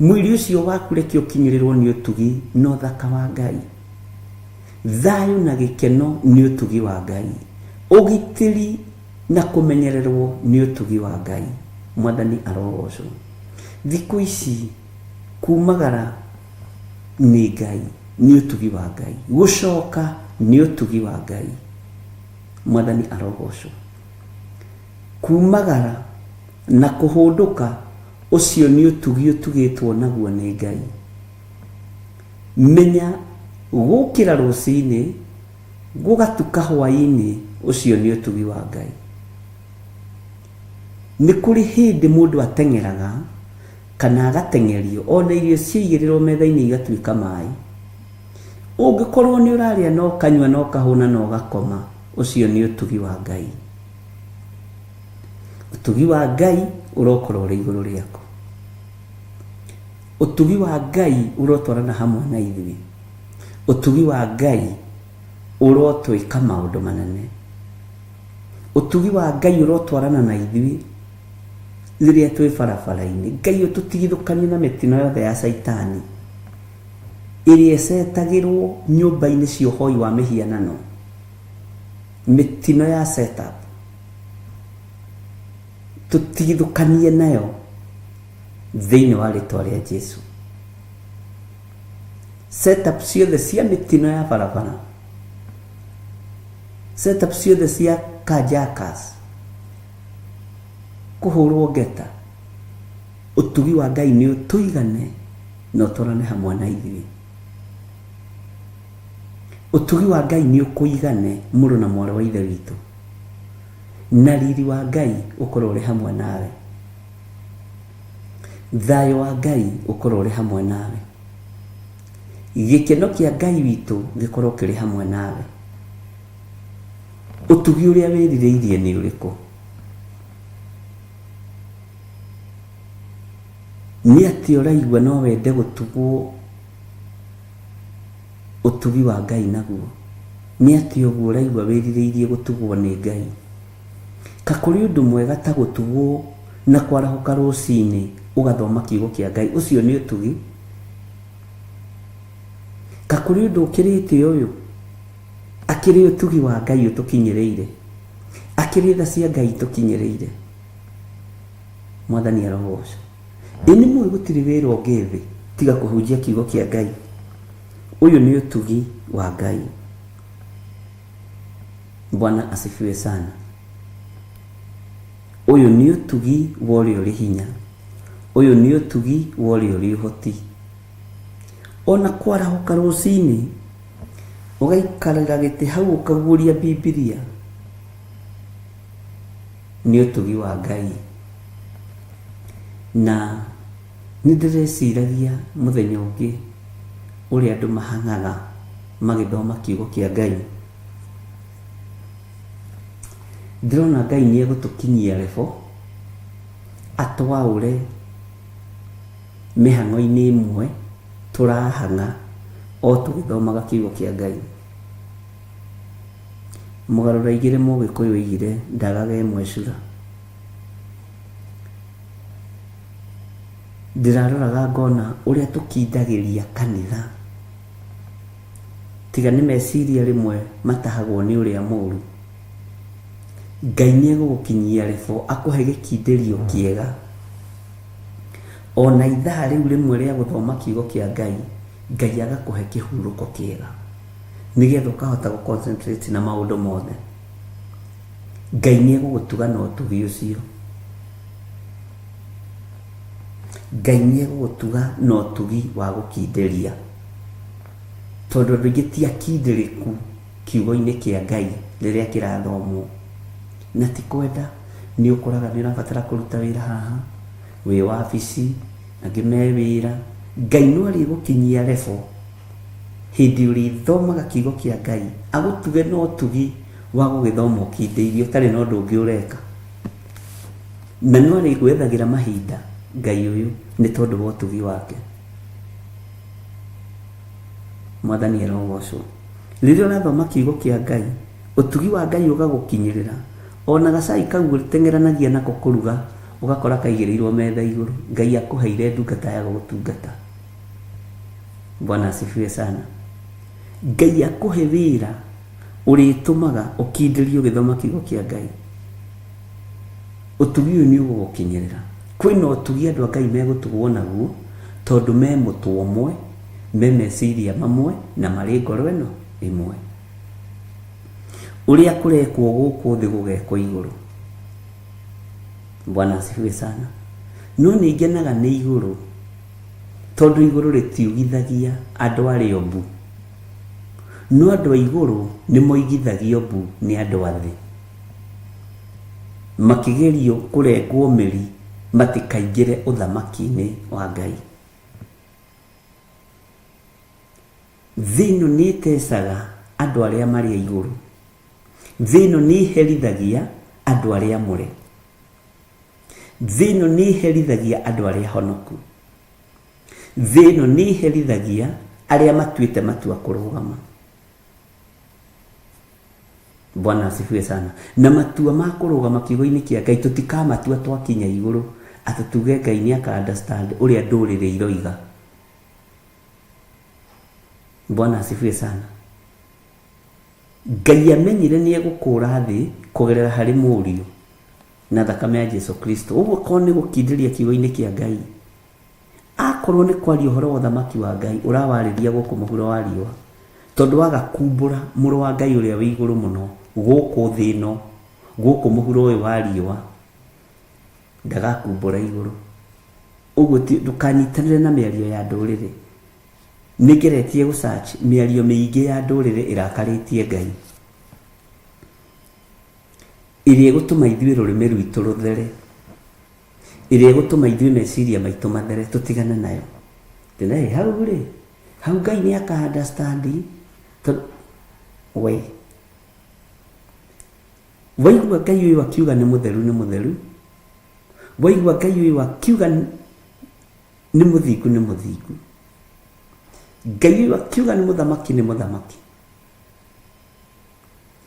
Mwĩrĩ ũcio waku reke ũkinyĩrĩrwo nĩ ũtugi na ũthaka wa Ngai. Thayũ na gĩkeno nĩ ũtugi wa Ngai. Ũgitĩri na kũmenyererwo nĩ ũtugi wa Ngai. Mwathani arogocwo. Thikũ ici kumagara nĩ Ngai, nĩ ũtugi wa Ngai. Gũcoka nĩ ũtugi wa Ngai. Mwathani arogocwo. Kumagara na kũhũndũka, ũcio nĩ ũtugi ũtugĩtwo naguo nĩ Ngai. Menya gũkĩra rũcinĩ gũgatuka hwaĩ-inĩ, ũcio nĩ ũtugi wa Ngai. Nĩ kũrĩ hĩndĩ mũndũ ateng'eraga kana agateng'erio, ona irio ciaigĩrĩrwo metha-inĩ igatuĩka maĩ. Ũngĩkorwo nĩ ũrarĩa na ũkanyua na ũkahũna na ũgakoma, ũcio nĩ ũtugi wa Ngai. Ũtugi wa Ngai ũrokorwo ũrĩ igũrũ rĩaku. Ũtugi wa Ngai ũrotwarana hamwe na ithuĩ. Ũtugi wa Ngai ũrotwĩka maũndũ manene. Ũtugi wa Ngai ũrotwarana na ithuĩ rĩrĩa twĩ barabara-inĩ. Ngai ũtũtigithũkanie na mĩtino yothe ya Saitani ĩrĩa ĩcetagĩrwo nyũmba-inĩ cia ũhoi wa mĩhianano. Mĩtino ya setup tũtigithũkanie nayo thĩinĩ wa rĩtwa rĩa Jesũ. Setup ciothe cia mĩtino ya barabara, setup ciothe cia kajakas, kũhũrwo ngeta, ũtugi wa Ngai nĩ ũtũigane na ũtwarane hamwe na ithuĩ. Ũtugi wa Ngai nĩ ũkũigane mũrũ na mwarĩ wa ithe witũ. na riri wa Ngai ukorwo uri hamwe nawe, thayo wa Ngai ukorwo uri hamwe nawe, gikeno kia Ngai witu gikorwo kiri hamwe nawe. Utugi uria wirireirie ni uriku? Ni ati uraigua no wende gutugwo utugi wa Ngai naguo? Ni ati uguo uraigua wirireirie gutugwo ni Ngai? Ka kuri undu mwega ta gutugwo na kwarahuka rucini ugathoma kiugo kia Ngai, ucio ni utugi? Ka kuri undu ukirite uyu akiri utugi wa Ngai utukinyireire, akiri tha cia Ngai tukinyireire? Mwathani arogoca. Ini mwe gutiri wira ungithi tiga kuhunjia kiugo kia Ngai. Uyu ni utugi wa Ngai. Bwana asifiwe sana. Uyu ni utugi wa uria uri hinya, uyu ni utugi wa uria uri uhoti. Ona kwarahuka rucini ugaikarira giti hau ukaguria Biblia, ni utugi wa Ngai. Na nindireciragia muthenya ungi uria andu mahangaga magithoma kiugo kia Ngai. Ndirona Ngai ni egutukinyia lebo atwaure mihango-ini imwe turahanga o tugithomaga kiugo kia Ngai. Mugarura igire Mugikuyu igire ndagaga imwe cura. Ndiraroraga ngona uria tukindagiria kanitha, tiga ni meciria rimwe matahagwo ni uria muru. Ngai ni egugukinyia lebo akuhe gikindirio kiega, ona ithaa riu rimwe ria guthoma kiugo kia Ngai, Ngai agakuhe kihuruko kiega nigetha ukahota guconcentrate na maundu mothe. Ngai ni egugutuga na utugi ucio, Ngai ni egugutuga na utugi wa gukindiria, tondu andu aingi ti akindiriku kiugo-ini kia Ngai riria kirathomwo. Na ti kwenda ni ukoraga ni urabatara kuruta wira haha wi wabici angi me wira. Ngai no ari gukinyia lebo hindi urithomaga kiugo kia Ngai agutuge no utugi wa gugithoma ukindeirio tari no ndu ungi ureka, na no ari gwethagira mahinda Ngai uyu ni tondu wa utugi wake. Mwathani arogocwo. Riria urathoma kiugo kia Ngai utugi wa Ngai ugagukinyirira, ona gacai kau guteng'eranagia nako kuruga ugakora kaigirirwo metha iguru. Ngai akuheire ndungata ya gutungata. Bwana asifiwe sana. Ngai akuhe wira uritumaga ukindirio githoma kiugo kia Ngai. Utugi uyu ni ugukinyirira. Kwina utugi andu a Ngai megutugwo naguo tondu me mutu umwe, me meciria mamwe na mari ngoro ino imwe. Uria kurekwo guku thi gugekwo iguru. Bwana asifiwe sana. No ningenaga ni iguru tondu iguru ritiugithagia andu ari ombu, no andu a iguru ni moigithagio mbu ni andu athi, makigerio kurengwo miri matikaingire uthamaki-ini wa Ngai. Thino ni tesaga andu aria mari iguru, thino ni herithagia andu aria amure, thino ni herithagia andu aria honoku, thino ni herithagia aria matuite matua kurugama. Bwana asifiwe sana. Na matua ma kurugama kiugo-ini kia Ngai tutikamatua twakinya iguru atutuge Ngai ni aka understand uria ndurire iroiga. Bwana asifiwe sana. Ngai amenyire ni egukura thi kugerera hari Mũriũ na thakame ya Jesu Kristo. Uguo ko ni gukindiria kiugo-ini kia Ngai. Akorwo ni kwaria uhoro wa thamaki wa Ngai urawariria guku muhuro wa riwa, tondu waga kumbura muru wa Ngai uria wi iguru muno guku thi ino guku muhuro uyu wa riwa ndagakumbura iguru. Uguo ndukanyitanire na miario ya ndurire. Nigeretie gusearch miario miingi ya ndurire irakaritie Ngai. ĩrĩa ĩgũtũma ithuĩ rũrĩmĩ rwitũ rũthere, ĩrĩa ĩgũtũma ithuĩ meciria maitũ mathere, tũtigane nayo. Tena hau rĩ, hau Ngai nĩ aka understand we waigua Ngai ũyũ akiuga nĩ mũtheru nĩ mũtheru, waigua Ngai ũyũ akiuga nĩ mũthingu nĩ mũthingu, Ngai ũyũ akiuga nĩ mũthamaki nĩ mũthamaki.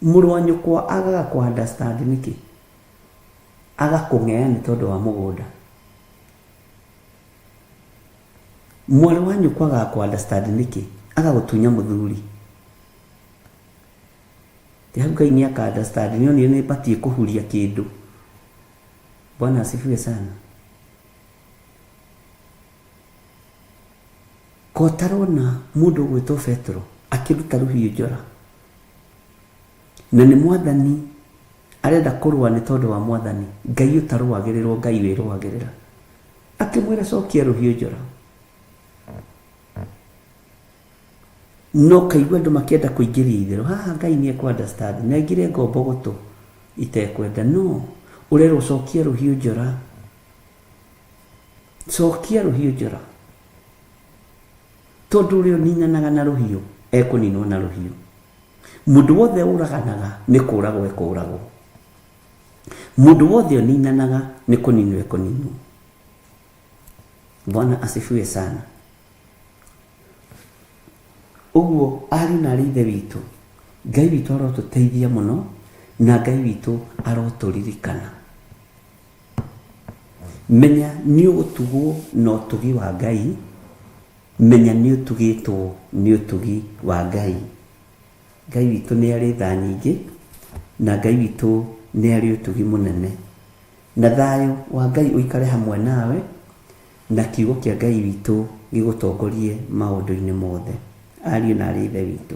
Mũrũ wa nyũkwa agaga ku understand nĩkĩ? Agakũng'ea nĩ tondũ wa mũgũnda. Mwarĩ wa nyũkwa agaga ku understand nĩkĩ? Agagũtunya mũthuri. Hau Ngai nĩ aka understand nĩ onire nĩ batie kũhuria kĩndũ. Bwana asifiwe sana. Ko tarona mũndũ gwĩtwo Petro akĩruta rũhiũ njora, na nĩ Mwathani arenda kũrũa nĩ tondũ wa Mwathani. Ngai ũtarũagĩrĩrwo, Ngai wĩrũagĩrĩra, akĩmwĩra cokia rũhiũ njora. No kaigua andũ makĩenda kũingĩria itherũ, haha Ngai nĩ ekũ understand, nengire ngombo gũtũ itekwenda. No, ũrerwo cokia rũhiũ njora, cokia rũhiũ njora, tondũ ũrĩa ũninanaga na rũhiũ ekũninwo na rũhiũ. Mũndũ wothe ũraganaga nĩ kũragwo ekũragwo, mũndũ wothe ũninanaga nĩ kũninwo ekũninwo. Bwana asifiwe sana. Ũguo ariũ na ithe witũ, Ngai witũ arotũteithia mũno, na Ngai witũ arotũririkana. Menya nĩ ũgũtugwo na ũtugi wa Ngai, menya nĩ ũtugĩtwo nĩ ũtugi wa Ngai. Ngai witũ nĩ arĩ tha nyingĩ, na Ngai witũ nĩ arĩ ũtugi mũnene. Na thayũ wa Ngai ũikare hamwe nawe, na kiugo kĩa Ngai witũ gĩgũtongorie maũndũ-inĩ mothe. Ariũ na ithe witũ,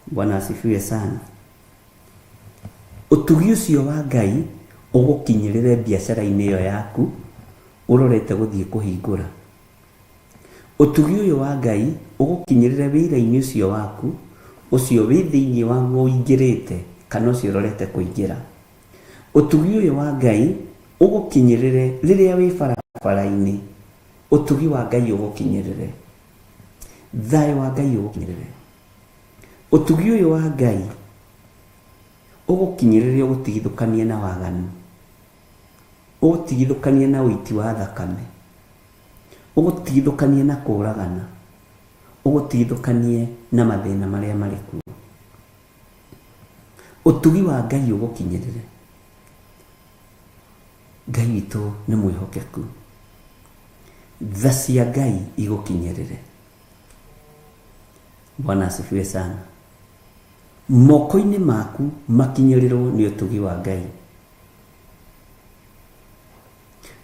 Bwana asifiwe sana. Ũtugi ũcio wa Ngai ũgũkinyĩrĩre biacara-inĩ ĩyo yaku ũrorete gũthiĩ kũhingũra. Ũtugi ũyũ wa Ngai ũgũkinyĩrĩre wĩra-inĩ ũcio waku, ũcio wĩ thĩinĩ waguo ũingĩrĩte kana ũcio ũrorete kũingĩra. Ũtugi ũyũ wa Ngai ũgũkinyĩrĩre rĩrĩa wĩ barabara-inĩ, ũtugi wa Ngai ũgũkinyĩrĩre, thayũ wa Ngai ũgũkinyĩrĩre. Ũtugi ũyũ wa Ngai ũgũkinyĩrĩre ũgũtigithũkanie na waganu, ũgũtigithũkanie na ũiti wa thakame, ũgũtigithũkanie na kũragana, ũgũtigithũkanie na mathĩna marĩa marĩ kuo. Ũtugi wa Ngai ũgũkinyĩrĩre. Ngai witũ nĩ mwĩhokeku, tha cia Ngai igũkinyĩrĩre. Bwana asifiwe sana. Moko-inĩ maku makinyĩrĩrwo nĩ ũtugi wa Ngai.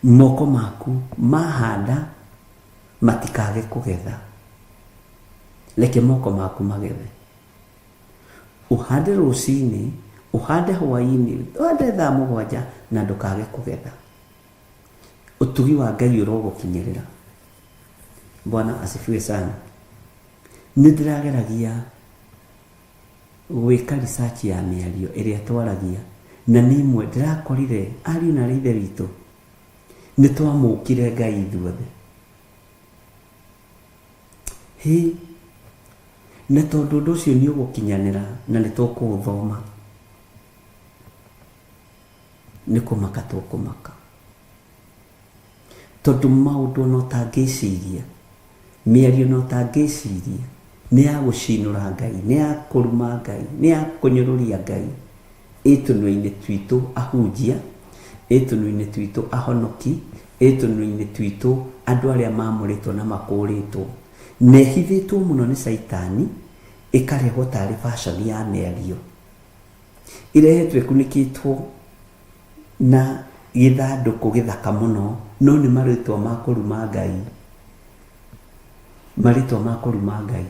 Moko maku mahanda matikage kũgetha, reke moko maku magethe. Ũhande rũcinĩ, ũhande hwaĩ-inĩ, ũhande thaa mũgwanja na ndũkage kũgetha. Ũtugi wa Ngai ũrogũkinyĩrĩra. Bwana asifiwe sana. Nĩndĩrageragia gwĩka research ya mĩario ĩrĩa twaragia, na nĩ imwe ndĩrakorire ariũ na ithe witũ nĩ twamũkire Ngai ithuothe. Na tondũ ũndũ ũcio nĩ ũgũkinyanĩra na nĩ tũkũũthoma, nĩ kũmaka tũkũmaka, tondũ maũndũ no tangĩciria, mĩario no tangĩciria nĩ ya gũcinũra Ngai, nĩ ya kũruma Ngai, nĩ ya kũnyũrũria Ngai. Ĩtũnua-inĩ twitũ ahunjia, ĩtũnua-inĩ twitũ ahonoki, ĩtũnua-inĩ twitũ andũ arĩa mamũrĩtwo na makũrĩtwo, nehithĩtwo mũno nĩ Saitani, ĩkarehwo tarĩ fashion ya mĩario, irehetwo ĩkunĩkĩtwo na gĩthandũkũ gĩthaka mũno, no nĩ marĩtwa ma kũruma Ngai, marĩtwa ma kũruma Ngai.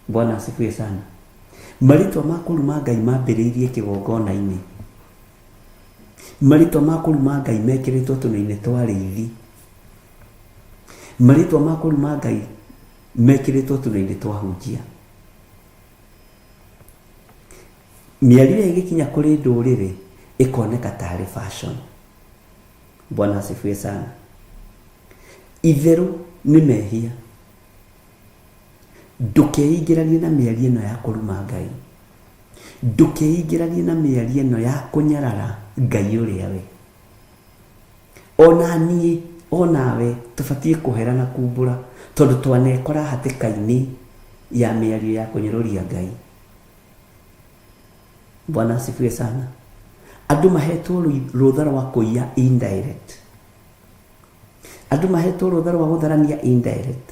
Bwana asifiwe sana. Marĩtwa ma kũruma Ngai mambĩrĩirie kĩgongona-inĩ, marĩtwa ma kũruma Ngai mekĩrĩtwo tũnua-inĩ twa rĩithi, marĩtwa ma kũruma Ngai mekĩrĩtwo tũnua-inĩ twa hunjia. Mĩario ĩgĩkinya kũrĩ ndũrĩrĩ ĩkoneka tarĩ fashion. Bwana asifiwe sana. Itherũ nĩ mehia. Ndũkeingĩranie na mĩario ĩno ya kũruma Ngai. Ndũkeingĩranie na mĩario ĩno ya kũnyarara Ngai ũrĩa we. Ona niĩ onawe tũbatiĩ kũherana kumbũra tondũ twanekora hatĩka-inĩ ya mĩario ya kũnyũrũria Ngai. Bwana asifiwe sana. Andũ mahetwo rũtha rwa kũiya indirect. Andũ mahetwo rũtha rwa gũtharania indirect.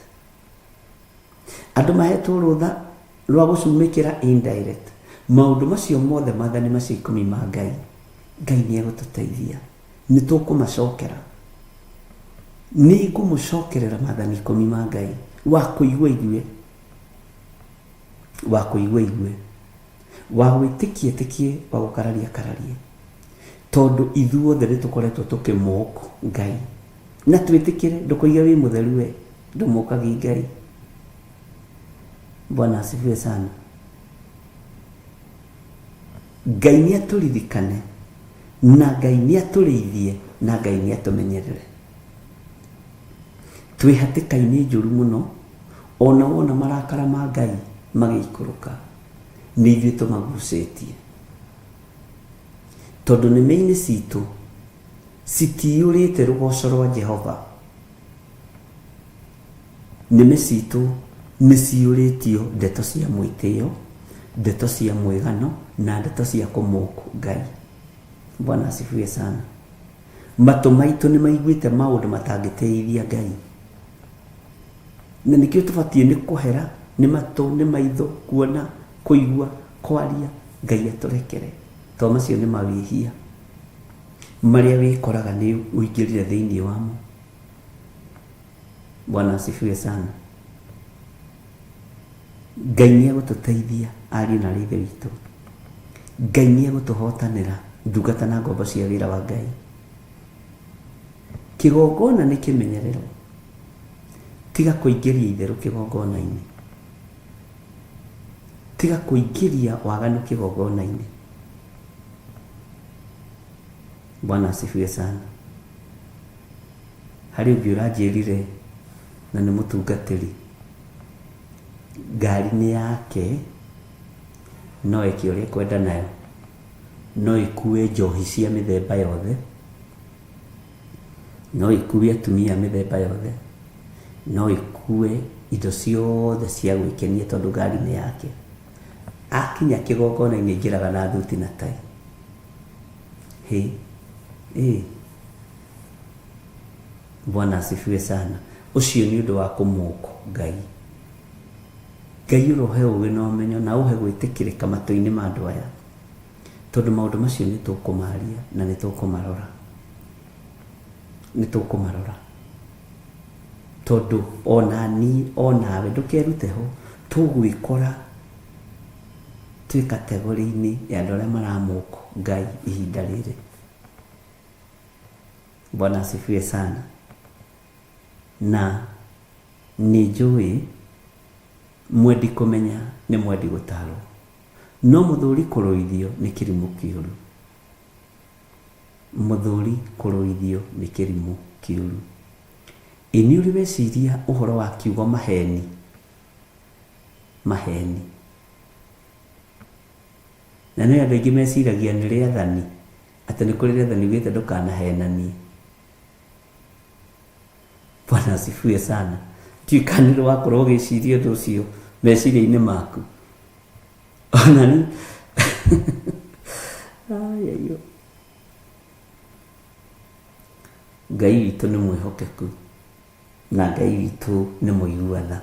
Andũ mahetwo rũtha rwa gũcumĩkĩra indirect. Maũndũ macio mothe maathani macio 10 ma Ngai. Ngai nĩ egũtũteithia. Nĩ tũkũmacokera. Nĩ ngũmũcokerera maathani 10 ma Ngai. Wa kũigua igue. Wa kũigua igue. Wa gwĩtĩkia tĩkie, wa gũkararia kararie. Tondũ ithuothe nĩ tũkoretwo tũkĩmũũka Ngai. Na twĩtĩkĩre ndũkoige wĩ mũtheru we, ndũmũkagi Ngai. Bwana asifiwe sana. Ngai nĩ atũririkane, na Ngai nĩ atũrĩithie, na Ngai nĩ atũmenyerere. Twĩ hatĩka-inĩ njũru mũno, ona wona marakara ma Ngai magĩikũrũka, nĩ ithuĩ tũmagucĩtie. Tondũ nĩmĩ-inĩ citũ citiyũrĩte rũgoco rwa Jehova. Nĩmĩ citũ nĩ ciyũrĩtio ndeto cia mwĩtĩo, ndeto cia mwĩgano na ndeto cia kũmũũka Ngai. Bwana asifiwe sana. Matũ maitũ nĩ maiguĩte maũndũ matangĩteithia Ngai. Na nĩkĩo tũbatiĩ nĩ kũhera, nĩ matũ, nĩ maitho, kuona, kũigua, kwaria, Ngai atũrekere. Tondũ macio nĩ mawĩhia marĩa wĩkoraga nĩ ũingĩrire thĩinĩ wamo. Bwana asifiwe sana. Ngai nĩ egũtũteithia ariũ na ithe witũ. Ngai nĩ egũtũhotanĩra ndungata na ngombo cia wĩra wa Ngai. Kĩgongona nĩ kĩmenyerero. Tiga kũingĩria itherũ kĩgongona-inĩ. Tiga kũingĩria waganu kĩgongona-inĩ. Bwana asifiwe sana. Harĩ ũngĩ ũranjĩrire na nĩ mũtungatĩri, ngari-inĩ yake no ĩke ũrĩa kwenda nayo, no ĩkue njohi cia mĩthemba yothe, no ĩkue atumia mĩthemba yothe, no ĩkue indo ciothe cia gwĩkenia tondũ ngari-inĩ yake. Akinya kĩgongona-inĩ aingĩraga na thuti na tai. Bwana asifiwe sana. Ũcio nĩ ũndũ wa kũmũũka Ngai. Ngai ũrohe ũũgĩ na ũmenyo na ũhe gwĩtĩkĩrĩka matũ-inĩ ma andũ aya. Tondũ maũndũ macio nĩ tũkũmaria na nĩ tũkũmarora. Nĩ tũkũmarora. Tondũ ona niĩ onawe ndũkerute ho, tũgwĩkora twĩ kategori-inĩ ya andũ arĩa maramũũka Ngai ihinda rĩrĩ. Bwana asifiwe sana. Na nĩ njũĩ mwendi kũmenya nĩ mwendi gũtarwo, no mũthuri kũrũithio nĩ kĩrimũ kĩũru. Mũthuri kũrũithio nĩ kĩrimũ kĩũru. Nĩ ũrĩ weciria ũhoro wa kiugo maheni? Maheni. Na nĩ andũ aingĩ meciragia nĩ rĩathani, atĩ nĩ kũrĩ rĩathani ugĩte ndũkanahenanie. Bwana asifiwe sana. Tikanĩrĩ wakorwo ũgĩciria ũndũ ũcio meciria-inĩ maku. Ona ni ayo. Ngai witũ nĩ mwĩhokeku na Ngai witũ nĩ mũiguana.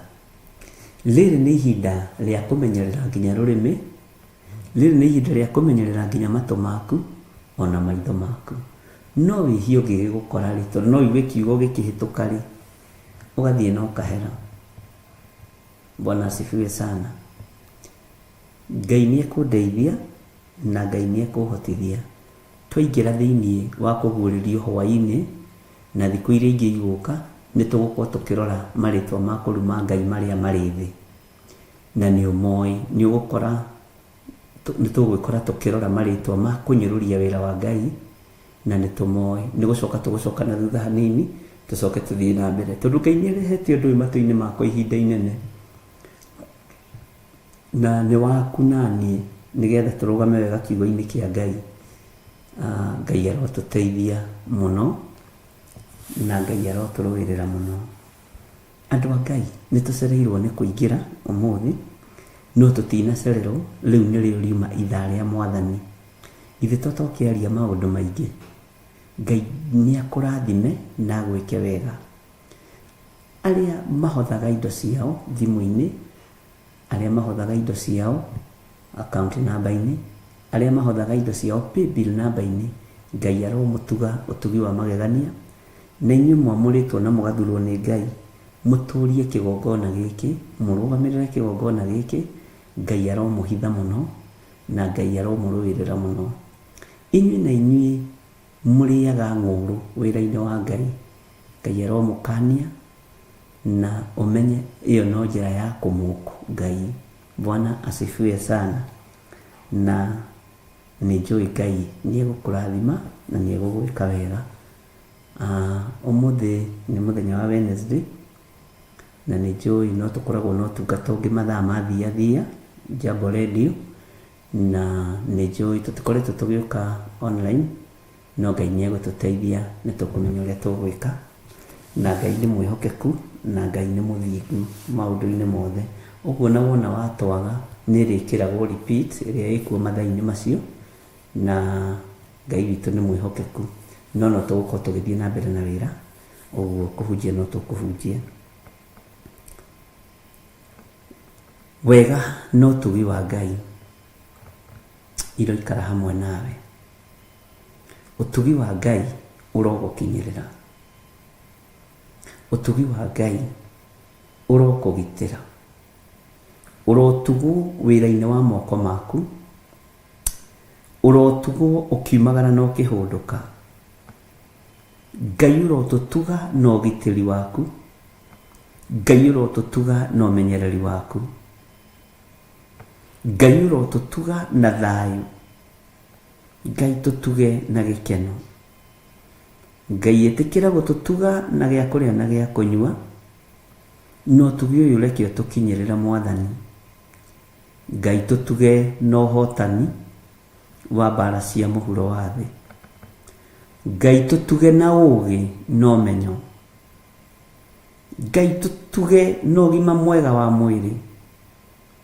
Rĩrĩ nĩ ihinda rĩa kũmenyerera nginya rũrĩmĩ. Rĩrĩ nĩ ihinda rĩa kũmenyerera nginya matũ maku ona maitho maku. No wĩhie ũngĩgũkora rĩ, tondũ no igue kiugo gĩkĩhĩtũka rĩ, ũgathiĩ na ũkahera. Bwana asifiwe sana. Ngai nĩ ekũndeithia na Ngai nĩ ekũhotithia. Twaingĩra thĩinĩ wa kũguũrĩrio hwaĩ-inĩ na thikũ iria ingĩ igũka, nĩ tũgũkorwo tũkĩrora marĩtwa ma kũruma Ngai marĩa marĩ thĩ. Na nĩ ũmoĩ, nĩ ũgũkora nitugwikora tukirora maritwa ma kunyururia wira wa Ngai na nitumoe ni gucoka tugucoka na thutha hanini tucoke tuthii na mbere tondu Ngai ni arehete undu matu-ini makwa ihinda inene na ni waku nani nigetha turugame wega kiugo-ini kia Ngai. Ngai arotuteithia muno na Ngai aroturũirĩra muno. Andu a Ngai nitucereirwo ni kuingira umuthi no tutinacererwo riu nĩrĩo riuma ithaa rĩa Mwathani. Ithe totokiaria maundu maingi Ngai ni akurathime na gwike wega. Aria mahothaga indo ciao thimu-ini, aria mahothaga indo ciao account number-ini, aria mahothaga indo ciao paybill number-ini, Ngai aromutuga utugi wa magegania na inyuĩ mwamuritwo na mugathurwo ni Ngai muturie kigongona giki, murugamirire kigongona giki, Ngai aromuhitha muno na Ngai aromũrũĩrĩra muno. Inyuĩ na inyuĩ mũrĩaga ng'ũrũ wĩra-inĩ wa Ngai, Ngai aromũkania na umenye iyo no njĩra ya kũmũku Ngai. Bwana asifiwe sana na nĩnjũĩ Ngai nĩegũkũrathima na nĩegũgwĩka wega. Ũmũthĩ nĩ mũthenya wa Wednesday na nĩnjũĩ no tũkoragwo na ũtungata ũngĩ mathaa mathiathia Jambo Radio na nĩnjũĩ tũtikoretwo tũgĩũka online no Ngai nĩegũtũteithia nĩtũkũmenya ũrĩa tũgwĩka na Ngai nĩ mwĩhokeku na Ngai nĩ mũthingu maũndũ-inĩ mothe. Ũguo na wona watwaga nĩrĩkĩragwo repeat ĩrĩa ĩkuo mathaa-inĩ macio na Ngai witũ nĩ mwĩhokeku no tũgũkorwo tũgĩthiĩ na mbere na wĩra. Ũguo kũhunjia no tũkũhunjia wega no ũtugi wa Ngai iroikara hamwe nawe. Ũtugi wa Ngai ũrogũkinyĩrĩra, ũtugi wa Ngai ũrokũgitĩra, ũrotugwo wĩra-inĩ wa moko maku, ũrotugwo ũkiumagara na ũkĩhũndũka. Ngai ũrotũtuga na ũgitĩri waku, Ngai ũrotũtuga na ũmenyereri waku, Ngai ũrotũtuga na thayũ, Ngai tũtuge na gĩkeno, Ngai etĩkĩra gũtũtuga na gĩa kũrĩa na gĩa kũnyua. No tugi ũyũ reke tũkinyĩrĩra Mwathani. Ngai tũtuge na ũhotani wa mbara cia mũhuro wa thĩ, Ngai tũtuge na ũũgĩ na ũmenyo, Ngai tũtuge na ũgima mwega wa mwĩrĩ.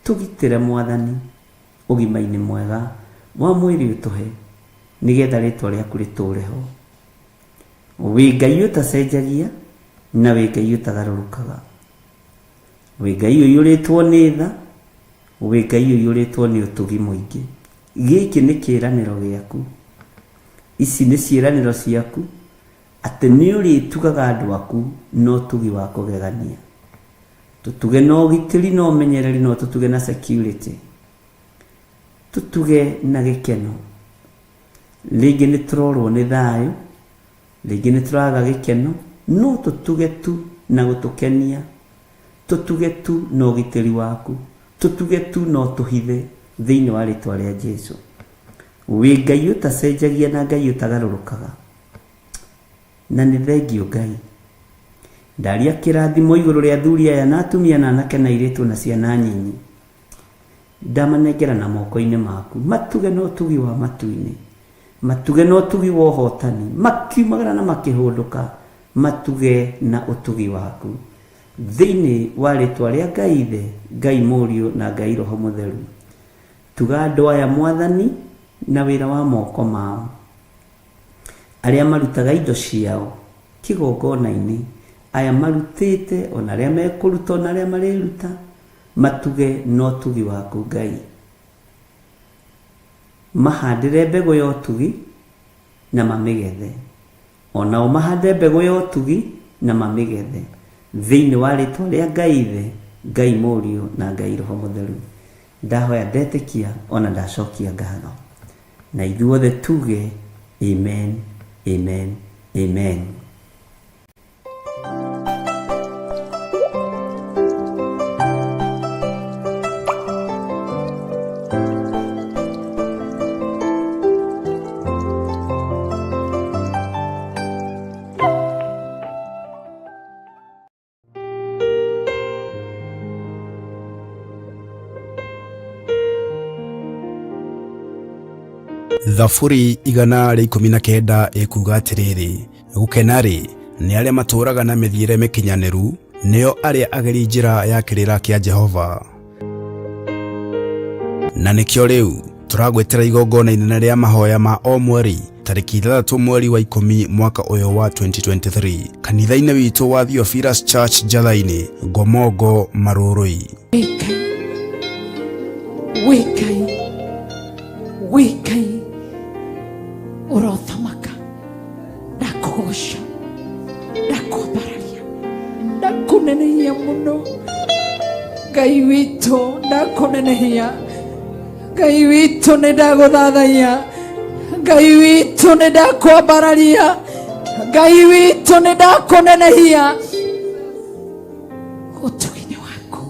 Tũgitĩre Mwathani ũgima-inĩ mwega wa mwĩrĩ ũtũhe nĩgetha rĩtwa rĩaku rĩtũũre ho. Wĩ Ngai ũtacenjagia na wĩ Ngai ũtagarũrũkaga, wĩ Ngai ũiyũrĩtwo nĩ tha, wĩ Ngai ũiyũrĩtwo nĩ ũtugi mũingĩ. Gĩkĩ nĩ kĩĩranĩro gĩaku, ici nĩ ciĩranĩro ciaku atĩ nĩ ũrĩtugaga andũ aku na ũtugi wa kũgegania. Tũtuge na ũgitĩri na ũmenyereri, no tũtuge na security, tũtuge na gĩkeno. Rĩngĩ nĩ tũrorwo nĩ thayũ, rĩngĩ nĩ tũraga gĩkeno, no tũtuge tu na gũtũkenia, tũtuge tu na ũgitĩri waku, tũtuge tu na ũtũhithe thĩinĩ wa rĩtwa rĩa Jesũ. Wĩ Ngai ũtacenjagia na Ngai ũtagarũrũkaga na nĩ thengio Ngai. Ndaria kĩrathimo igũrũ rĩa athuri aya na atumia na anake na airĩtu na ciana nyinyi, ndamanengera na moko-inĩ maku. Matuge na ũtugi wa matu-inĩ, matuge na ũtugi wa ũhotani, makiumagara na makĩhũndũka, matuge na ũtugi waku thĩinĩ wa rĩtwa rĩa Ngai Ithe, Ngai Mũriũ na Ngai Roho Mũtheru. Tuga andũ aya Mwathani na wĩra wa moko mao, arĩa marutaga indo ciao kĩgongona-inĩ, aya marutĩte ona arĩa mekũruta ona arĩa marĩruta, matuge na ũtugi waku Ngai. Mahandĩre mbegũ ya ũtugi na mamĩgethe, onao mahande mbegũ ya ũtugi na mamĩgethe thĩinĩ wa rĩtwa rĩa Ngai Ithe, Ngai Mũriũ na Ngai Roho Mũtheru. Ndahoya ndetĩkia ona ndacokia ngatho, na ithuothe tuge amen, amen, amen. Thaburi 119 ikuga atiriri, gukenari ni aria maturaga na mithiire mikinyaniru, nio aria ageri njira ya kirira kia Jehova. Na nikio riu turagwetera igongona inene ria mahoya ma o mweri tariki 3 mweri wa 10 mwaka uyu wa 2023 kanitha-ini witu wa Theophilus Church Jathaini, Gomongo, Marurui. Wikai urothamaka ndakugosha ndakubararia ndakunenehia muno Ngai witu ndakunenehia Ngai witu nindaguthathaiya Ngai witu nindakubararia Ngai witu nindakunenehia utugi-ini waku.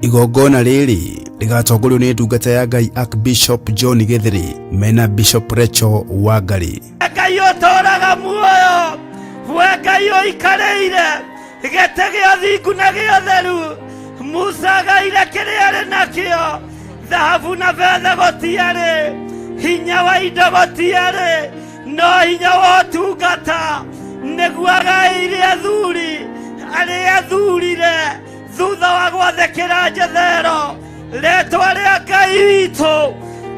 Igongona riri rigatongorio ni ndungata ya Ngai Archbishop John Githeri mena Bishop Rachel Wangari. Ngai ũtũũraga muoyo, we Ngai ũikareire gĩtĩ gĩa ũthingu na gĩa ũtheru. Musa agaire kĩrĩa arĩ nakĩo, thahabu na betha gũtiarĩ, hinya wa indo gũtiarĩ, no hinya wa ũtungata nĩguo agaĩire athuri arĩa athurire thutha wa gwathĩkĩra Jethero. Rĩĩtwa rĩa Ngai witũ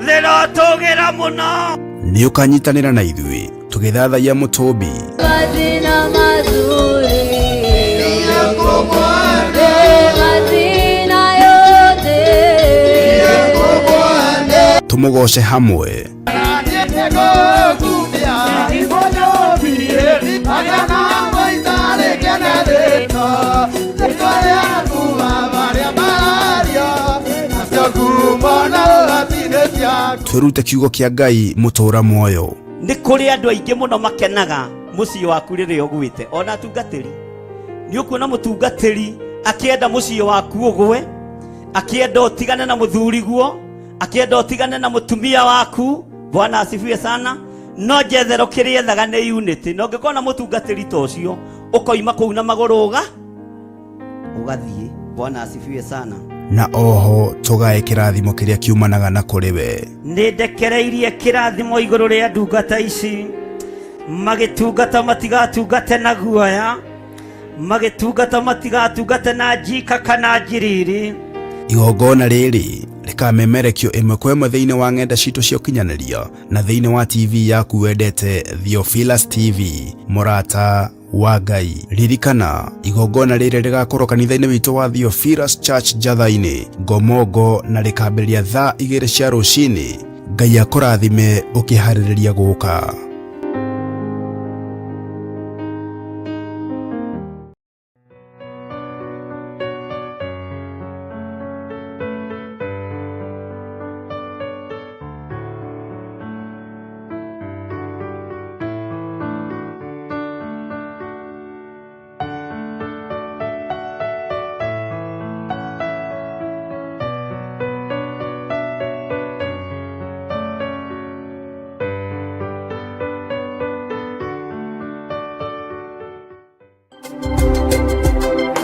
rĩrotũgĩra mũno. Nĩ ũkanyitanĩra na ithuĩ tũgĩthathaiya mũtũmbi Majina mazuri majina yote tũmũgoce hamwe. Twirute kiugo kia Ngai mutura muoyo. Nĩ kũrĩ andũ aingĩ mũno makenaga mũciĩ waku rĩrĩa ũgwĩte. Ona atungatĩri nĩ ũkuona mũtungatĩri akĩenda mũciĩ waku ũgwe, akĩenda ũtigane na mũthuriguo, akĩenda ũtigane na mũtumia waku. Bwana asifiwe sana. No Jethero kĩrĩa ethaga nĩ unity. Na ũngĩkona mũtungatĩri ta ũcio ũkoima kũu na magũrũ ũgathiĩ. Bwana asifiwe sana. Na oho tugae kirathimo kiria kiumanaga na kuri we. Nindekereirie kirathimo iguru ria ndungata ici, magitungata matigatungate na guoya, magitungata matigatungate na njika kana njiriri. Igongona riri rikamemerekio imwe kwa imwe thiini wa ng'enda citu cia ukinyaniria na thiini wa TV yaku wendete Theophilus TV, murata wa Ngai. Ririkana igongona riri rigakorwo kanitha-ini witu wa Theophilus Church Jathaini, Gomongo, na rikambĩrĩria thaa 2 cia rũcinĩ. Ngai akũrathime ũkĩharĩrĩria gũka.